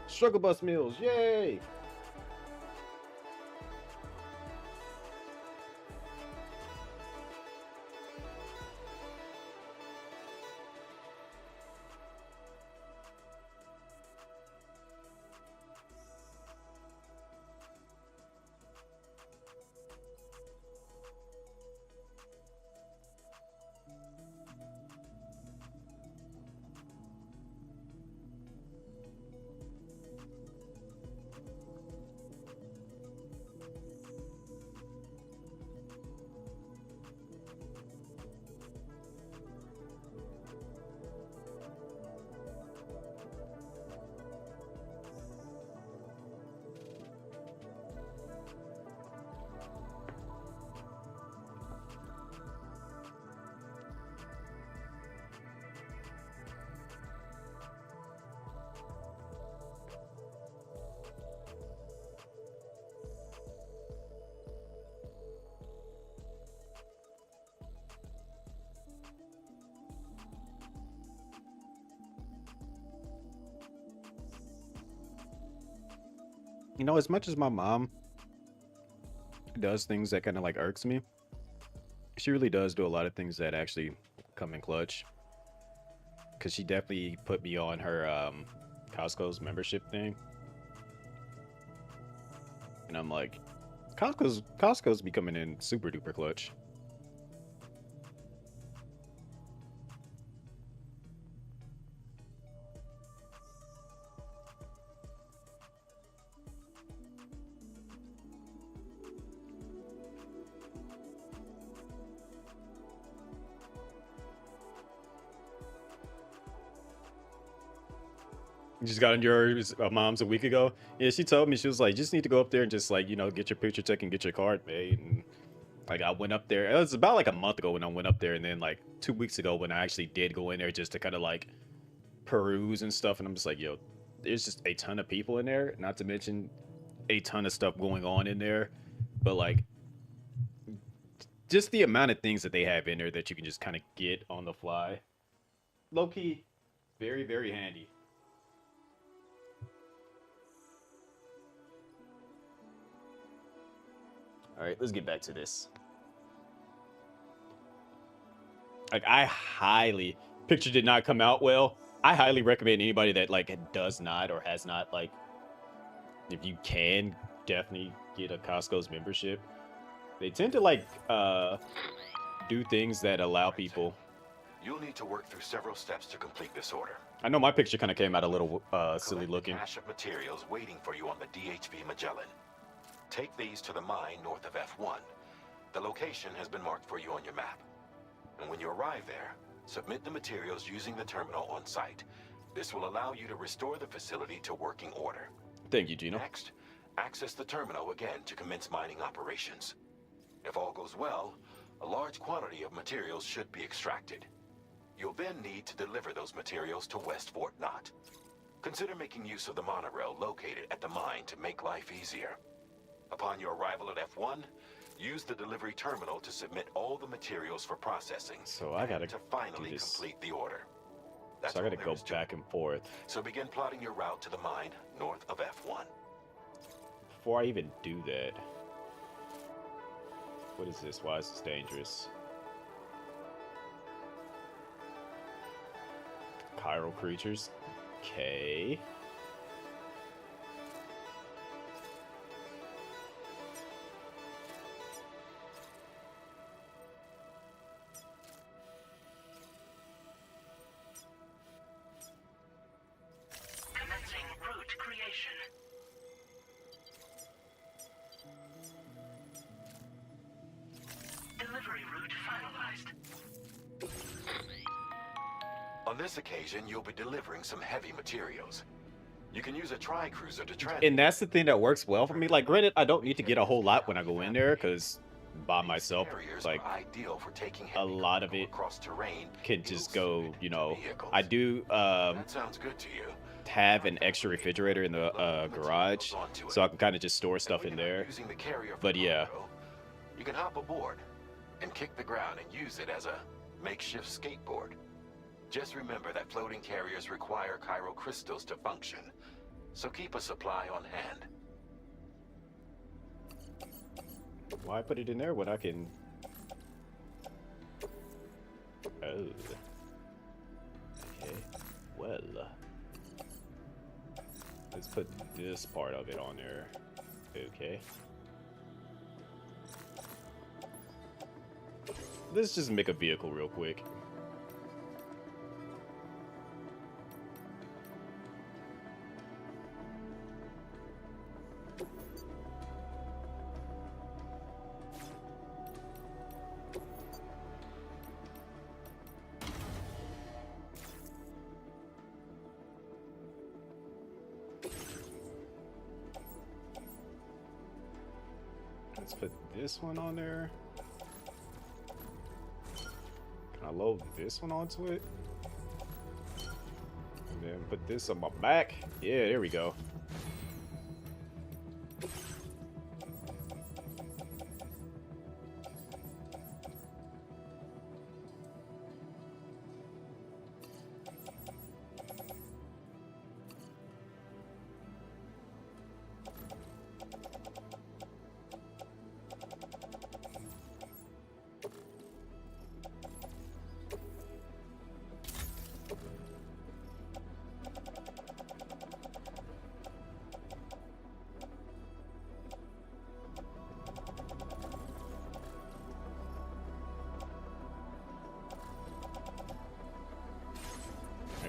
Struggle bus meals, yay! You know, as much as my mom does things that kind of like irks me, she really does do a lot of things that actually come in clutch. Because she definitely put me on her Costco's membership thing. And I'm like, Costco's becoming in super duper clutch. You just got on your mom's a week ago. Yeah, she told me, she was like, you just need to go up there and just like, you know, get your picture check and get your card made. And like I went up there. It was about like a month ago when I went up there, and then like 2 weeks ago when I actually did go in there just to kind of like peruse and stuff. And I'm just like, yo, there's just a ton of people in there, not to mention a ton of stuff going on in there. But like just the amount of things that they have in there that you can just kind of get on the fly. Low key, very, very handy. All right, let's get back to this. Like, picture did not come out well. I highly recommend anybody that like does not or has not, like, if you can, definitely get a Costco's membership. They tend to like do things that allow people. You'll need to work through several steps to complete this order. I know my picture kind of came out a little silly looking. Cache of materials waiting for you on the DHV Magellan. Take these to the mine north of F1. The location has been marked for you on your map. And when you arrive there, submit the materials using the terminal on site. This will allow you to restore the facility to working order. Thank you, Gino. Next, access the terminal again to commence mining operations. If all goes well, a large quantity of materials should be extracted. You'll then need to deliver those materials to West Fort Knott. Consider making use of the monorail located at the mine to make life easier. Upon your arrival at F1, use the delivery terminal to submit all the materials for processing. So I gotta to finally complete the order. So I gotta go back and forth. So begin plotting your route to the mine north of F1. Before I even do that, what is this? Why is this dangerous? Chiral creatures. Okay. Commencing route creation. Delivery route finalized. On this occasion, you'll be delivering some heavy materials. You can use a tri-cruiser to transport. And that's the thing that works well for me. Like, granted, I don't need to get a whole lot when I go in there, because by myself, like, a lot of it can just go, you know. I do That sounds good to you. have an extra refrigerator in the garage, so I can kind of just store stuff in there. But yeah. You can hop aboard and kick the ground and use it as a makeshift skateboard. Just remember that floating carriers require chiral crystals to function, so keep a supply on hand. Why put it in there when I can... Oh. Okay. Well. Let's put this part of it on there. Okay. Let's just make a vehicle real quick. Let's put this one on there. Can I load this one onto it? And then put this on my back. Yeah, there we go.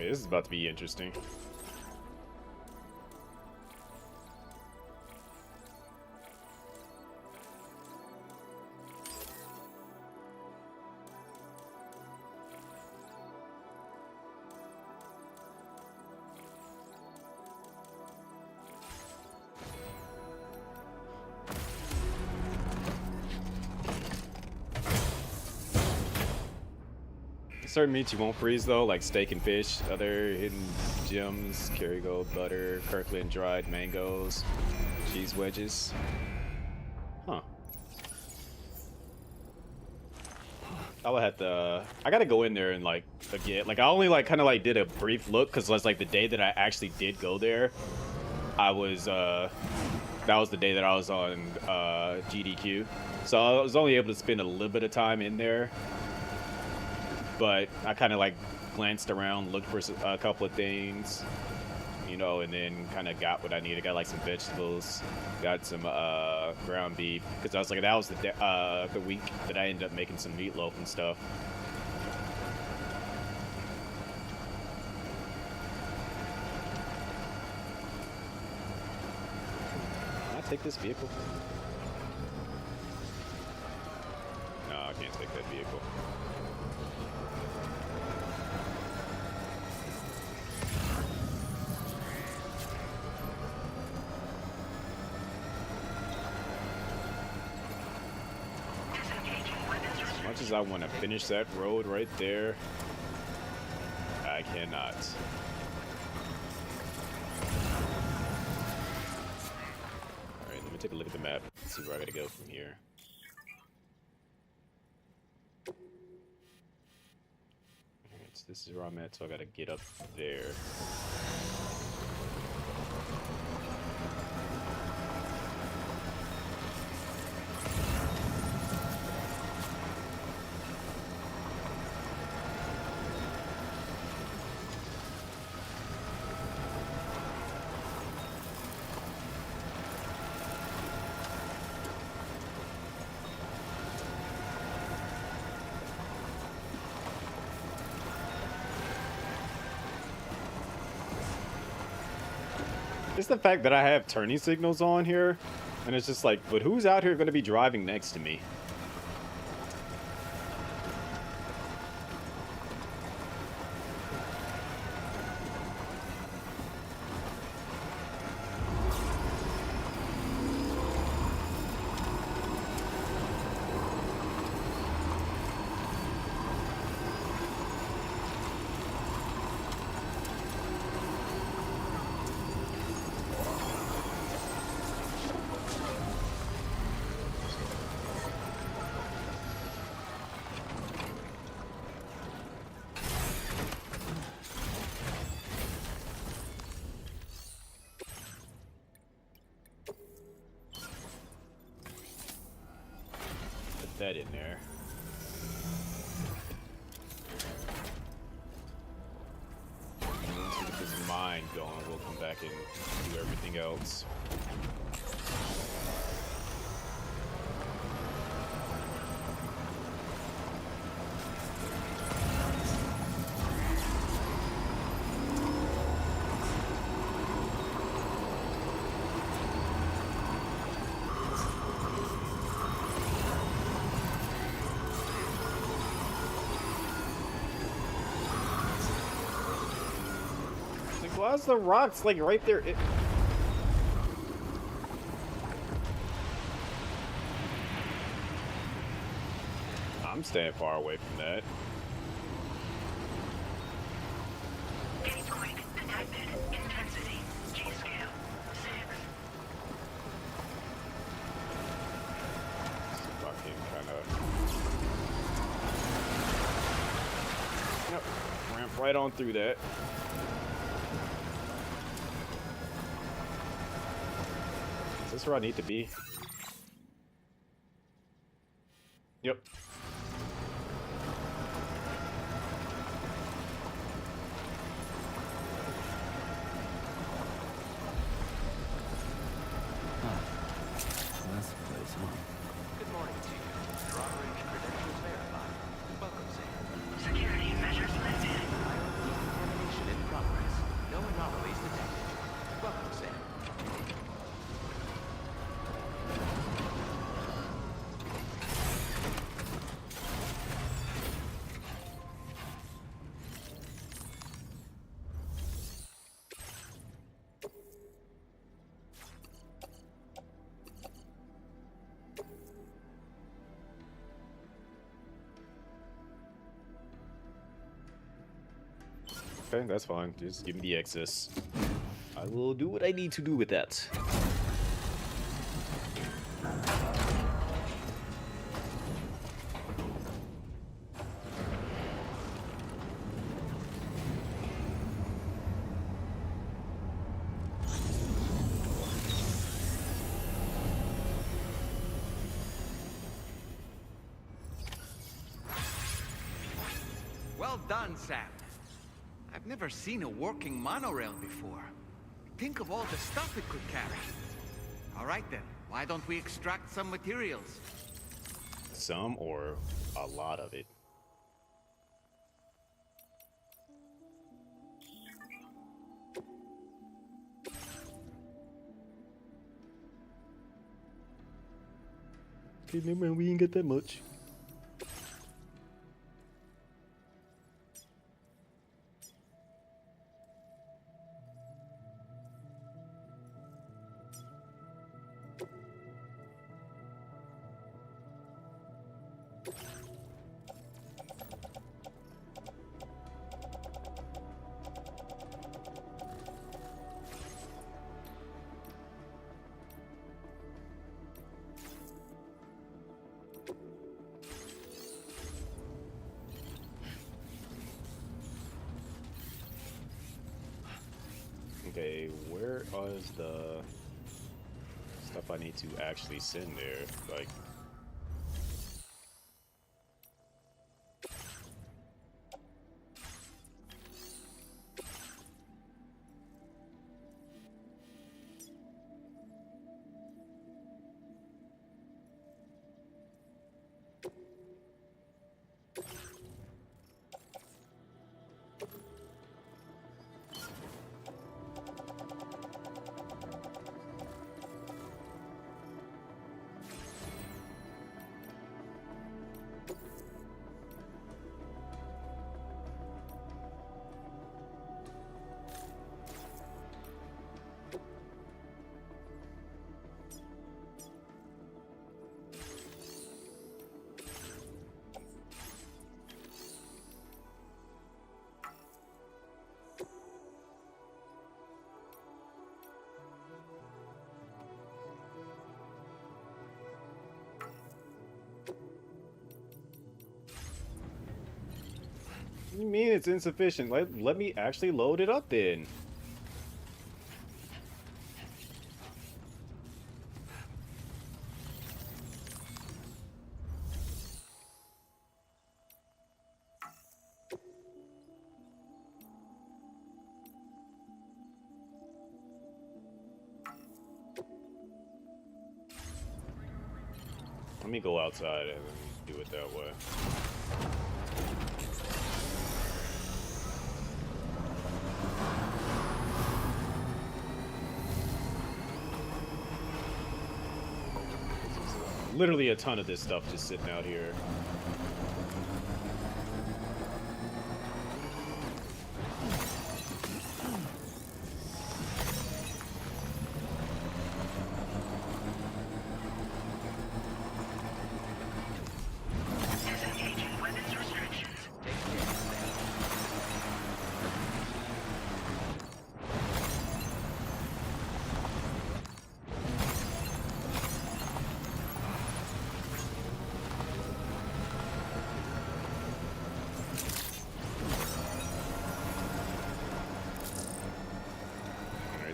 Okay, this is about to be interesting. Certain meats you won't freeze though, like steak and fish. Other hidden gems: Kerrygold butter, Kirkland dried mangoes, cheese wedges. Huh. I would have to. I gotta go in there and like again. Like I only like kind of like did a brief look because was like the day that I actually did go there. I was that was the day that I was on GDQ, so I was only able to spend a little bit of time in there. But I kind of like glanced around, looked for a couple of things, you know, and then kind of got what I needed. Got like some vegetables, got some ground beef, because I was like, that was the week that I ended up making some meatloaf and stuff. Can I take this vehicle? No, I can't take that vehicle. As much as I want to finish that road right there, I cannot. Alright, let me take a look at the map, see where I gotta go from here. Alright, so this is where I'm at, so I gotta get up there. It's the fact that I have turning signals on here, and it's just like, but who's out here going to be driving next to me? That in there. And once we get this mine going, we'll come back and do everything else. Why's the rocks like right there? I'm staying far away from that. Earthquake detected. Intensity. G-scale. 6. See if I can kind of. Yep. Ramp right on through that. Is this where I need to be? Yep. That's the place, huh? Good morning to you. Your operating credentials verified. Welcome, Sam. Security measures lifted. Contamination in Okay, that's fine. Just give me the excess. I will do what I need to do with that. Well done, Sam. I've never seen a working monorail before. Think of all the stuff it could carry. All right then, why don't we extract some materials? Some or a lot of it. Okay, never mind, we ain't get that much. Okay, where is the stuff I need to actually send there? Like, what do you mean it's insufficient? Let me actually load it up then. Let me go outside and do it that way. Literally a ton of this stuff just sitting out here.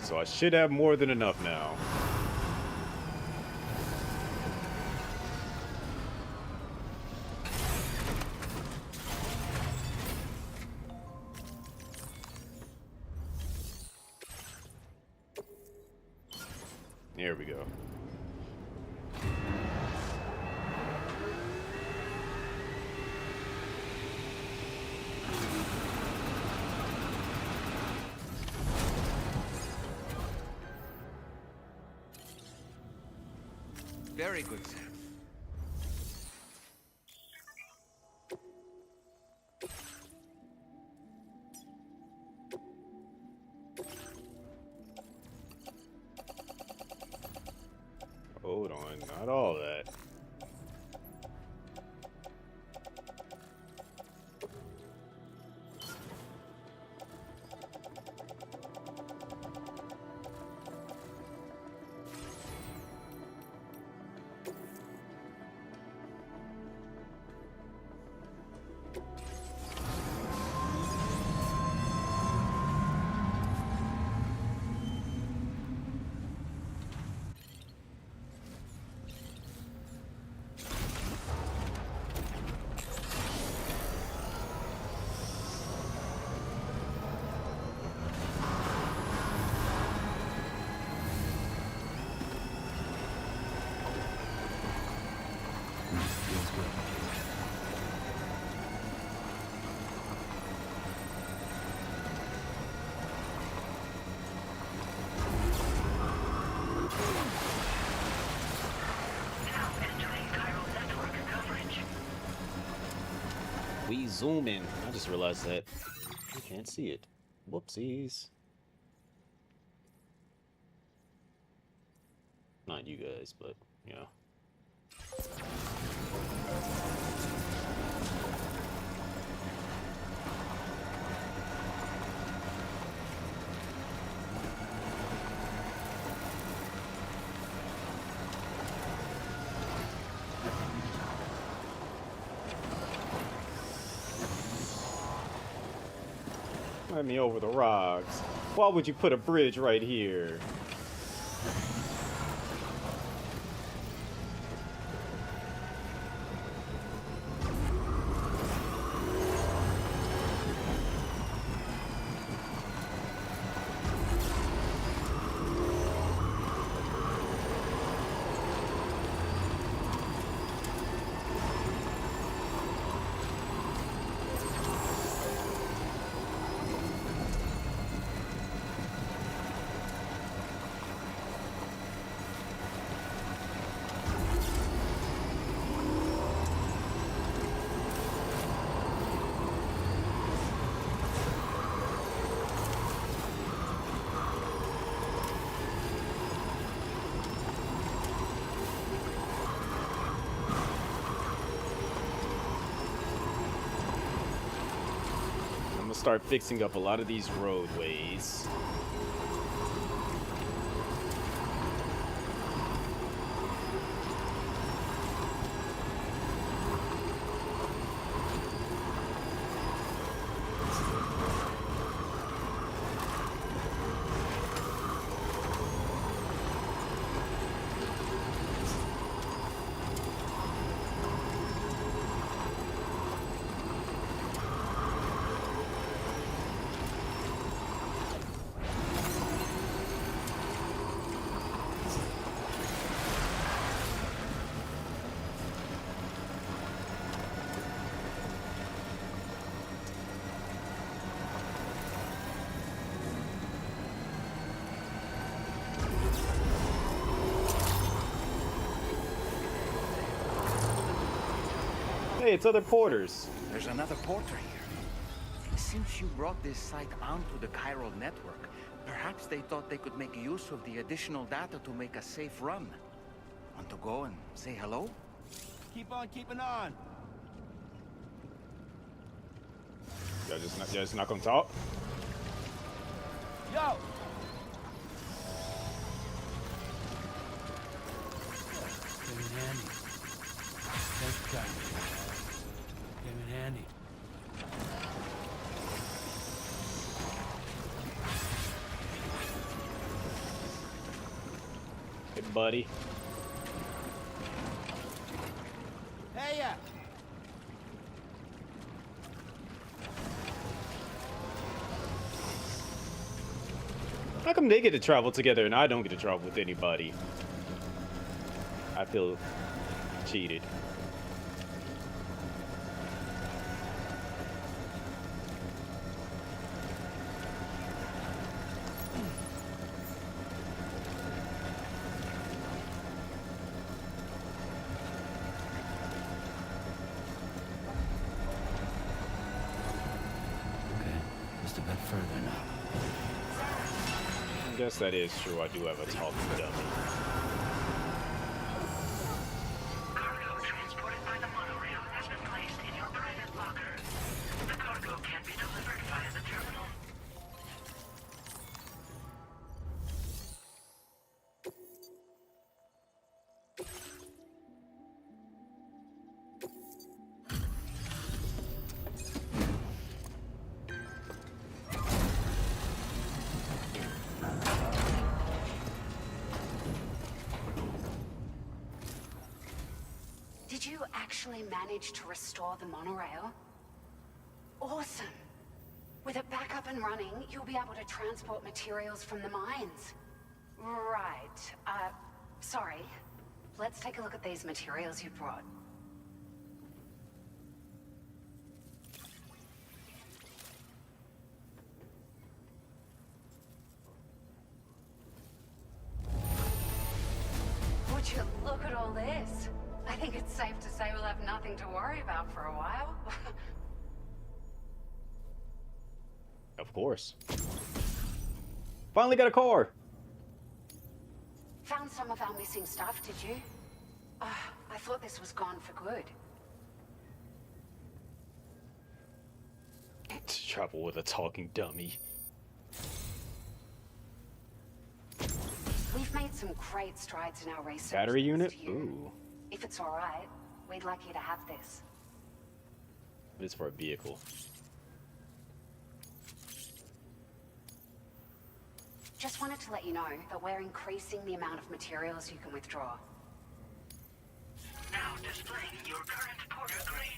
So I should have more than enough now. Here we go. Very good, Sam. Hold on, not all that. We zoom in. I just realized that you can't see it. Whoopsies. Not you guys, but you know. Let me over the rocks. Why would you put a bridge right here? Start fixing up a lot of these roadways. Hey, it's other porters. There's another porter here. Since you brought this site onto the chiral network, perhaps they thought they could make use of the additional data to make a safe run. Want to go and say hello? Keep on keeping on. Y'all just not gonna talk? Yo! Came in handy. Thanks, guys. Came in handy. Hey, buddy. Hey, ya! How come they get to travel together and I don't get to travel with anybody? I feel cheated. Just a bit further now. I guess that is true. I do have a talking dummy. Cargo transported by the monorail has been placed in your private locker. The cargo can be delivered via the terminal. Did you actually manage to restore the monorail? Awesome. With it back up and running, you'll be able to transport materials from the mines. Right. Sorry. Let's take a look at these materials you brought. Would you look at all this? I think it's safe to say we'll have nothing to worry about for a while. Of course. Finally got a car. Found some of our missing stuff, did you? I thought this was gone for good. To travel with a talking dummy. We've made some great strides in our research. Battery unit? thanks to you. Ooh. If it's alright, we'd like you to have this. It's for a vehicle. Just wanted to let you know that we're increasing the amount of materials you can withdraw. Now displaying your current porter grade.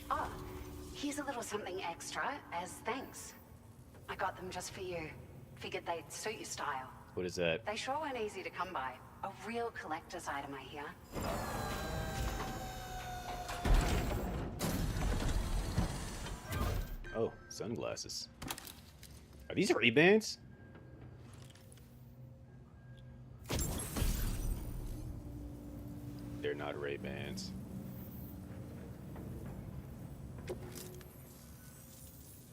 Oh, here's a little something extra as thanks. I got them just for you. Figured they'd suit your style. What is that? They sure weren't easy to come by. A real collector's item, I hear. Oh, sunglasses. Are these Ray-Bans? They're not Ray-Bans.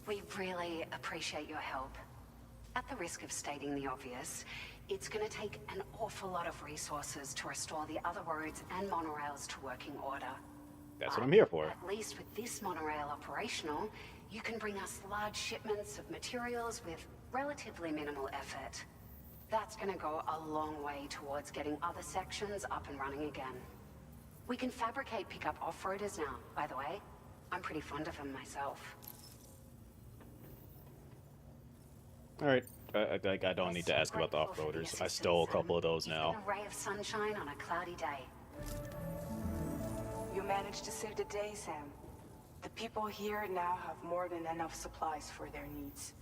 We really appreciate your help. At the risk of stating the obvious, it's going to take an awful lot of resources to restore the other roads and monorails to working order. That's what I'm here for. At least with this monorail operational, you can bring us large shipments of materials with relatively minimal effort. That's going to go a long way towards getting other sections up and running again. We can fabricate pickup off-roaders now, by the way. I'm pretty fond of them myself. Alright, I don't need to ask about the off-roaders. I stole a couple of those now. A ray of sunshine on a cloudy day. You managed to save the day, Sam. The people here now have more than enough supplies for their needs.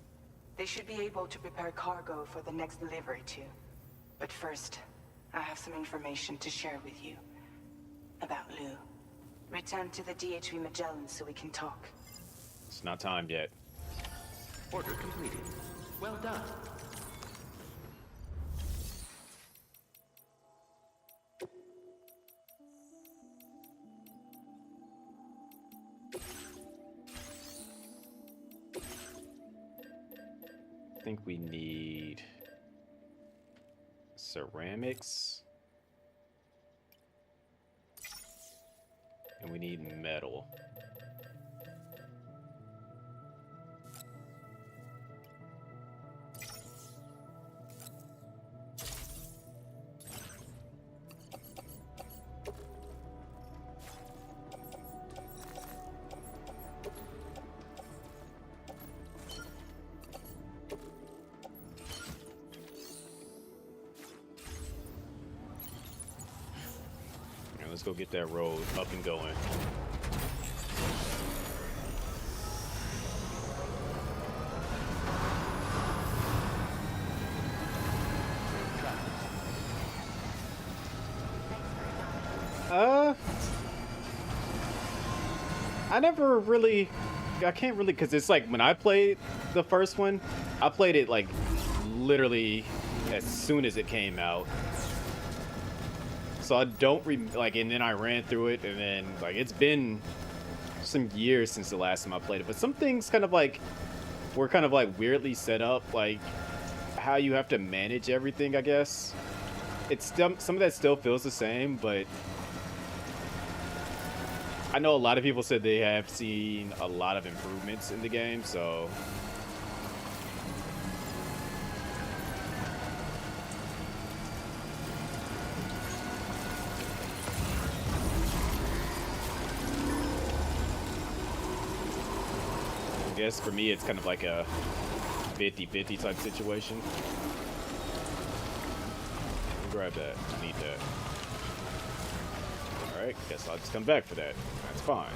They should be able to prepare cargo for the next delivery too. But first, I have some information to share with you. About Lou. Return to the DHV Magellan so we can talk. It's not time yet. Order completed. Well done. I think we need ceramics. And we need metal. Let's go get that road up and going. I can't really, because it's like when I played the first one, I played it like literally as soon as it came out. So I don't and then I ran through it, and then like it's been some years since the last time I played it. But some things kind of like were kind of like weirdly set up, like how you have to manage everything. I guess it's still, some of that still feels the same, but I know a lot of people said they have seen a lot of improvements in the game, so. I guess for me it's kind of like a 50-50 type situation. Grab that. I need that. Alright, guess I'll just come back for that. That's fine.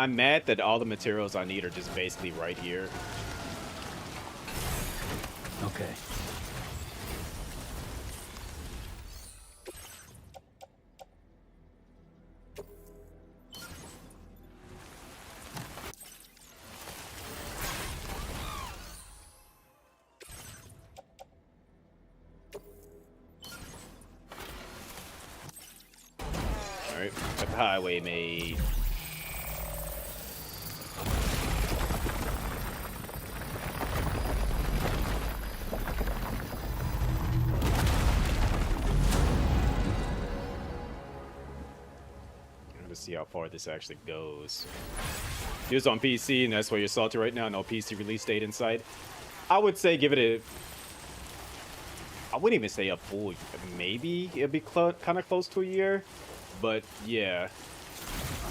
I'm mad that all the materials I need are just basically right here. Okay. Alright, got the highway made. Let's see how far this actually goes. It was on PC, and that's why you're salty right now. No PC release date in sight. I would say give it a... I wouldn't even say a full... Maybe it'd be kind of close to a year. But, yeah.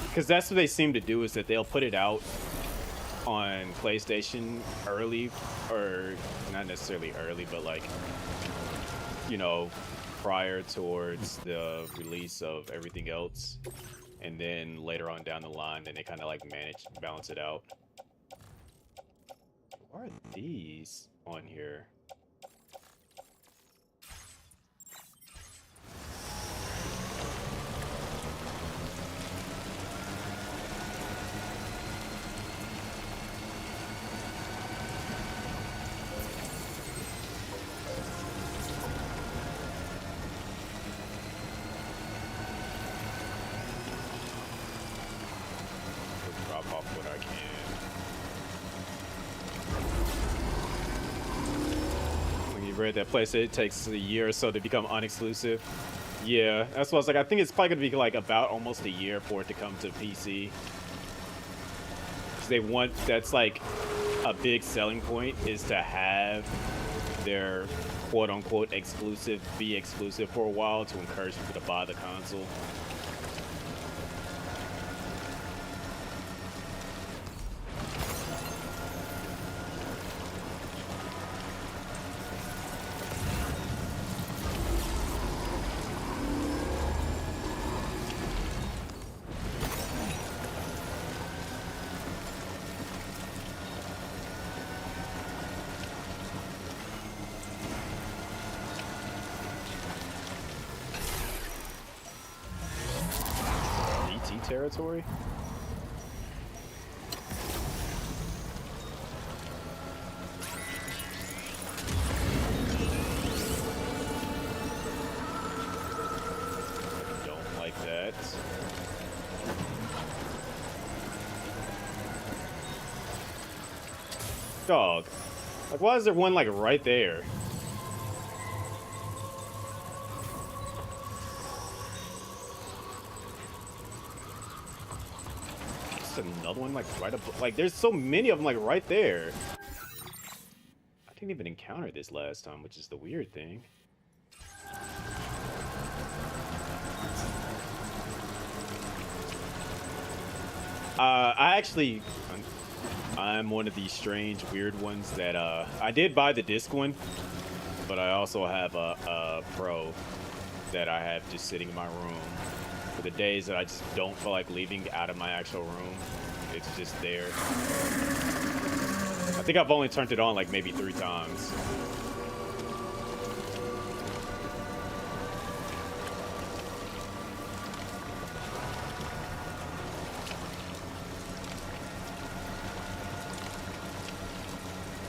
Because that's what they seem to do, is that they'll put it out on PlayStation early. Or, not necessarily early, but like... You know, prior towards the release of everything else. And then later on down the line, then they kind of like balance it out. Why are these on here? Drop off what I can. When you read that place, it takes a year or so to become unexclusive. Yeah, that's what I was like. I think it's probably gonna be like about almost a year for it to come to PC. Because they want, that's like a big selling point, is to have their quote-unquote exclusive be exclusive for a while to encourage people to buy the console. Territory? Don't like that. Dog. Like, why is there one like right there? Another one like right up, like there's so many of them like right there. I didn't even encounter this last time, which is the weird thing. I'm one of these strange weird ones that I did buy the disc one, but I also have a Pro that I have just sitting in my room. For the days that I just don't feel like leaving out of my actual room, it's just there. I think I've only turned it on like maybe 3 times.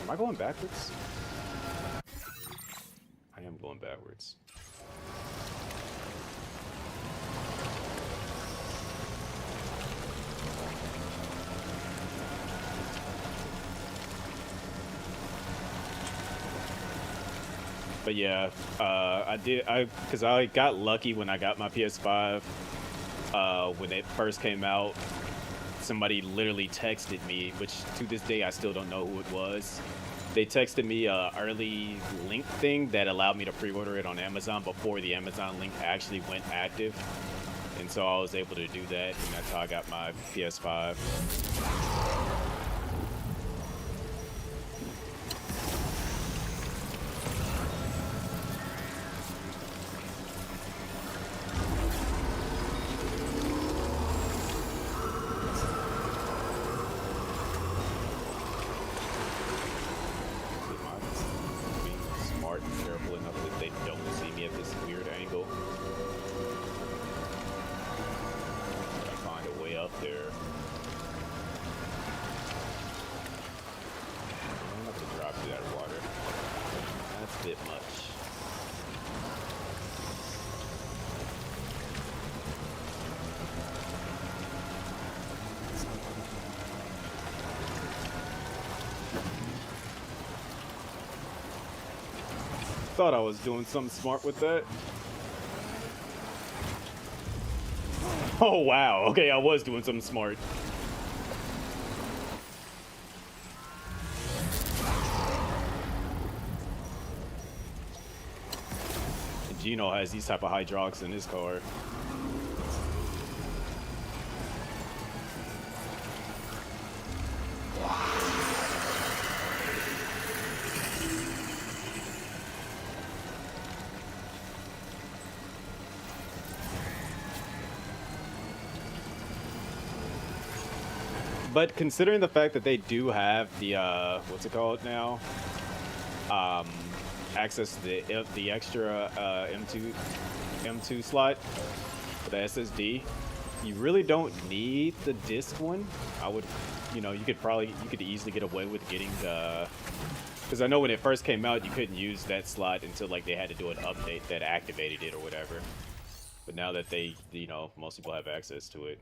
Am I going backwards? I am going backwards. But yeah, because I got lucky when I got my PS5. When it first came out, somebody literally texted me, which to this day I still don't know who it was. They texted me a early link thing that allowed me to pre-order it on Amazon before the Amazon link actually went active. And so I was able to do that, and that's how I got my PS5. up there. I'm not gonna drop through that water. That's a bit much. Thought I was doing something smart with that. Oh wow, okay, I was doing something smart. And Gino has these type of hydraulics in his car. But considering the fact that they do have the what's it called now, access to the extra M2 slot for the SSD, you really don't need the disc one. I would, you could easily get away with getting the, because I know when it first came out you couldn't use that slot until like they had to do an update that activated it or whatever. But now that they, most people have access to it.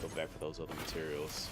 Go back for those other materials.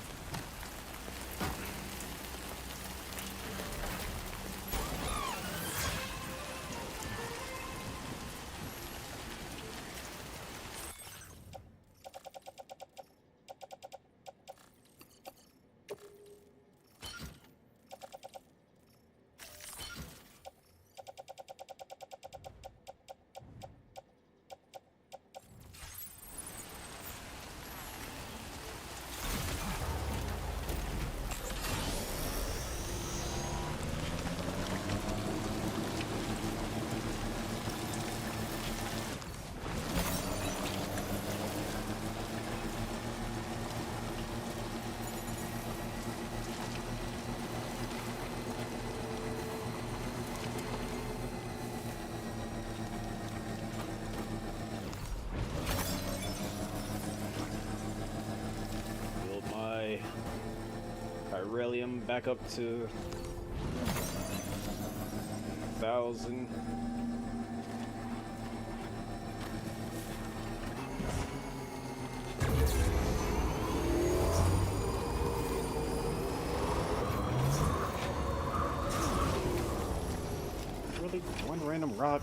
Chiralium back up to 1,000. Really? One random rock?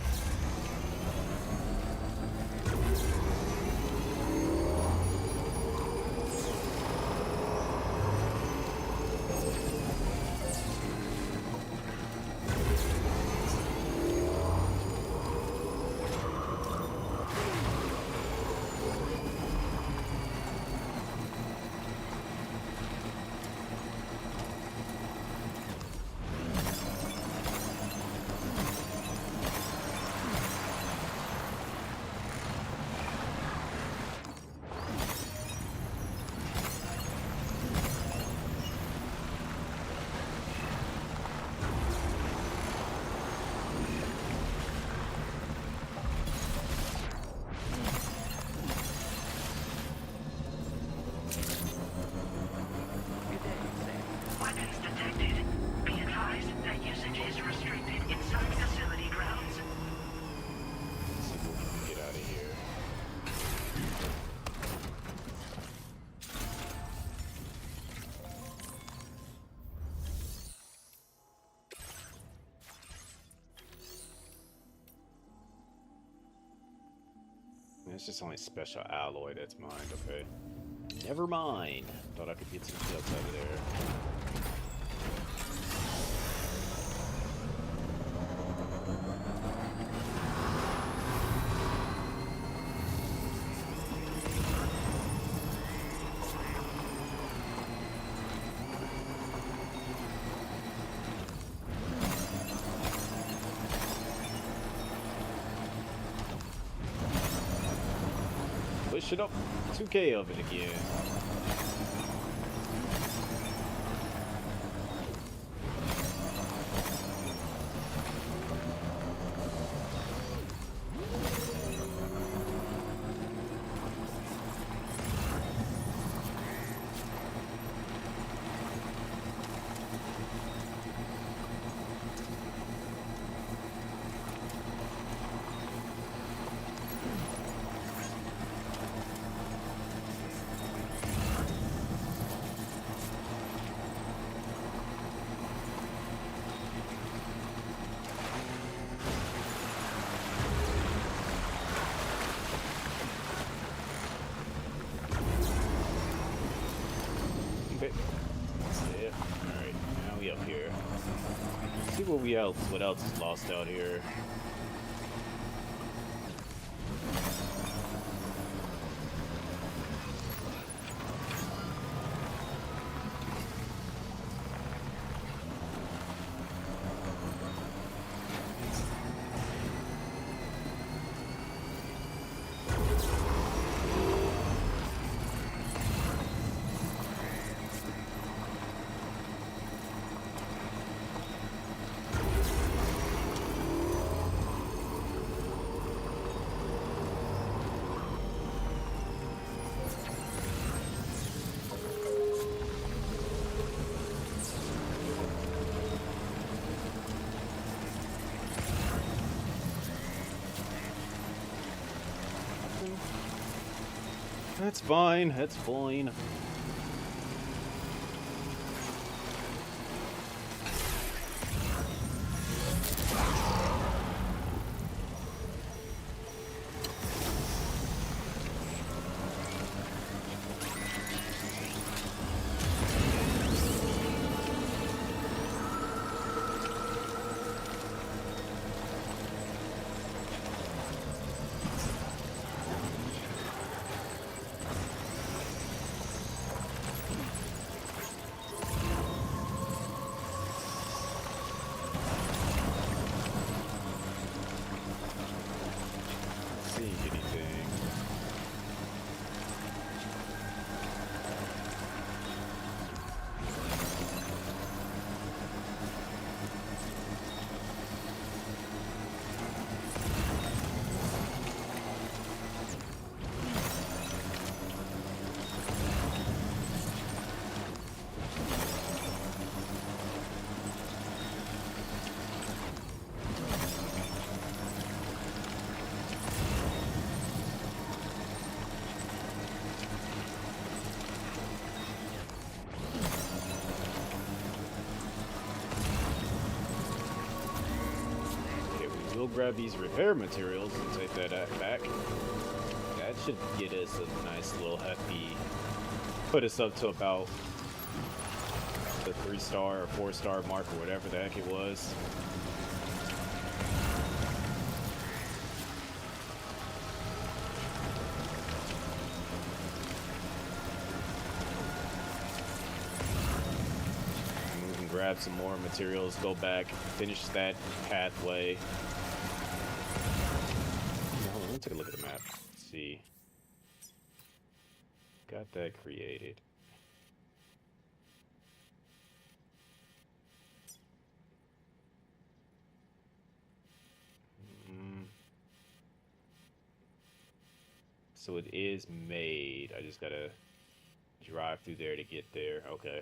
It's just only special alloy that's mined, okay. Never mind. Thought I could get some kills over there. Push it up 2K of it again. see what else is lost out here. That's fine. That's fine. We'll grab these repair materials and take that back. That should get us a nice little hefty, put us up to about the 3-star or 4-star mark or whatever the heck it was. And we can grab some more materials, go back, finish that pathway. Let me take a look at the map. Let's see. Got that created. So it is made. I just gotta drive through there to get there. Okay.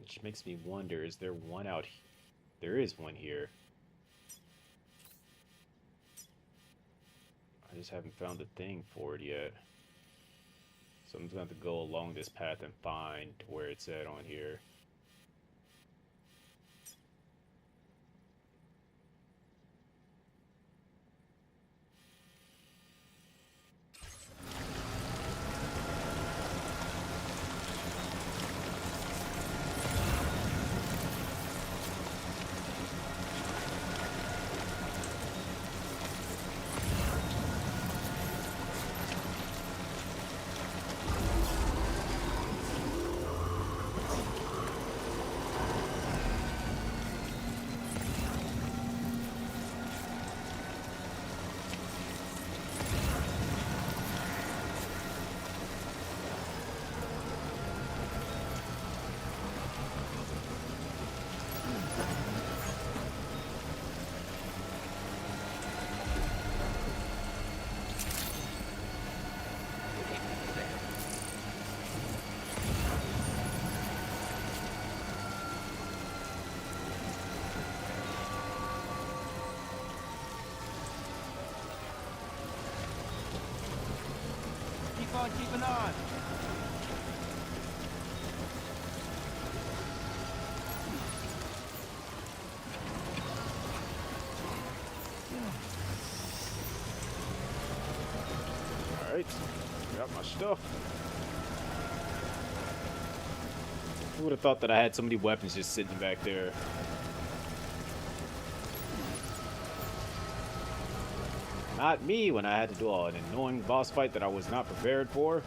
Which makes me wonder, is there one out here? There is one here. I just haven't found the thing for it yet. So I'm just going to have to go along this path and find where it's at on here. Keeping on. Alright. Got my stuff. Who would have thought that I had so many weapons just sitting back there? Not me when I had to do an annoying boss fight that I was not prepared for.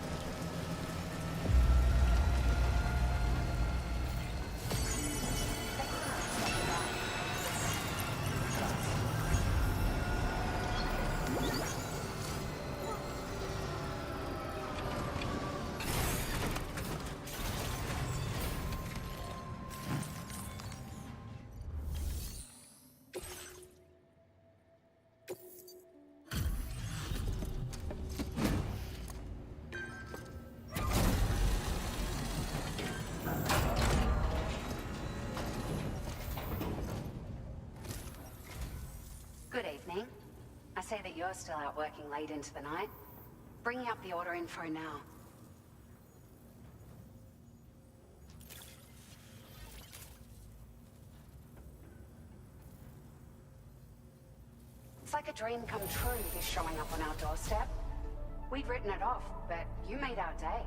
Good evening. I see that you're still out working late into the night. Bringing up the order info now. It's like a dream come true, this showing up on our doorstep. We'd written it off, but you made our day.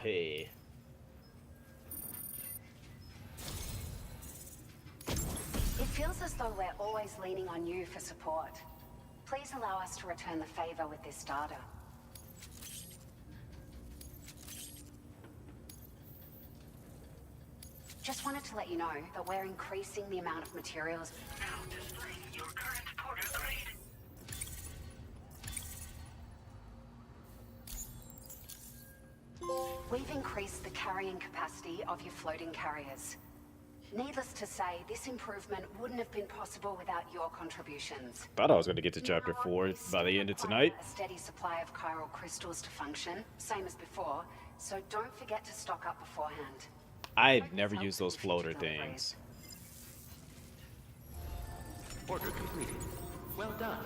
Hey. It feels as though we're always leaning on you for support. Please allow us to return the favor with this data. Just wanted to let you know that we're increasing the amount of materials. Now displaying your current porter grade. We've increased the carrying capacity of your floating carriers. Needless to say, this improvement wouldn't have been possible without your contributions. Thought I was going to get to chapter 4 by the end of tonight. A steady supply of chiral crystals to function, same as before, so don't forget to stock up beforehand. I've never used those floater things. Order completed. Well done.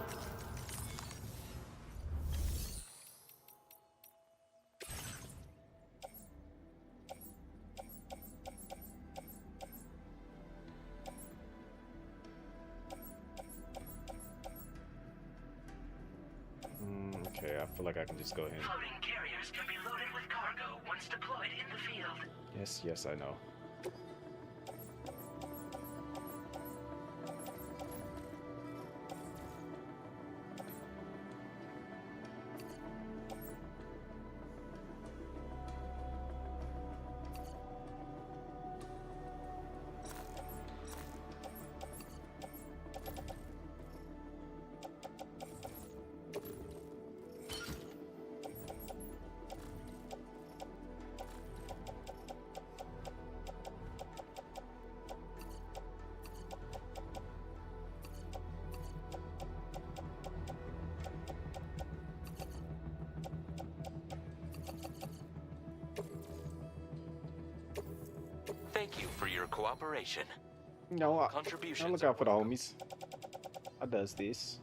Okay, I feel like I can just go ahead. Floating carriers can be loaded with cargo once deployed in the field. Yes, I know. Thank you for your cooperation. No, I Contributions look out for the homies. I does this.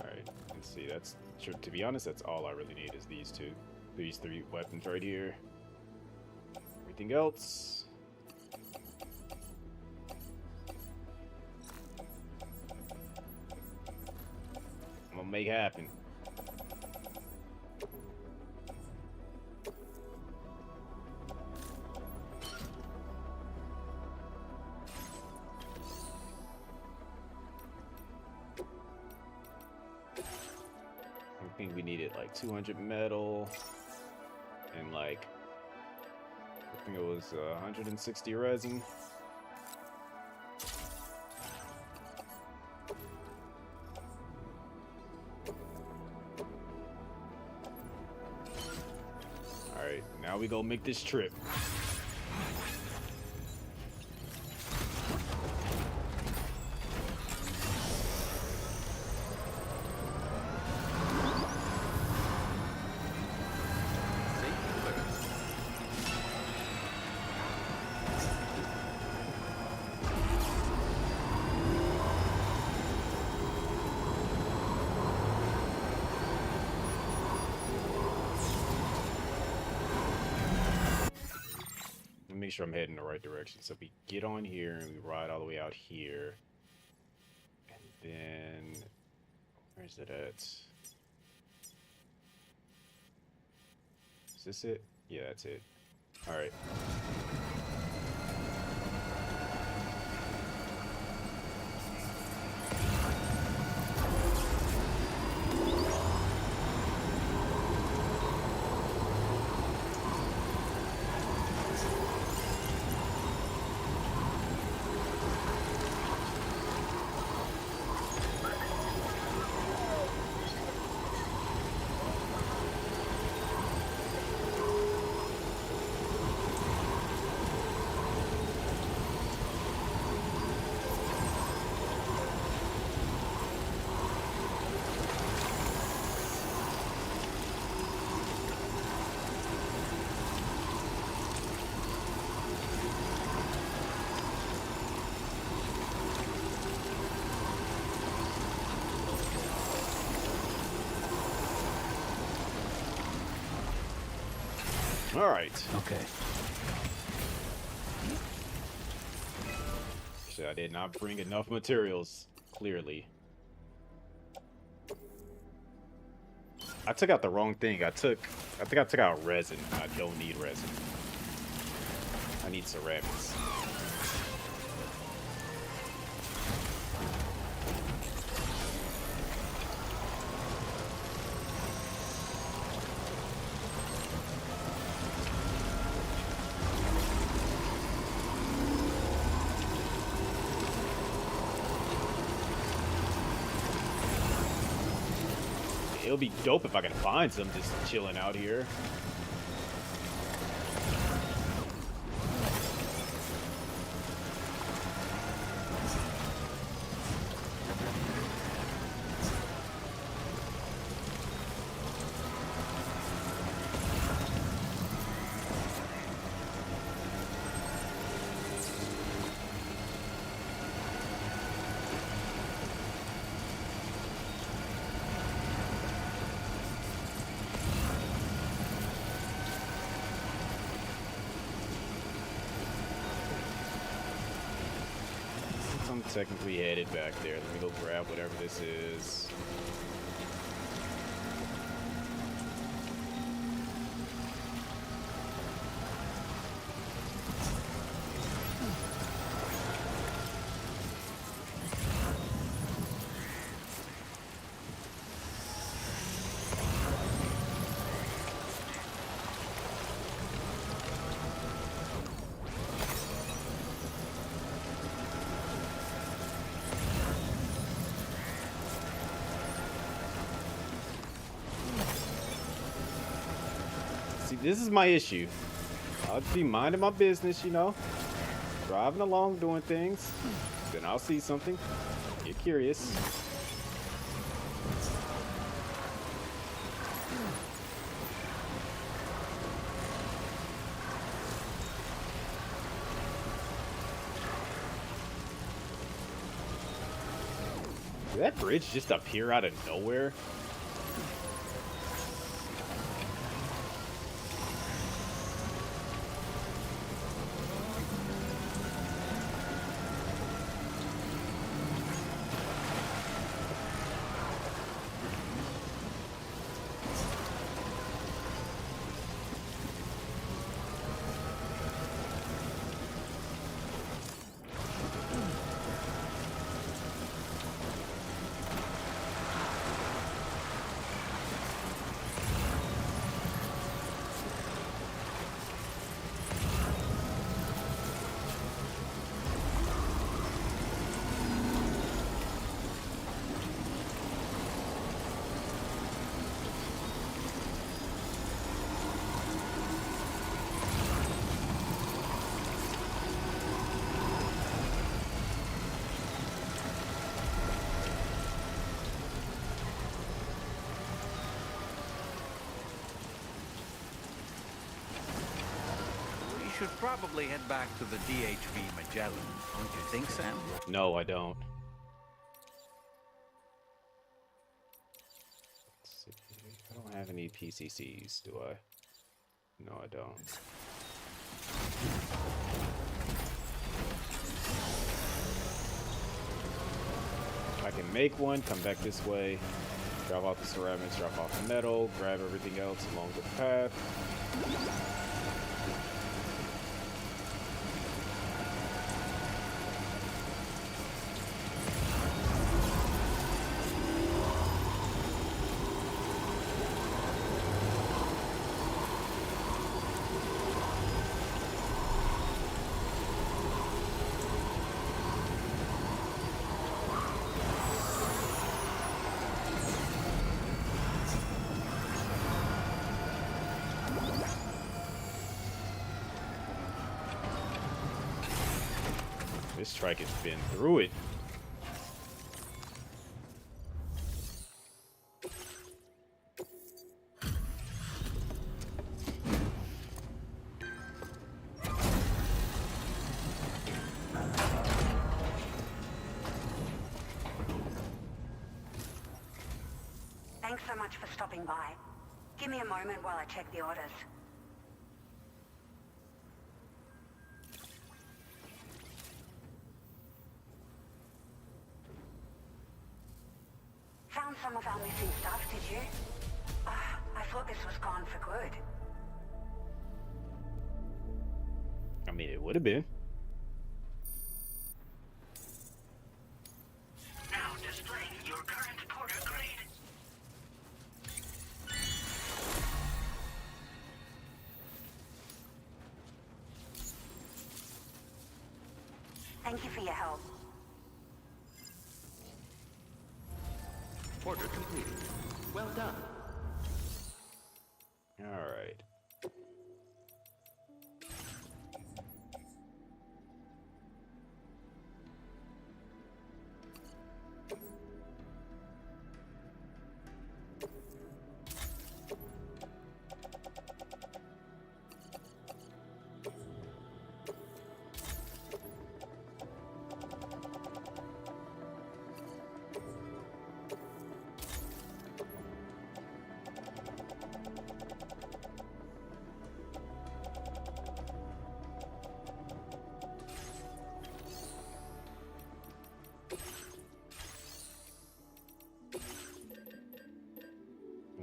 Alright, let's see, that's sure, to be honest, that's all I really need is these three weapons right here. Everything else. I'm gonna make happen. I think we needed like 200 metal and like I think it was 160 resin. All right, now we go make this trip. sure I'm heading in the right direction. So we get on here and we ride all the way out here. And then, where's it at? Is this it? Yeah, that's it. All right. All right. Okay. So I did not bring enough materials, clearly. I took out the wrong thing. I think I took out resin. I don't need resin. I need ceramics. It'll be dope if I can find some just chilling out here. I'm technically headed back there. Let me go grab whatever this is. This is my issue. I'll just be minding my business, you know, driving along, doing things. Then I'll see something, get curious. Did that bridge just appear out of nowhere? Should probably head back to the DHV Magellan, don't you think, Sam? No, I don't. Let's see. I don't have any PCCs, do I? No, I don't. I can make one, come back this way, drop off the ceramics, drop off the metal, grab everything else along the path. This trike has been through it. Thanks so much for stopping by. Give me a moment while I check the orders. Found some of our missing stuff, did you? I thought this was gone for good. I mean, it would have been. Now displaying your current porter grade. Thank you for your help. Order completed. Well done. All right.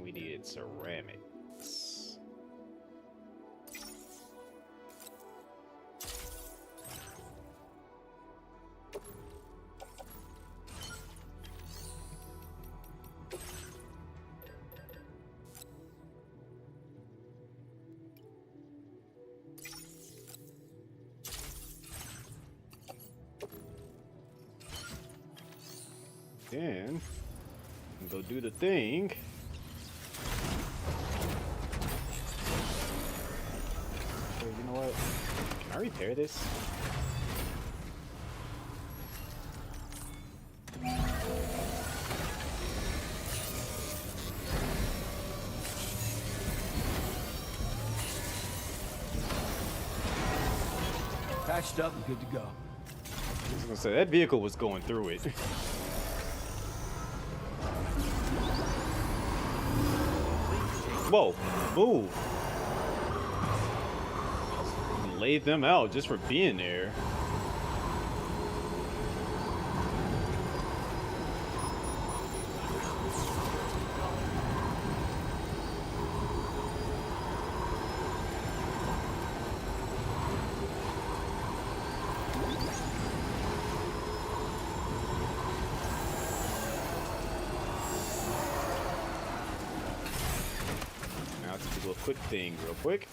We needed ceramics. Then go do the thing. You know what? Can I repair this? Patched up and good to go. I was gonna say that vehicle was going through it. Whoa, move. Laid them out just for being there. Now let's do a quick thing real quick.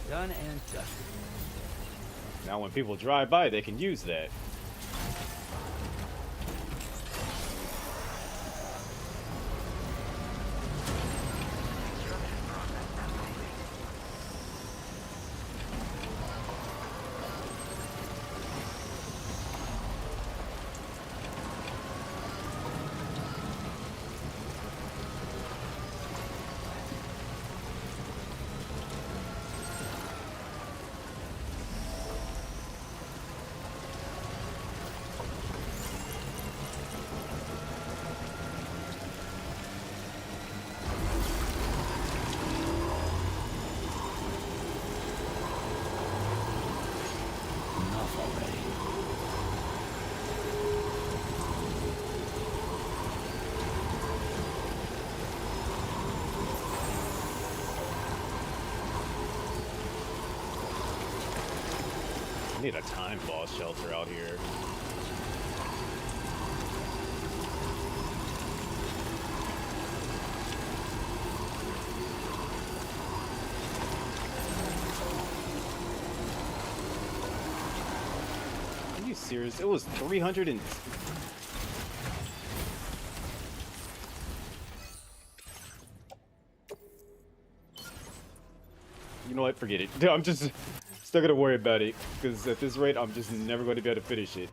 Done and dusted. Now when people drive by, they can use that. I need a time boss shelter out here. Are you serious? It was 300 and... You know what? Forget it. I'm just still gonna worry about it, because at this rate, I'm just never going to be able to finish it.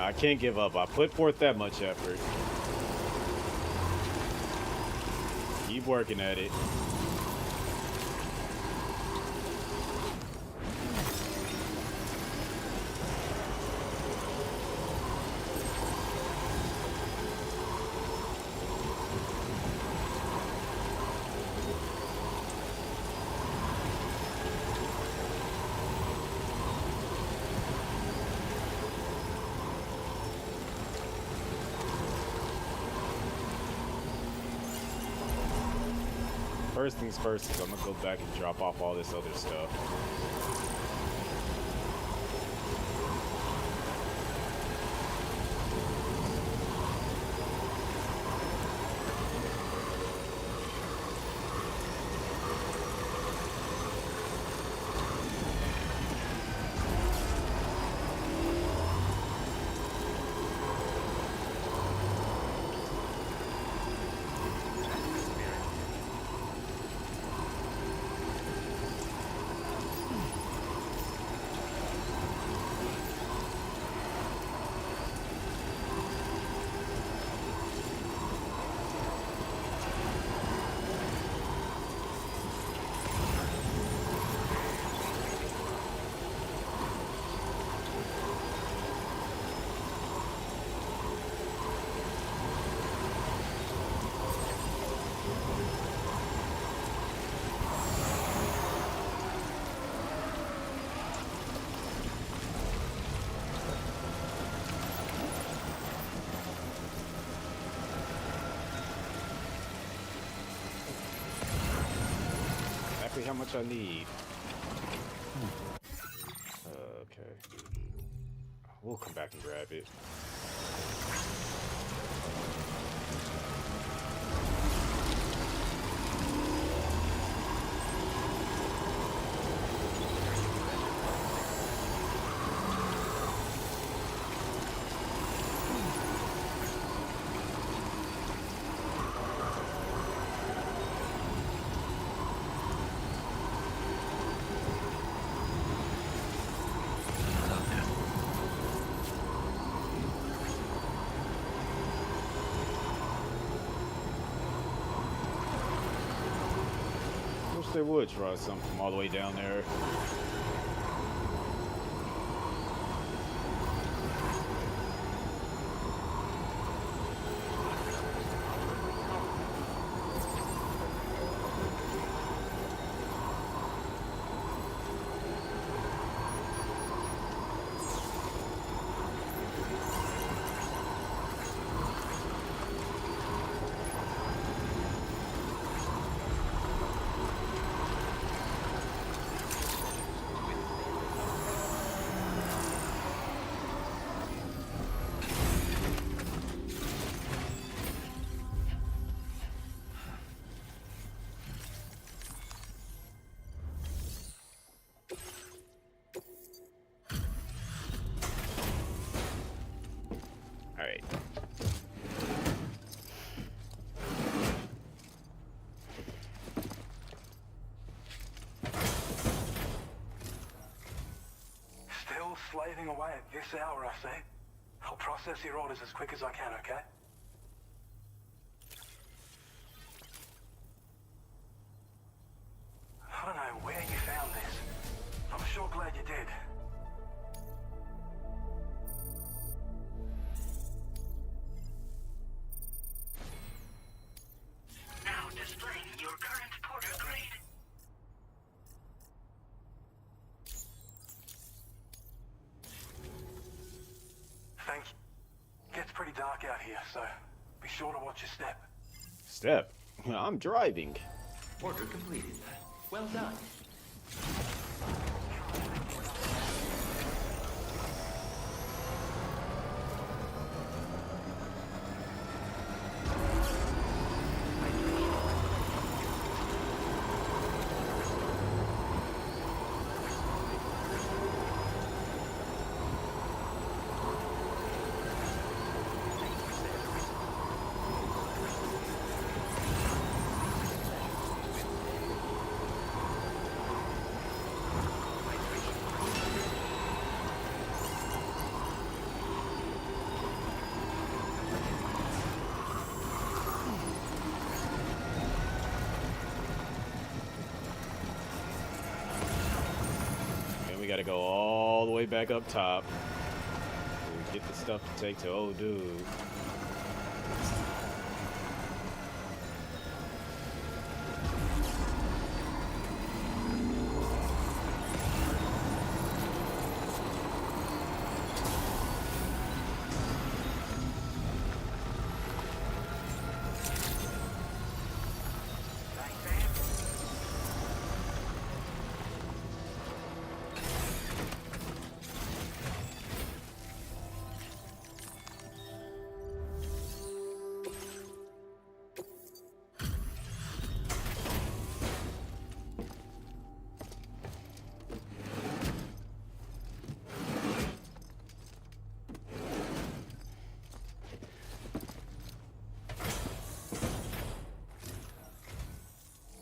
I can't give up. I put forth that much effort. Keep working at it. First things first is I'm gonna go back and drop off all this other stuff. How much I need. Okay. We'll come back and grab it. They would try something from all the way down there. slaving away at this hour, I say. I'll process your orders as quick as I can, okay? I don't know where you found this. I'm sure glad you did. Now displaying your current porter grade. Thank you. Gets pretty dark out here, so be sure to watch your step. Step? I'm driving. Order completed. Well done. And we gotta go all the way back up top. We get the stuff to take to old dude.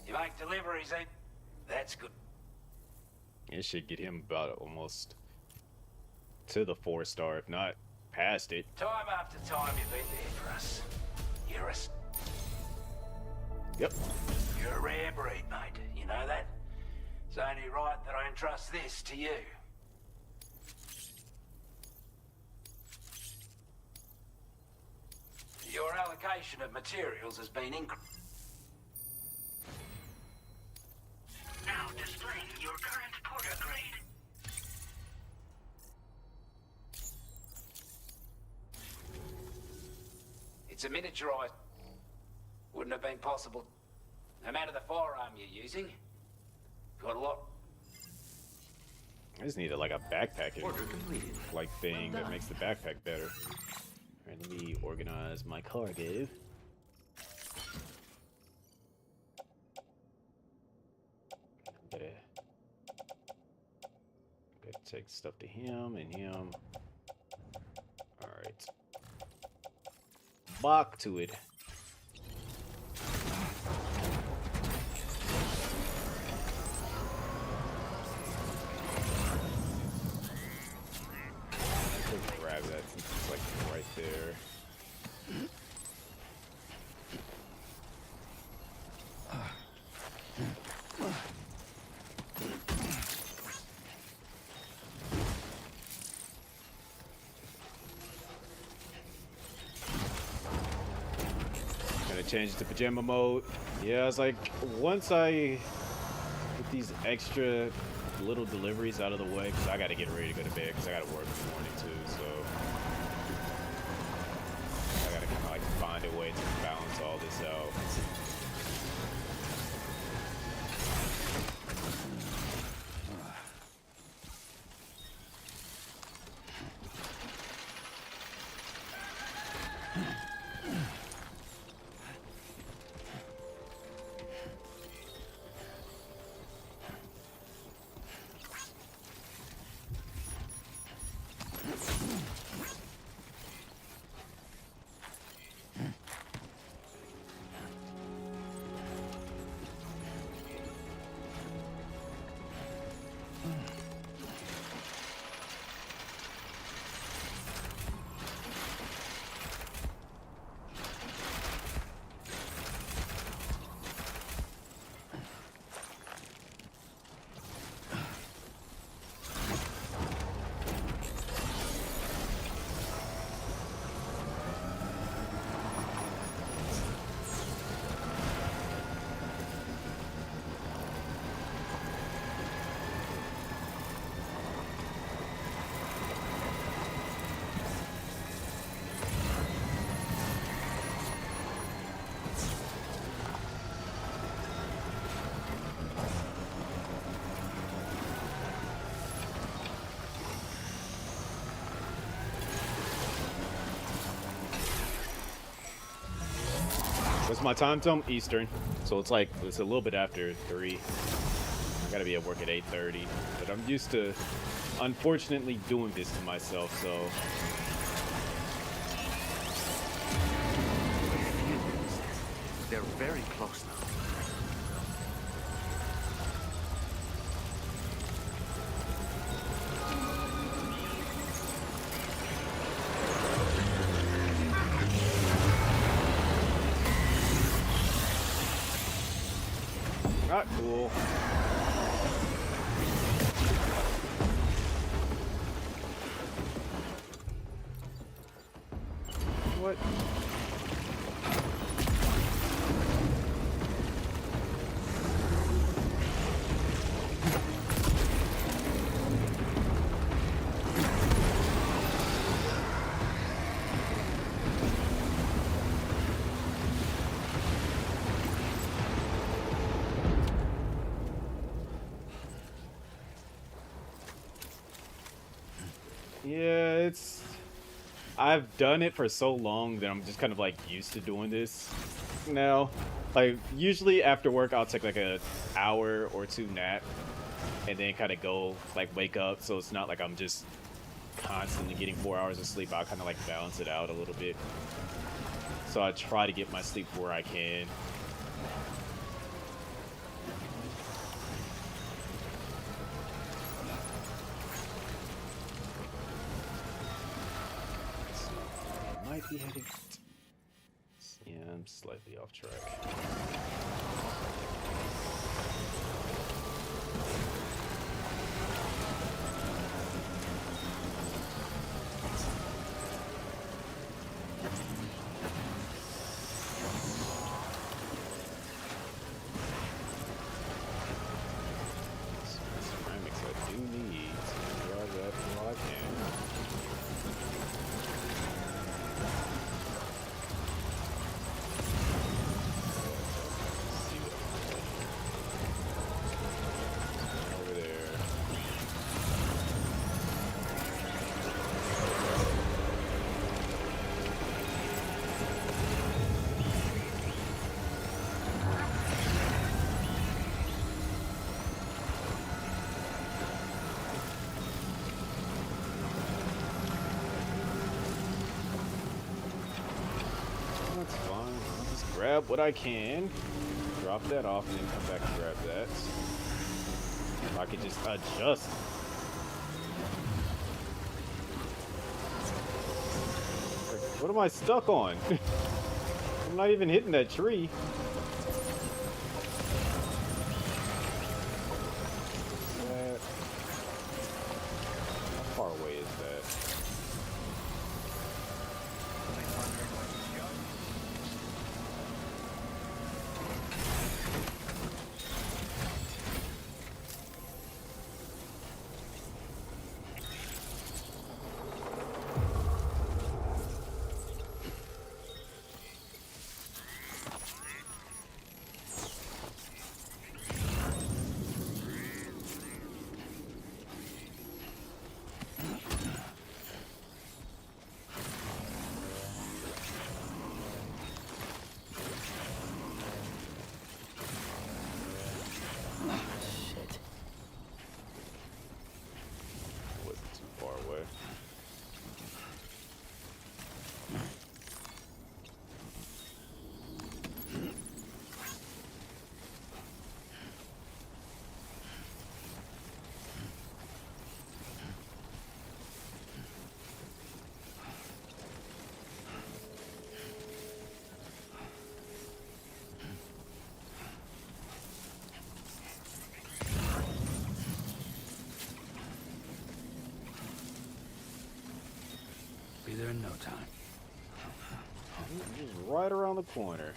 You make deliveries, eh? That's good. It should get him about almost to the 4-star, if not past it. Time after time you've been there for us. You're a... Yep. You're a rare breed, mate. You know that? It's only right that I entrust this to you. Your allocation of materials has been increased. Now displaying your current porter grade. It's a miniaturized. Wouldn't have been possible. No matter the firearm you're using. Got a lot. I just needed like a backpack Order completed. like thing Well that done. makes the backpack better. Alright, let me organize my cargo. Better take stuff to him and him. Alright. Back to it. Grab that since it's like right there. Gonna change it to pajama mode. Yeah, it's like once I get these extra little deliveries out of the way, because I gotta get ready to go to bed because I gotta work in the morning too, so I gotta kind of like find a way to balance all this out. What's my time zone? Eastern. So it's like, it's a little bit after 3. I gotta be at work at 8:30. But I'm used to, unfortunately, doing this to myself, so. They're very close now. Not cool. What? Yeah, it's... I've done it for so long that I'm just kind of like used to doing this now. Like, usually after work I'll take like an hour or 2 nap and then kind of go, like, wake up, so it's not like I'm just constantly getting 4 hours of sleep. I'll kind of like balance it out a little bit. So I try to get my sleep where I can. Might be heading. Yeah, I'm slightly off track. Ceramics I do need to grab that while I can. That's fine. I'll just grab what I can, drop that off, and then come back and grab that. If I could just adjust. What am I stuck on? I'm not even hitting that tree. How far away is that? Be there in no time. Just right around the corner.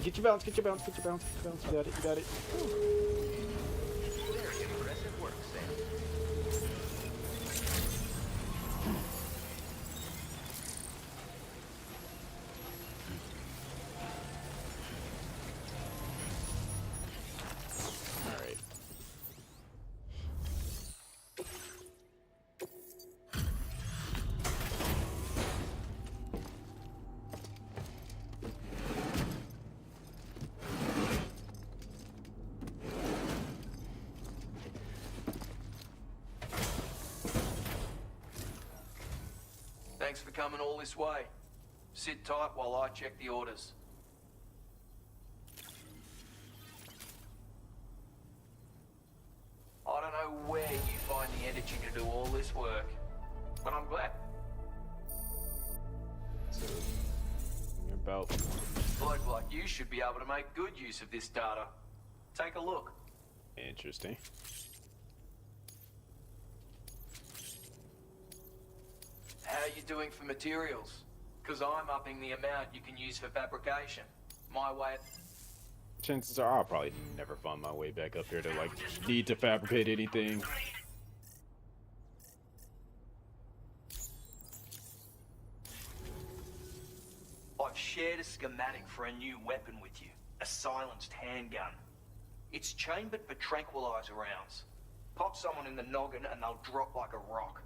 Get your bounce, get your bounce, get your bounce, get your bounce. You got it, you got it. Very impressive work, Sam. Thanks for coming all this way. Sit tight while I check the orders. I don't know where you find the energy to do all this work, but I'm glad. So, you're about... A bloke like you should be able to make good use of this data. Take a look. Interesting. How are you doing for materials? Because I'm upping the amount you can use for fabrication. My way... Chances are I'll probably never find my way back up here to, like, need to fabricate anything. I've shared a schematic for a new weapon with you. A silenced handgun. It's chambered for tranquilizer rounds. Pop someone in the noggin and they'll drop like a rock.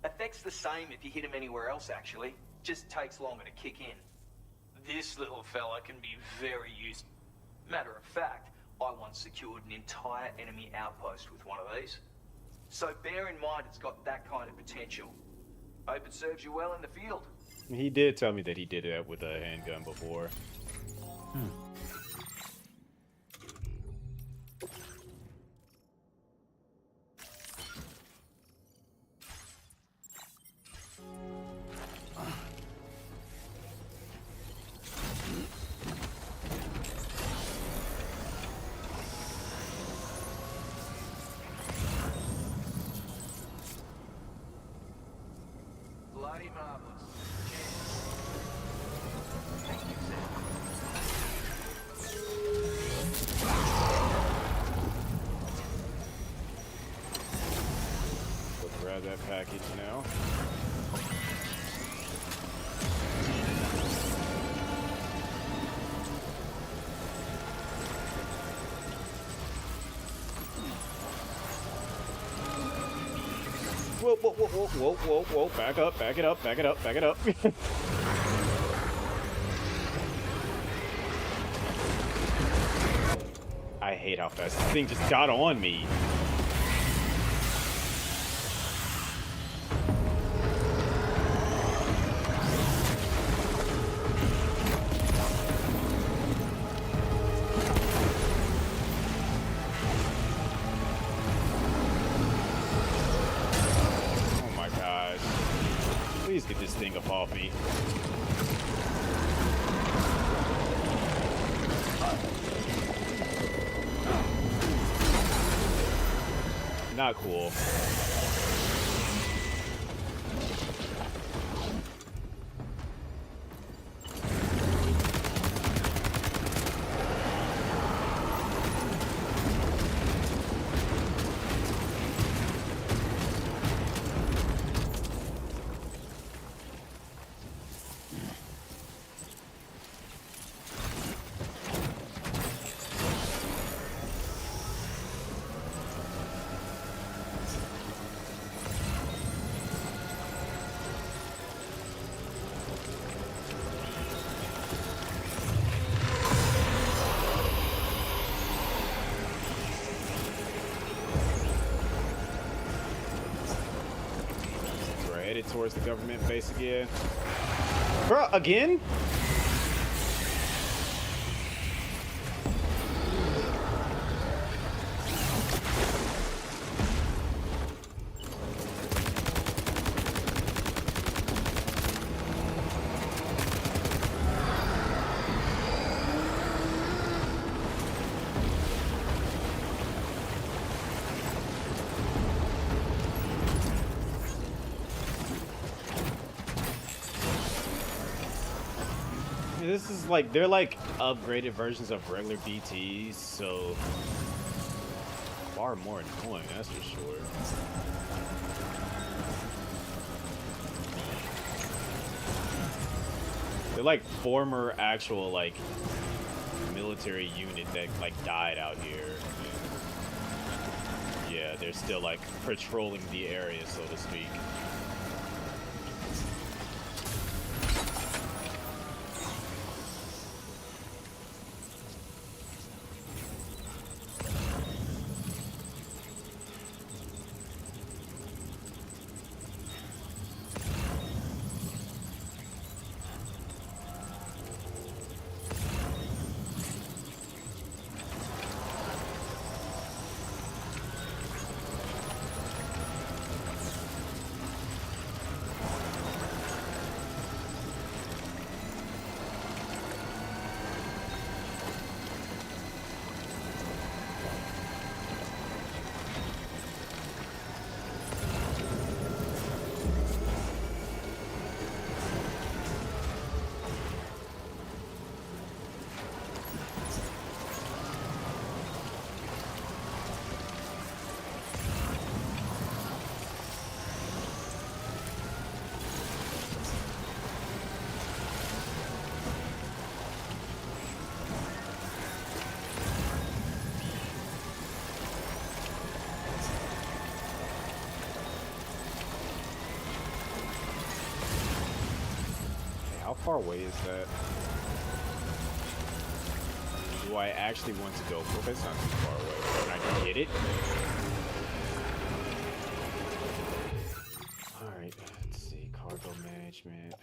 Effect's the same if you hit them anywhere else, actually. Just takes longer to kick in. This little fella can be very useful. Matter of fact, I once secured an entire enemy outpost with one of these. So bear in mind it's got that kind of potential. Hope it serves you well in the field. He did tell me that he did that with a handgun before. Bloody marvelous. We'll grab that package now. Whoa, whoa, whoa, whoa, whoa, whoa, whoa, back up, back it up, back it up, back it up. I hate how fast this thing just got on me. Please get this thing up off me. Not cool. Headed towards the government base again. Bruh, again? This is like, they're like upgraded versions of regular BTs, so far more annoying, that's for sure. They're like former actual like military unit that like died out here. Yeah, they're still like patrolling the area, so to speak. far away is that? Do I actually want to go for it? It's not too far away. Can I get it? Alright, let's see. Cargo management.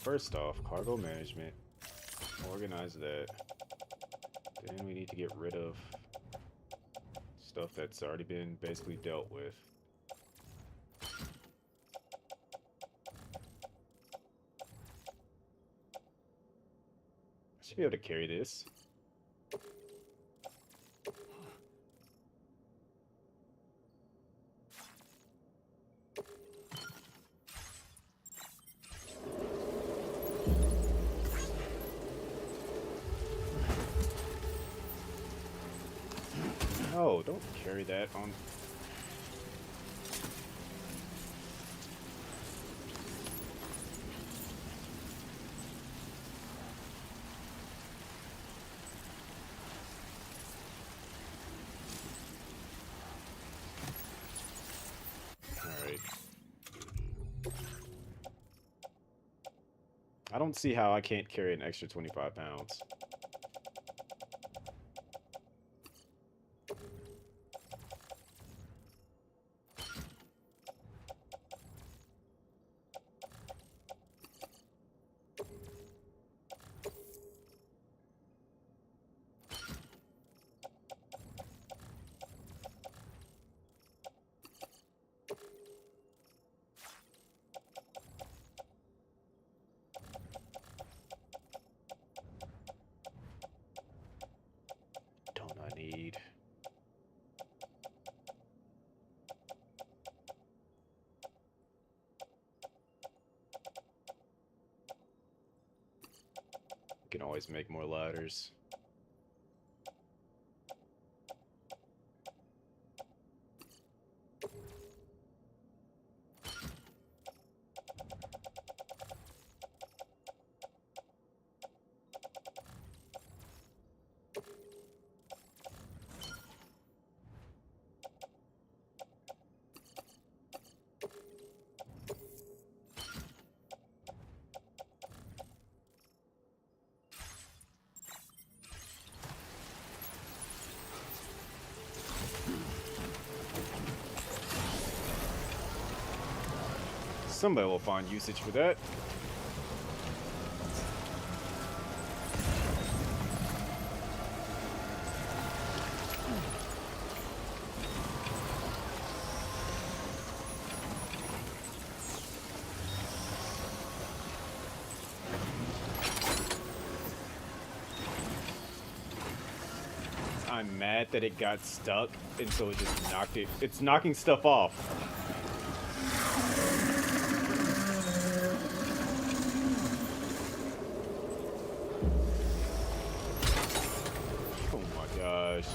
First off, cargo management. Organize that. Then we need to get rid of stuff that's already been basically dealt with. I should be able to carry this. No, don't carry that on. Alright. I don't see how I can't carry an extra 25 pounds. Need. You can always make more ladders. Somebody will find usage for that. I'm mad that it got stuck, and so it just knocked it. It's knocking stuff off. Oh my gosh.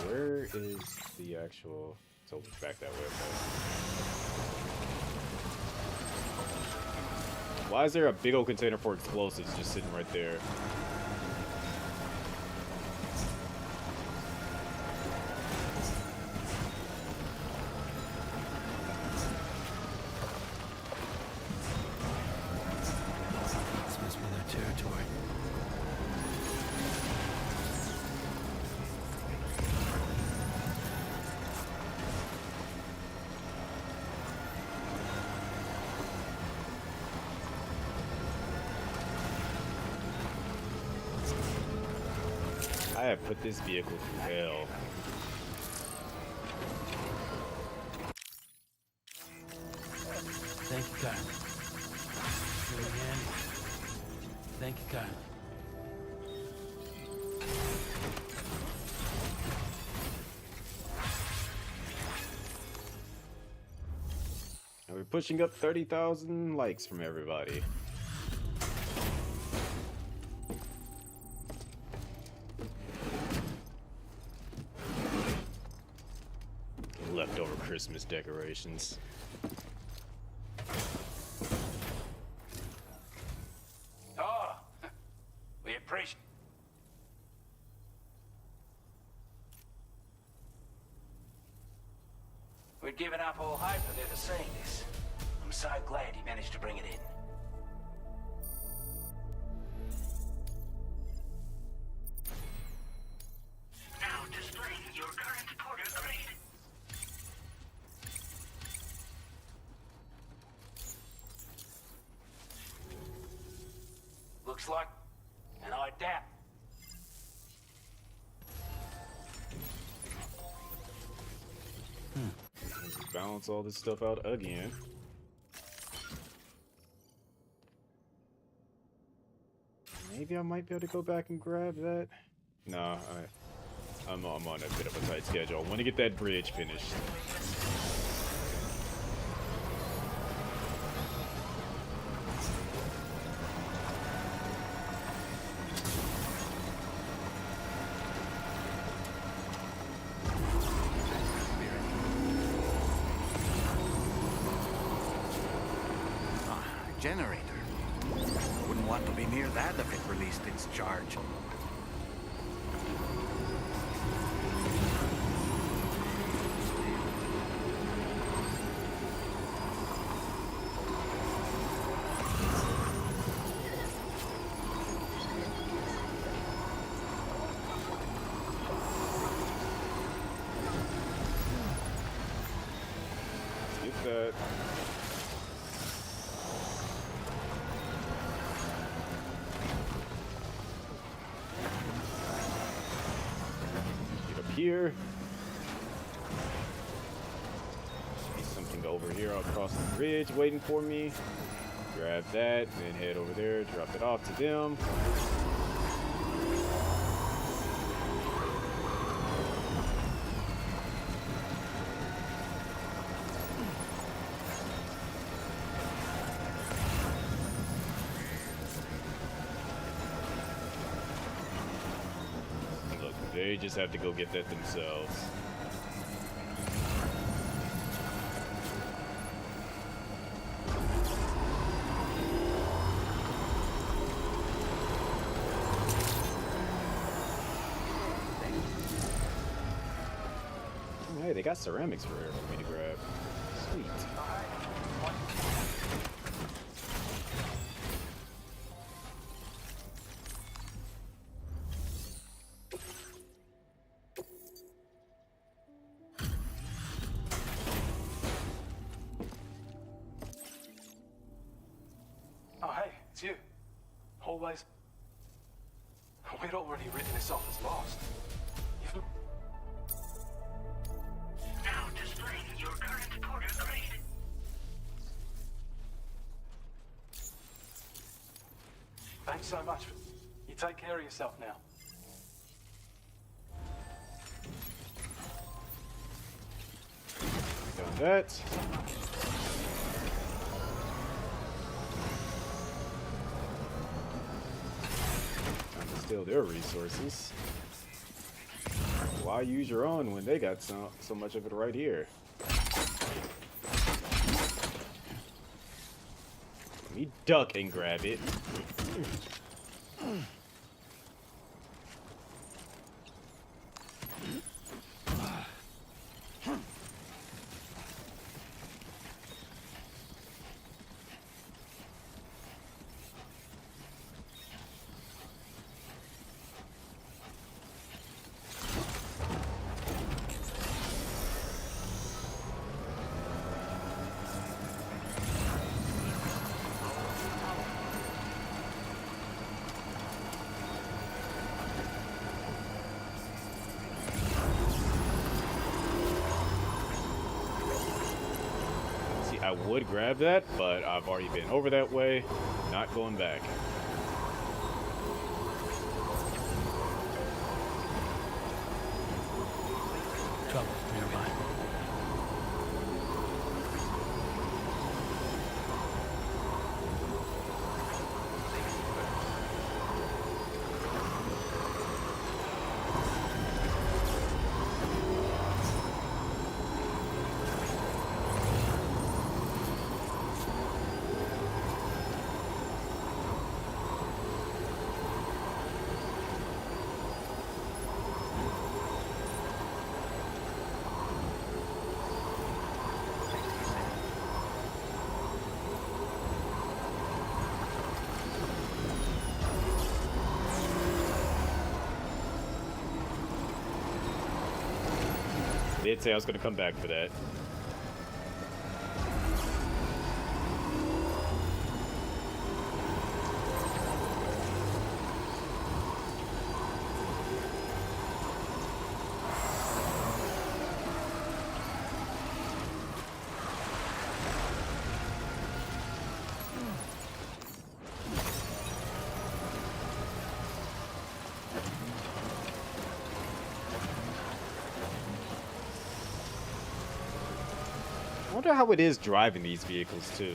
Where is the actual... So back that way, okay. Why is there a big old container for explosives just sitting right there? This must be their territory. I have put this vehicle through hell. Thank you kindly. Really handy. Thank you kindly. And we're pushing up 30,000 likes from everybody. Leftover Christmas decorations. Oh, we appreciate. We'd given up all hope of ever seeing this. I'm so glad he managed to bring it in. Now displaying your current porter grade. Looks like an adapt. Balance all this stuff out again. Maybe I might be able to go back and grab that. No, I'm on a bit of a tight schedule. I want to get that bridge finished. Generator. Wouldn't want to be near that if it released its charge. Skip that. Here. See something over here across the bridge waiting for me. Grab that, then head over there, drop it off to them. They just have to go get that themselves. Oh, hey, they got ceramics for me to grab. Sweet. It's you. Always. We'd already written this off as lost. You've... Now displaying your current porter grade. Thanks so much. You take care of yourself now. Got that. Steal their resources. Why use your own when they got so much of it right here? You duck and grab it. I would grab that, but I've already been over that way. Not going back. Trouble nearby. Did say I was going to come back for that. I wonder how it is driving these vehicles too.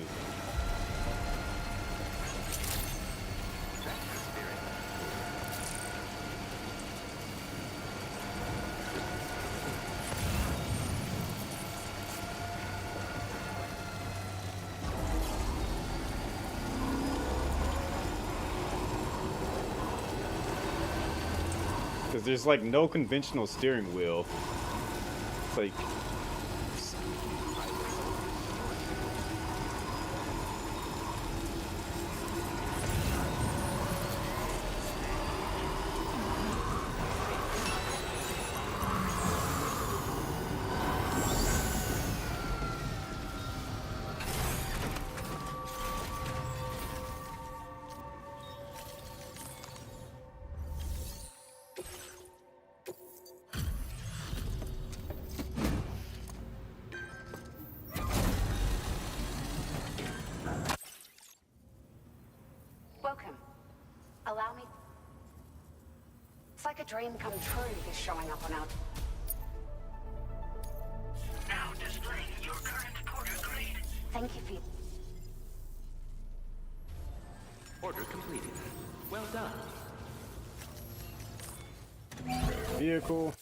Because there's like no conventional steering wheel. It's like Welcome. Allow me. It's like a dream come true, this showing up on our... Now displaying your current porter grade. Thank you for your... Order completed. Well done. vehicle.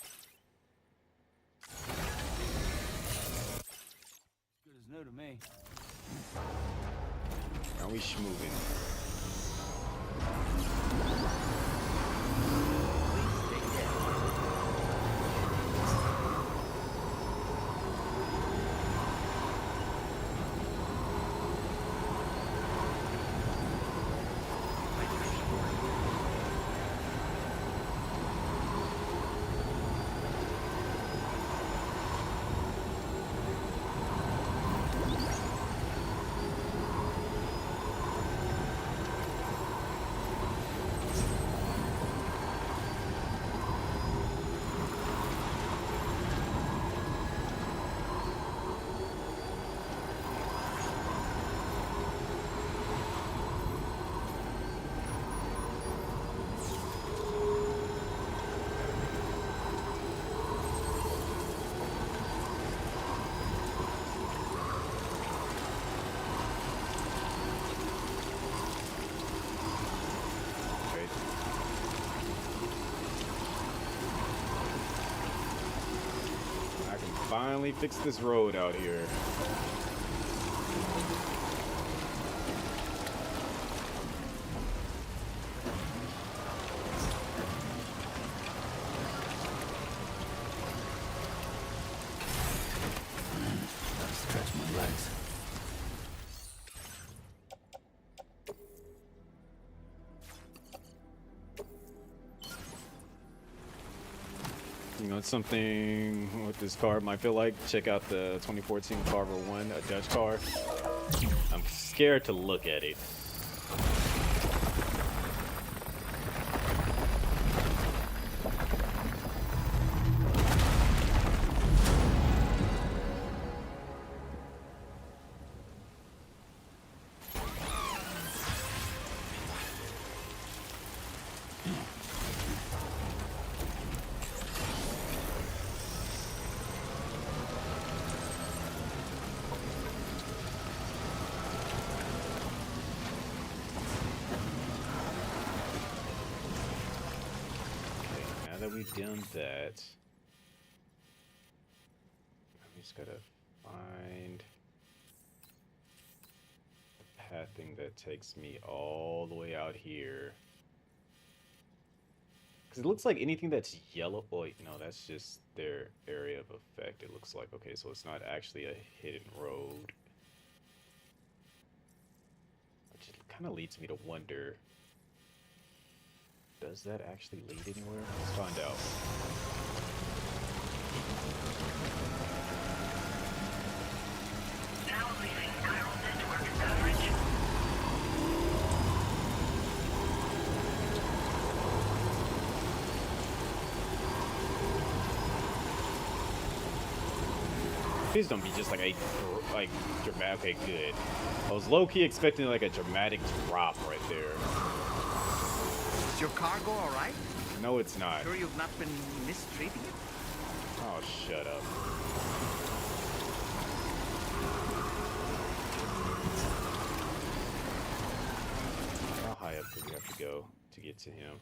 Good as new to me. Now we schmoving. Finally fix this road out here. You know, it's something what this car might feel like. Check out the 2014 Carver 1, a Dutch car. I'm scared to look at it. We've done that. I just gotta find the pathing that takes me all the way out here. Because it looks like anything that's yellow. Oh, wait, no, that's just their area of effect. It looks like, okay, so it's not actually a hidden road. Which kind of leads me to wonder, does that actually lead anywhere? Let's find out. Now leaving chiral network coverage. Please don't be just like a dramatic. Okay, good. I was low-key expecting like a dramatic drop right there. Is your cargo all right? No, it's not. Sure you've not been mistreating it? Oh, shut up. How high up do we have to go to get to him?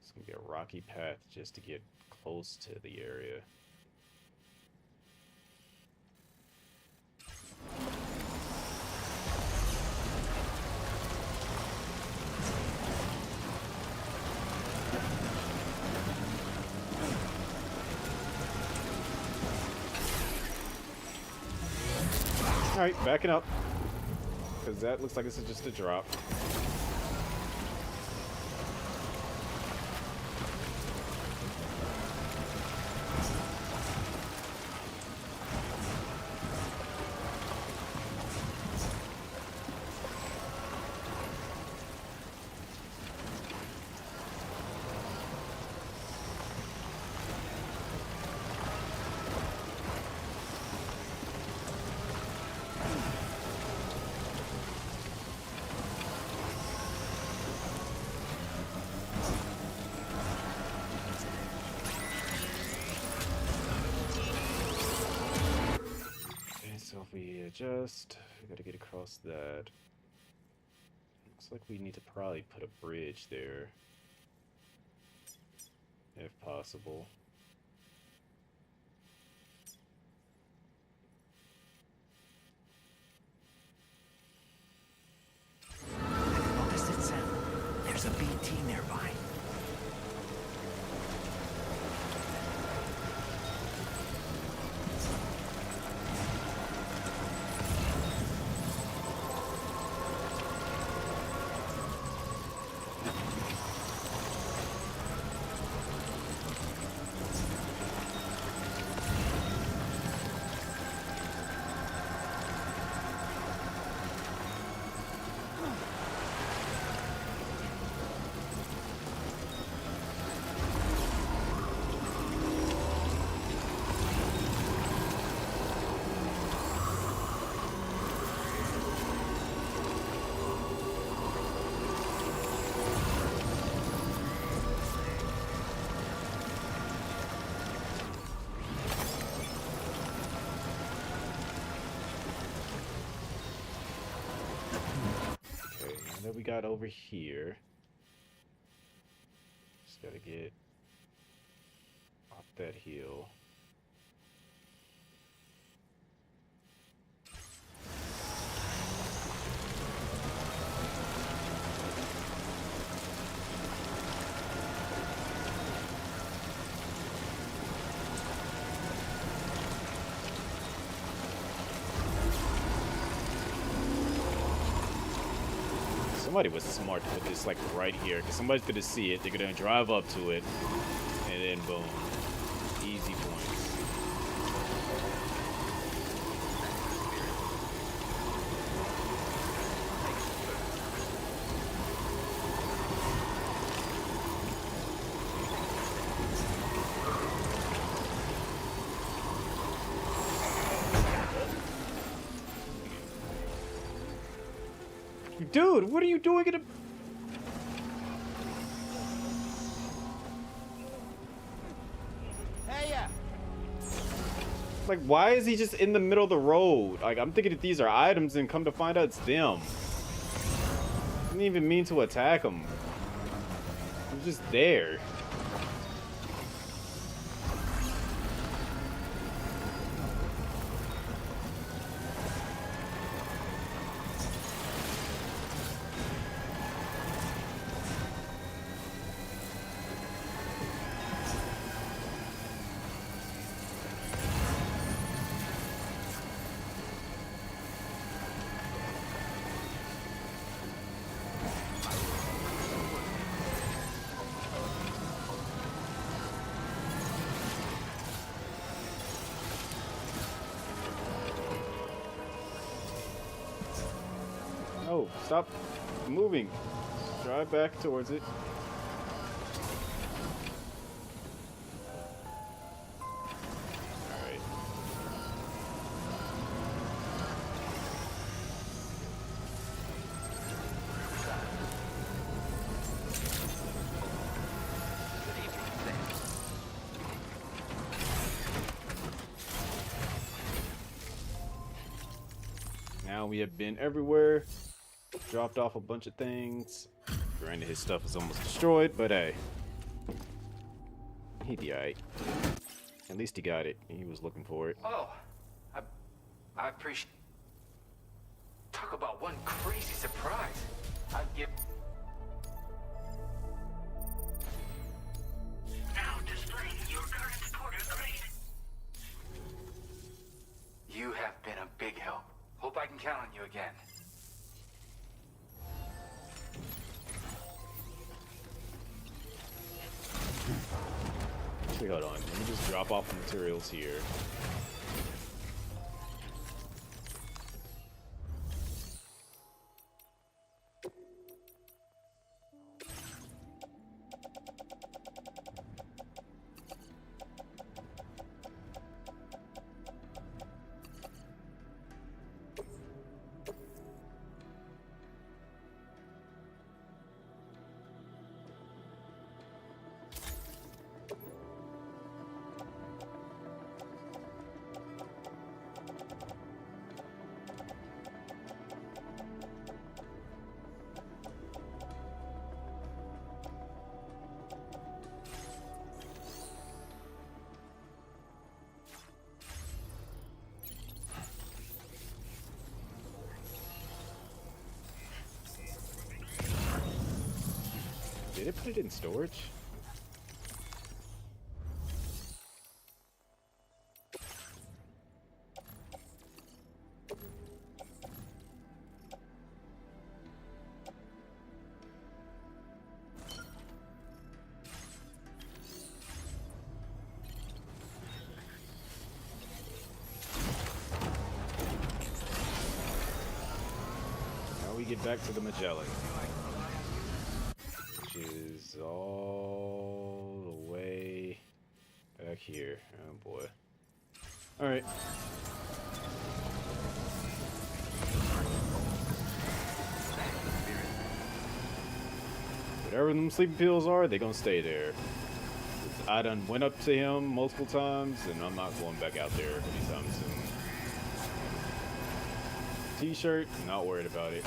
It's gonna be a rocky path just to get close to the area. Alright, backing up. Because that looks like this is just a drop. So if we adjust, we gotta get across that. Looks like we need to probably put a bridge there, if possible. Notice it, Sam. There's a BT nearby. That we got over here. Just gotta get off that hill. Somebody was smart to put this like right here, because somebody's gonna see it. They're gonna drive up to it, and then boom, easy points. Dude, what are you doing in a... Hey, Like, why is he just in the middle of the road? Like, I'm thinking that these are items, and come to find out it's them. I didn't even mean to attack him. He was just there. No, stop moving. Drive back towards it. Alright. Now we have been everywhere. Dropped off a bunch of things. Granted, his stuff is almost destroyed, but hey. He'd be alright. At least he got it. He was looking for it. Oh, I appreciate... Talk about one crazy surprise. I'd give... Now displaying your current porter grade. You have been a big help. Hope I can count on you again. Actually, hold on. Let me just drop off the materials here. Did it put it in storage? Now we get back to the Magellan. Which is all the way back here. Oh boy. Alright. Whatever them sleeping pills are, they gonna stay there. I done went up to him multiple times, and I'm not going back out there anytime soon. T-shirt, not worried about it.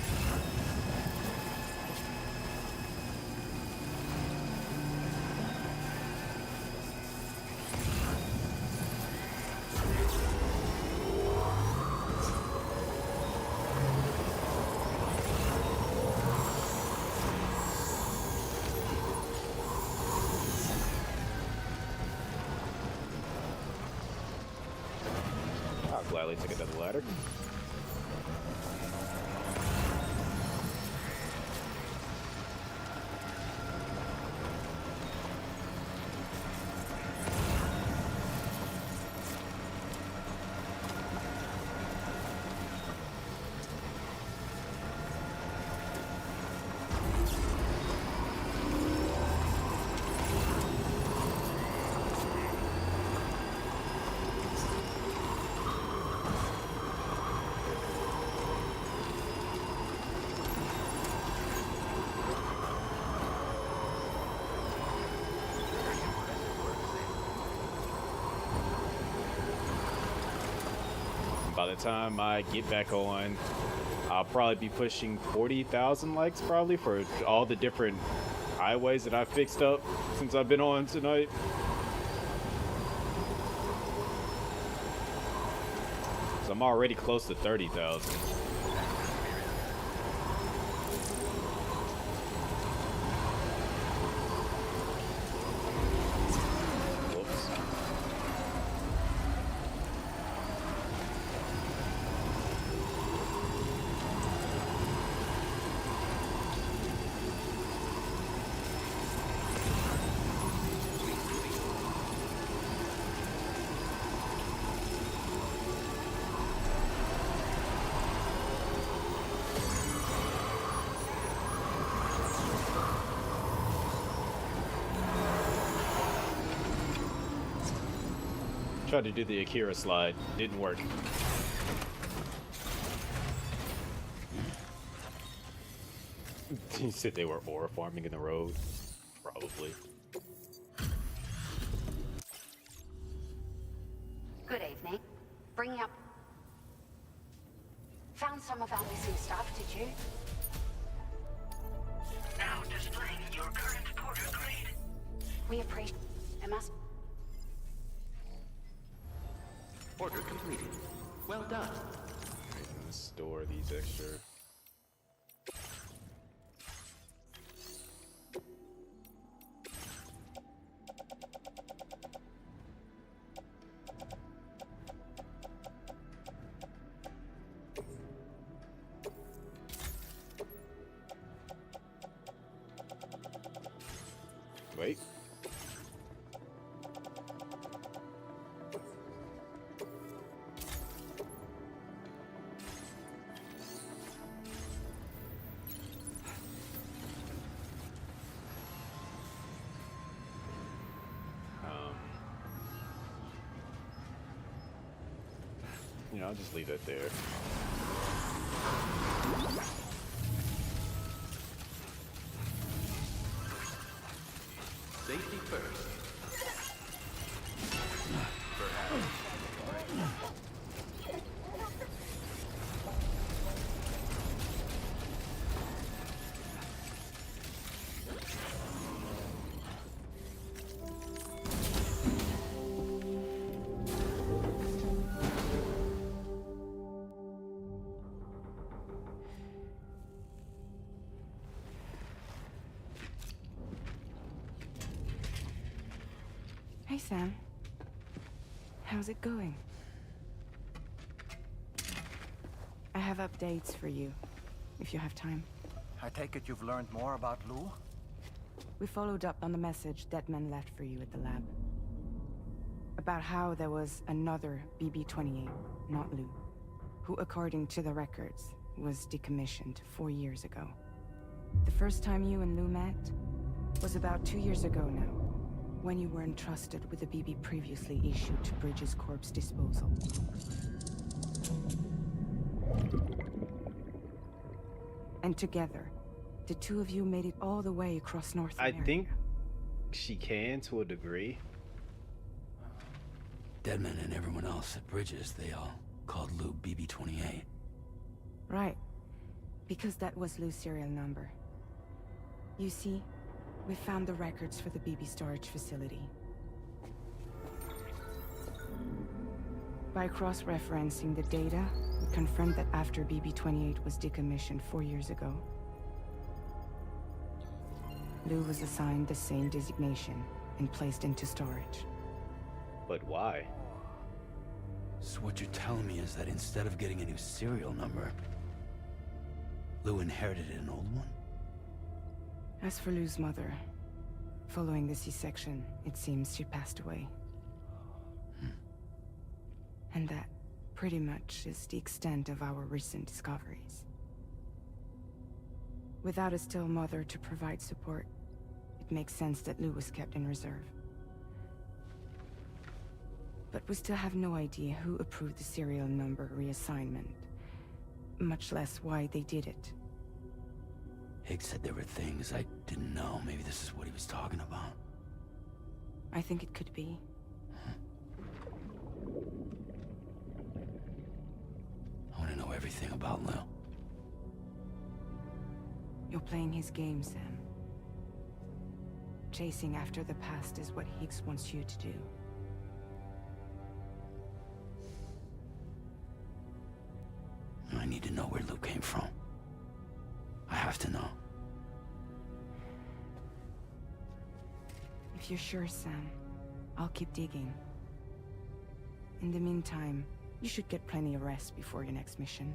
I'll gladly take another ladder. by the time I get back on, I'll probably be pushing 40,000 likes probably for all the different highways that I fixed up since I've been on tonight. So I'm already close to 30,000. Tried to do the Akira slide, didn't work. He said they were ore farming in the road. Probably. Good evening. Bringing up... Found some of our missing stuff, did you? Now displaying your current porter grade. We appreciate... There must... Order completed. Well done. I'm gonna store these extra. Wait. You know, I'll just leave that there. Safety first. Hey, Sam. How's it going? I have updates for you, if you have time. I take it you've learned more about Lou? We followed up on the message Deadman left for you at the lab. About how there was another BB-28, not Lou, who, according to the records, was decommissioned 4 years ago. The first time you and Lou met was about 2 years ago now, when you were entrusted with the BB previously issued to Bridges Corp's disposal. And together, the two of you made it all the way across North America. I think she can to a degree. Deadman and everyone else at Bridges, they all called Lou BB-28. Right. Because that was Lou's serial number. You see, we found the records for the BB storage facility. By cross-referencing the data, we confirmed that after BB-28 was decommissioned 4 years ago, Lou was assigned the same designation and placed into storage. But why? So what you're telling me is that instead of getting a new serial number, Lou inherited an old one? As for Lou's mother, following the C-section, it seems she passed away. And that, pretty much, is the extent of our recent discoveries. Without a still mother to provide support, it makes sense that Lou was kept in reserve. But we still have no idea who approved the serial number reassignment, much less why they did it. Higgs said there were things I didn't know. Maybe this is what he was talking about. I think it could be. everything about Lil. You're playing his game, Sam. Chasing after the past is what Higgs wants you to do. I need to know where Lou came from. I have to know. If you're sure, Sam, I'll keep digging. In the meantime, you should get plenty of rest before your next mission.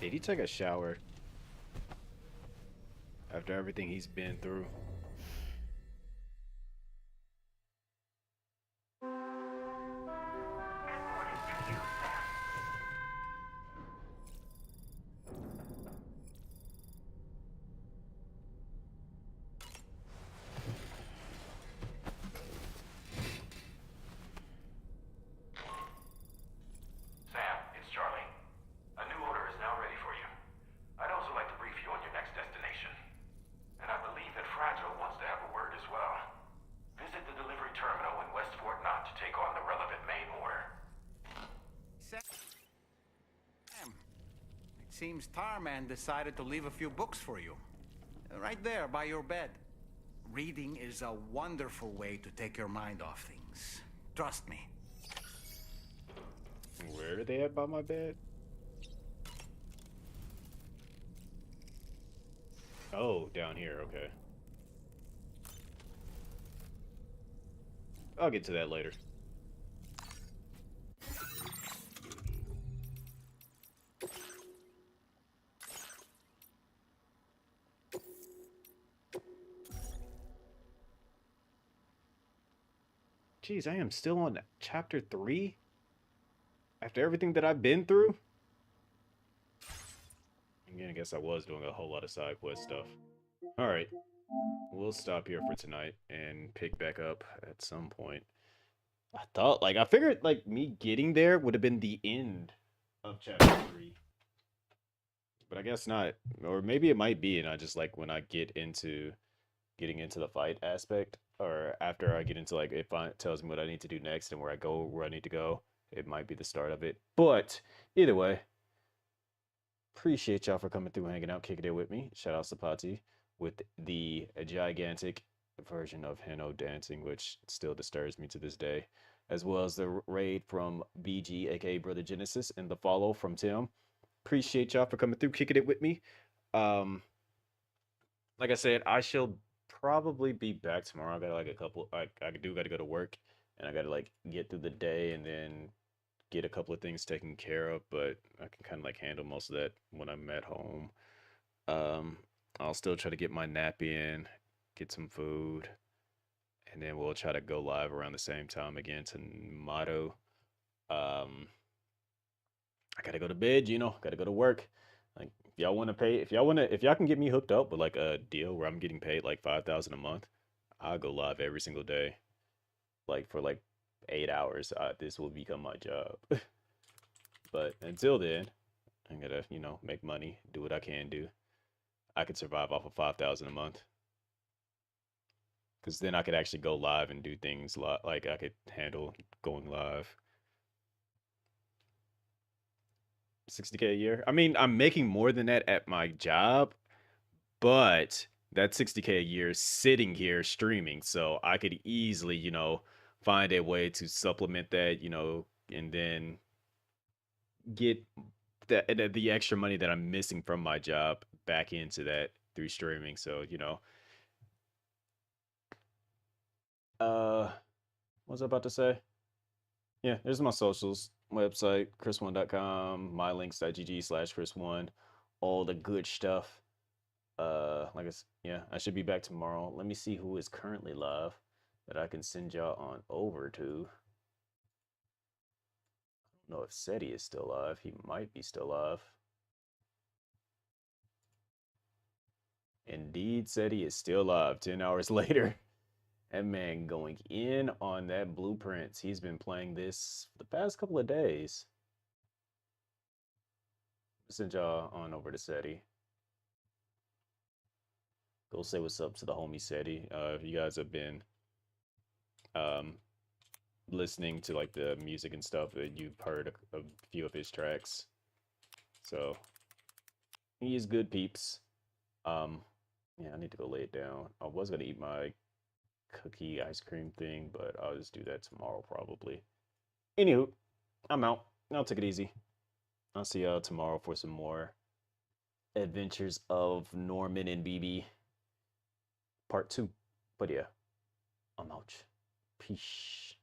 Did he take a shower after everything he's been through? Sam, it's Charlie. A new order is now ready for you. I'd also like to brief you on your next destination. And I believe that Fragile wants to have a word as well. Visit the delivery terminal in West Fort Knott to take on the relevant main order. Sam, it seems Tarman decided to leave a few books for you. Right there by your bed. Reading is a wonderful way to take your mind off things. Trust me. Where are they at by my bed? Oh, down here, okay. I'll get to that later. Jeez, I am still on chapter 3? After everything that I've been through? Again, I guess I was doing a whole lot of side quest stuff. Alright. We'll stop here for tonight and pick back up at some point. I figured, like, me getting there would have been the end of chapter 3. But I guess not. Or maybe it might be, and I just, like, when I get into getting into the fight aspect, or after I get into, like, if it tells me what I need to do next and where I need to go, it might be the start of it. But either way, appreciate y'all for coming through, hanging out, kicking it with me. Shout out to Pati with the gigantic version of Heno dancing, which still disturbs me to this day, as well as the raid from BG, aka Brother Genesis, and the follow from Tim. Appreciate y'all for coming through, kicking it with me. Like I said, I shall probably be back tomorrow. I got like a couple. I do got to go to work, and I got to like get through the day and then get a couple of things taken care of. But I can kind of like handle most of that when I'm at home. I'll still try to get my nap in, get some food, and then we'll try to go live around the same time again tomorrow. I gotta go to bed, gotta go to work. Like, if y'all can get me hooked up with like a deal where I'm getting paid like 5,000 a month, I'll go live every single day, like for like 8 hours. This will become my job. But until then, I gotta, make money, do what I can do. I could survive off of 5,000 a month. Because then I could actually go live and do things like I could handle going live. 60K a year. I mean, I'm making more than that at my job, but that 60K a year is sitting here streaming. So I could easily, find a way to supplement that, and then get the extra money that I'm missing from my job back into that through streaming. So, what was I about to say? Yeah, there's my socials, website, chris1.com, mylinks.gg/chris1, all the good stuff. I should be back tomorrow. Let me see who is currently live that I can send y'all on over to. don't know if SETI is still alive. He might be still alive. Indeed, SETI is still alive 10 hours later. That man going in on that blueprints. He's been playing this for the past couple of days. Send y'all on over to SETI. Go say what's up to the homie SETI. If you guys have been listening to like the music and stuff, you've heard a few of his tracks. So he is good peeps. Yeah, I need to go lay it down. I was gonna eat my cookie ice cream thing, but I'll just do that tomorrow probably. Anywho, I'm out. I'll take it easy. I'll see y'all tomorrow for some more Adventures of Norman and BB Part 2. But yeah, I'm out. Peace.